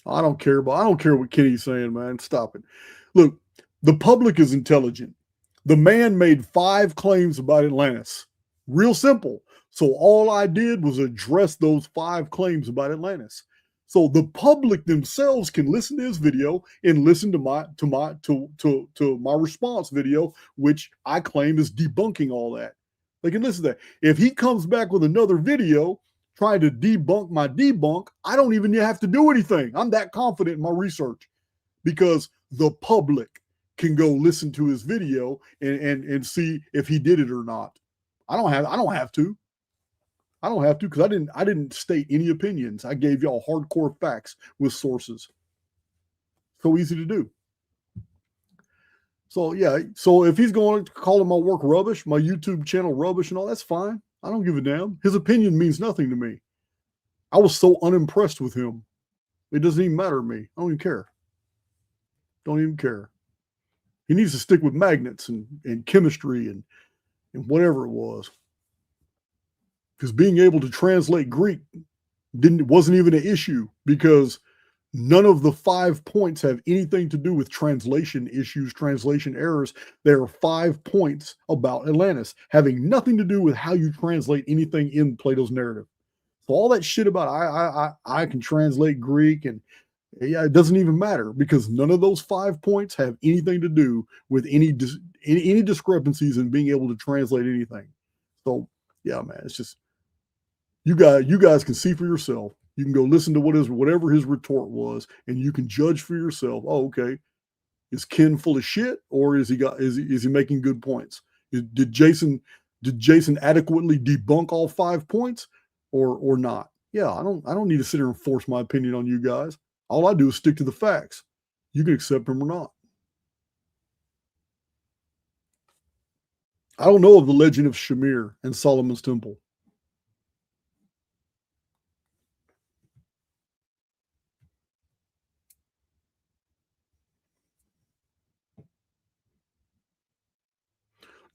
I don't care what Kenny's saying, man. Stop it. Look, the public is intelligent. The man made 5 claims about Atlantis. Real simple. So all I did was address those 5 claims about Atlantis. So the public themselves can listen to his video and listen to my response video, which I claim is debunking all that. They can listen to that. If he comes back with another video trying to debunk my debunk, I don't even have to do anything. I'm that confident in my research, because the public can go listen to his video and see if he did it or not. I don't have to because I didn't state any opinions. I gave y'all hardcore facts with sources. So easy to do. So yeah, so if he's going to call my work rubbish, my YouTube channel rubbish and all, that's fine. I don't give a damn. His opinion means nothing to me. I was so unimpressed with him. It doesn't even matter to me. I don't even care. Don't even care. He needs to stick with magnets and chemistry and whatever it was. Because being able to translate Greek wasn't even an issue, because None of the 5 points have anything to do with translation issues, translation errors. There are 5 points about Atlantis having nothing to do with how you translate anything in Plato's narrative. So all that shit about I can translate Greek and yeah, it doesn't even matter because none of those 5 points have anything to do with any discrepancies in being able to translate anything. So yeah, man, it's just you guys can see for yourself. You can go listen to whatever his retort was, and you can judge for yourself. Oh, okay, is Ken full of shit, or is he making good points? Did Jason adequately debunk all 5 points, or not? Yeah, I don't need to sit here and force my opinion on you guys. All I do is stick to the facts. You can accept them or not. I don't know of the legend of Shamir and Solomon's Temple.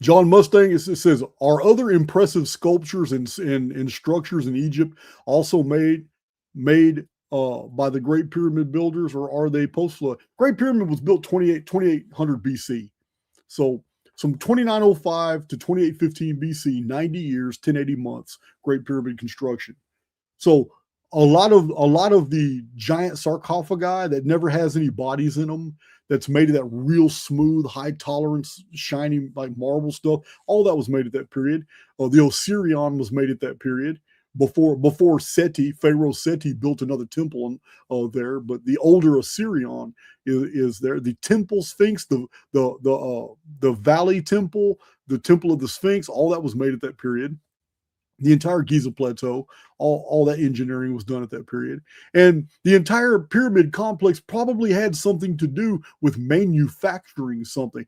John Mustang, it says, are other impressive sculptures and structures in Egypt also made by the Great Pyramid builders, or are they post flood? Great Pyramid was built 2800 BC, so from 2905 to 2815 BC, 90 years, 1080 months. Great Pyramid construction. So a lot of the giant sarcophagi that never has any bodies in them, that's made of that real smooth, high tolerance, shiny like marble stuff. All that was made at that period. The Osirion was made at that period before Seti, Pharaoh Seti built another temple there. But the older Osirion is there. The Temple Sphinx, the Valley Temple, the Temple of the Sphinx, all that was made at that period. The entire Giza Plateau, all that engineering was done at that period. And the entire pyramid complex probably had something to do with manufacturing something.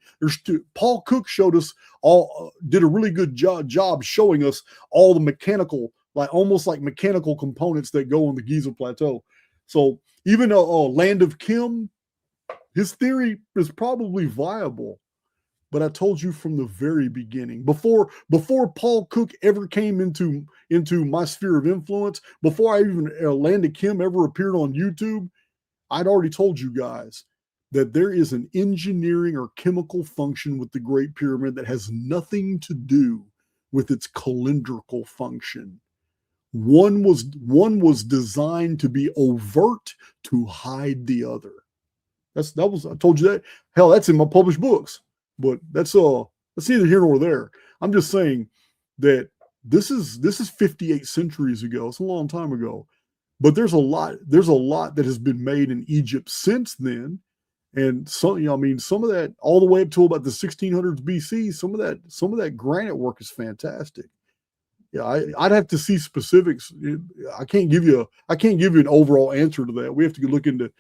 Paul Cook showed us did a really good job showing us all the mechanical, like almost like mechanical components that go on the Giza Plateau. So even Land of Kim, his theory is probably viable. But I told you from the very beginning, before Paul Cook ever came into my sphere of influence, before I even Land of Kim ever appeared on YouTube, I'd already told you guys that there is an engineering or chemical function with the Great Pyramid that has nothing to do with its calendrical function. One was designed to be overt to hide the other. I told you that. Hell, that's in my published books. But that's neither here nor there. I'm just saying that this is 58 centuries ago. It's a long time ago. But there's a lot that has been made in Egypt since then. And some of that all the way up to about the 1600s BC, some of that granite work is fantastic. Yeah, I'd have to see specifics. I can't give you an overall answer to that. We have to look into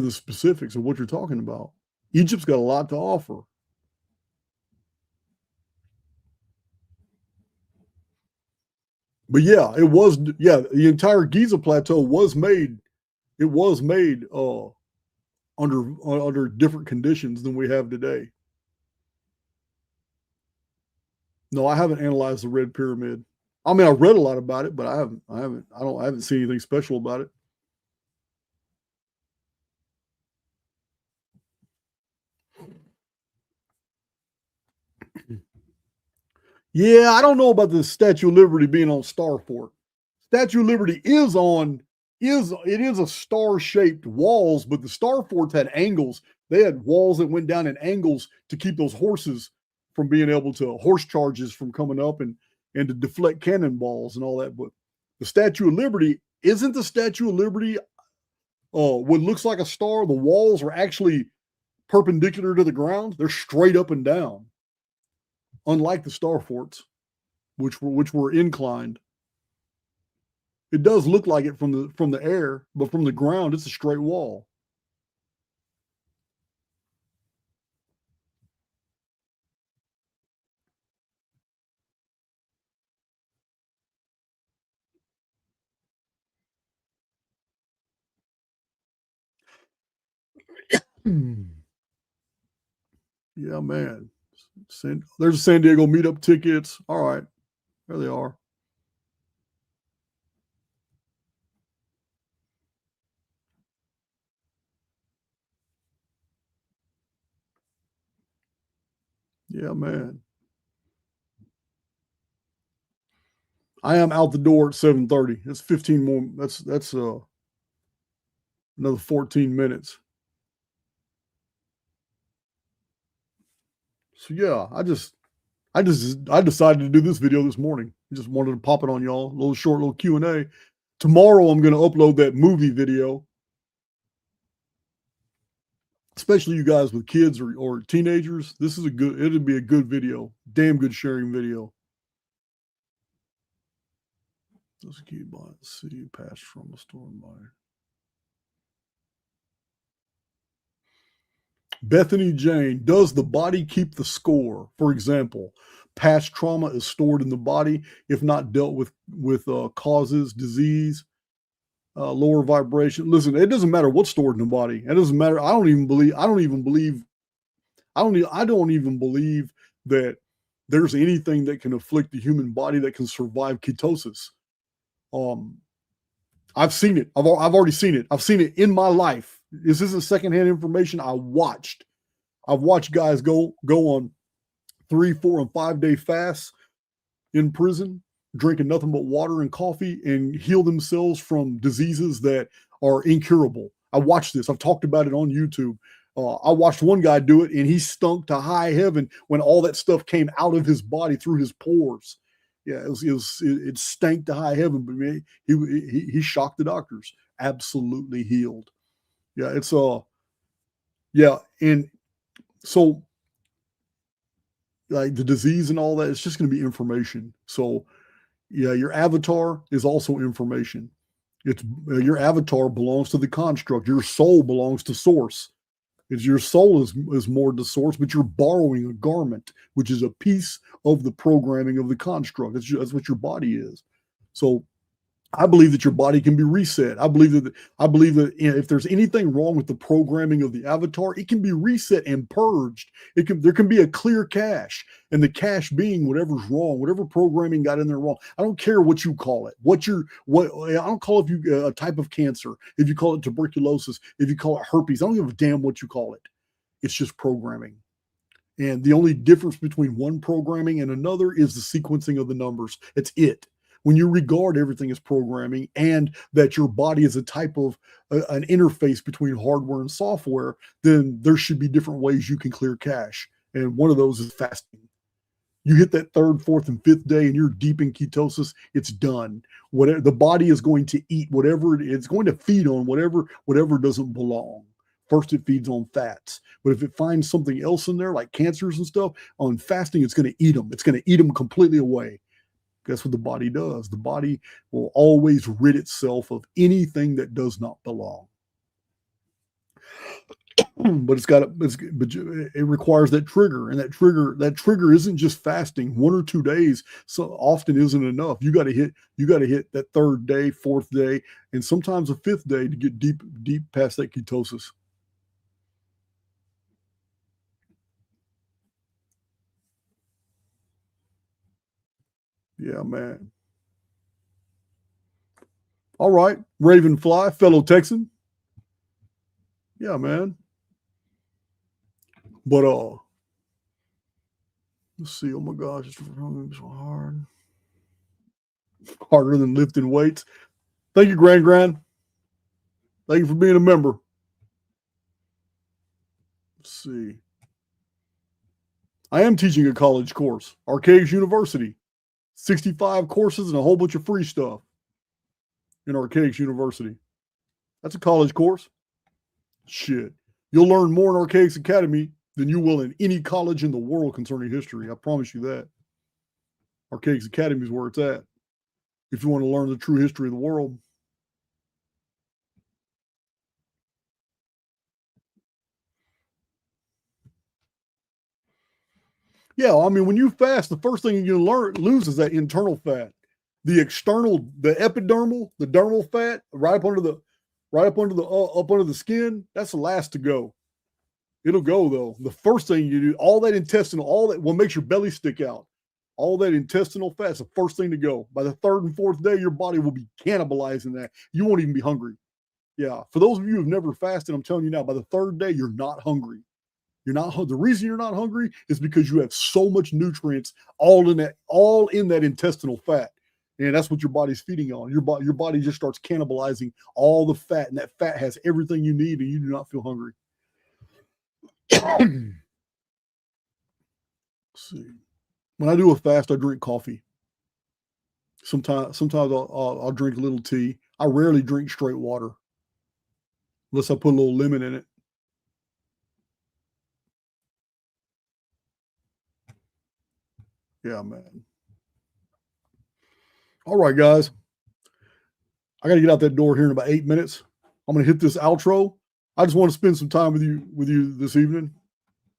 the specifics of what you're talking about. Egypt's got a lot to offer. But yeah, the entire Giza plateau was made. It was made under different conditions than we have today. No, I haven't analyzed the Red Pyramid. I mean, I read a lot about it, but I haven't seen anything special about it. Yeah, I don't know about the Statue of Liberty being on Starfort. Statue of Liberty is a star-shaped walls, but the Starforts had angles. They had walls that went down in angles to keep those horses from being able to horse charges from coming up and to deflect cannonballs and all that. But the Statue of Liberty isn't the Statue of Liberty. What looks like a star, the walls are actually perpendicular to the ground. They're straight up and down, unlike the Starforts, which were inclined. It does look like it from the air, but from the ground, it's a straight wall. Yeah, man. There's San Diego meetup tickets. All right, there they are. Yeah, man. I am out the door at 7:30. That's 15 more. That's another 14 minutes. So yeah, I decided to do this video this morning. I just wanted to pop it on y'all. A little short little Q&A. Tomorrow I'm going to upload that movie video. Especially you guys with kids or teenagers. This is it'll be a good video. Damn good sharing video. Let's keep by the city past from a storm by. Bethany Jane, does the body keep the score? For example, past trauma is stored in the body if not dealt with causes, disease, lower vibration. Listen, it doesn't matter what's stored in the body. It doesn't matter. I don't even believe that there's anything that can afflict the human body that can survive ketosis. I've seen it. I've already seen it. I've seen it in my life. This isn't secondhand information. I've watched guys go on 3, 4, and 5 day fasts in prison, drinking nothing but water and coffee, and heal themselves from diseases that are incurable. I watched this. I've talked about it on YouTube. I watched one guy do it, and he stunk to high heaven when all that stuff came out of his body through his pores. Yeah, it stank to high heaven, but man, he shocked the doctors. Absolutely healed. Yeah, it's yeah, and so like the disease and all that, it's just going to be information. So yeah, your avatar is also information. It's your avatar belongs to the construct. Your soul belongs to source. It's your soul is more to source, but you're borrowing a garment, which is a piece of the programming of the construct. That's what your body is. So I believe that your body can be reset. I believe that if there's anything wrong with the programming of the avatar, it can be reset and purged. There can be a clear cache, and the cache being whatever's wrong, whatever programming got in there wrong. I don't care what you call it. I don't call it if you a type of cancer, if you call it tuberculosis, if you call it herpes. I don't give a damn what you call it. It's just programming. And the only difference between one programming and another is the sequencing of the numbers. It's it. When you regard everything as programming and that your body is a type of an interface between hardware and software, then there should be different ways you can clear cache. And one of those is fasting. You hit that 3rd, 4th, and 5th day and you're deep in ketosis, it's done. Whatever the body is going to eat, whatever it's going to feed on, whatever doesn't belong. First, it feeds on fats. But if it finds something else in there, like cancers and stuff, on fasting, it's going to eat them. It's going to eat them completely away. That's what the body does. The body will always rid itself of anything that does not belong. But it requires that trigger, and that trigger isn't just fasting. 1 or 2 days so often isn't enough. You got to hit that 3rd day, 4th day, and sometimes a 5th day to get deep past that ketosis. Yeah, man. All right, Ravenfly, fellow Texan. Yeah, man. But let's see. Oh my gosh, it's so hard. Harder than lifting weights. Thank you, Grand. Thank you for being a member. Let's see. I am teaching a college course, Archaix University. 65 courses and a whole bunch of free stuff in Archaix University. That's a college course. Shit. You'll learn more in Archaix Academy than you will in any college in the world concerning history. I promise you that. Archaix Academy is where it's at. If you want to learn the true history of the world. Yeah, I mean, when you fast, the first thing you lose is that internal fat. The external, the epidermal, the dermal fat, right up under the skin, that's the last to go. It'll go though. The first thing you do, all that intestinal, what makes your belly stick out, all that intestinal fat is the first thing to go. By the 3rd and 4th day, your body will be cannibalizing that. You won't even be hungry. Yeah. For those of you who've never fasted, I'm telling you now, by the 3rd day, you're not hungry. You're not. The reason you're not hungry is because you have so much nutrients all in that intestinal fat, and that's what your body's feeding on. Your body just starts cannibalizing all the fat, and that fat has everything you need, and you do not feel hungry. Let's see. When I do a fast, I drink coffee. Sometimes I'll drink a little tea. I rarely drink straight water unless I put a little lemon in it. Yeah, man. All right, guys. I got to get out that door here in about 8 minutes. I'm going to hit this outro. I just want to spend some time with you this evening.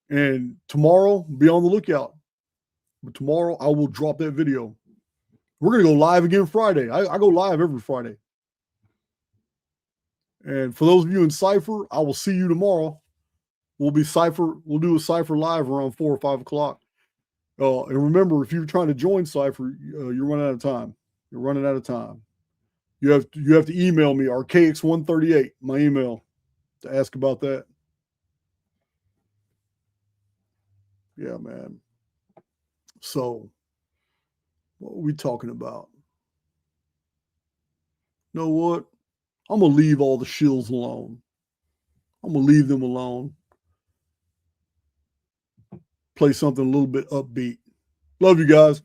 And tomorrow, be on the lookout. But tomorrow, I will drop that video. We're going to go live again Friday. I go live every Friday. And for those of you in Cypher, I will see you tomorrow. We'll do a Cypher live around 4 or 5 o'clock. And remember, if you're trying to join Cypher, you're running out of time. You're running out of time. You have to email me, Archaix138, my email, to ask about that. Yeah, man. So, what are we talking about? You know what? I'm going to leave all the shills alone. I'm going to leave them alone. Play something a little bit upbeat. Love you guys.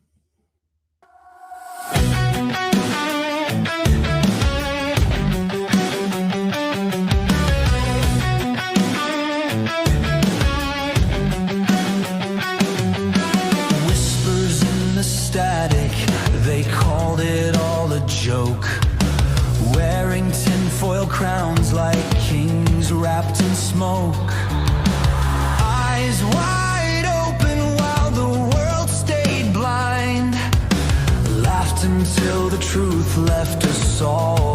Crowns like kings wrapped in smoke, eyes wide open while the world stayed blind, laughed until the truth left us all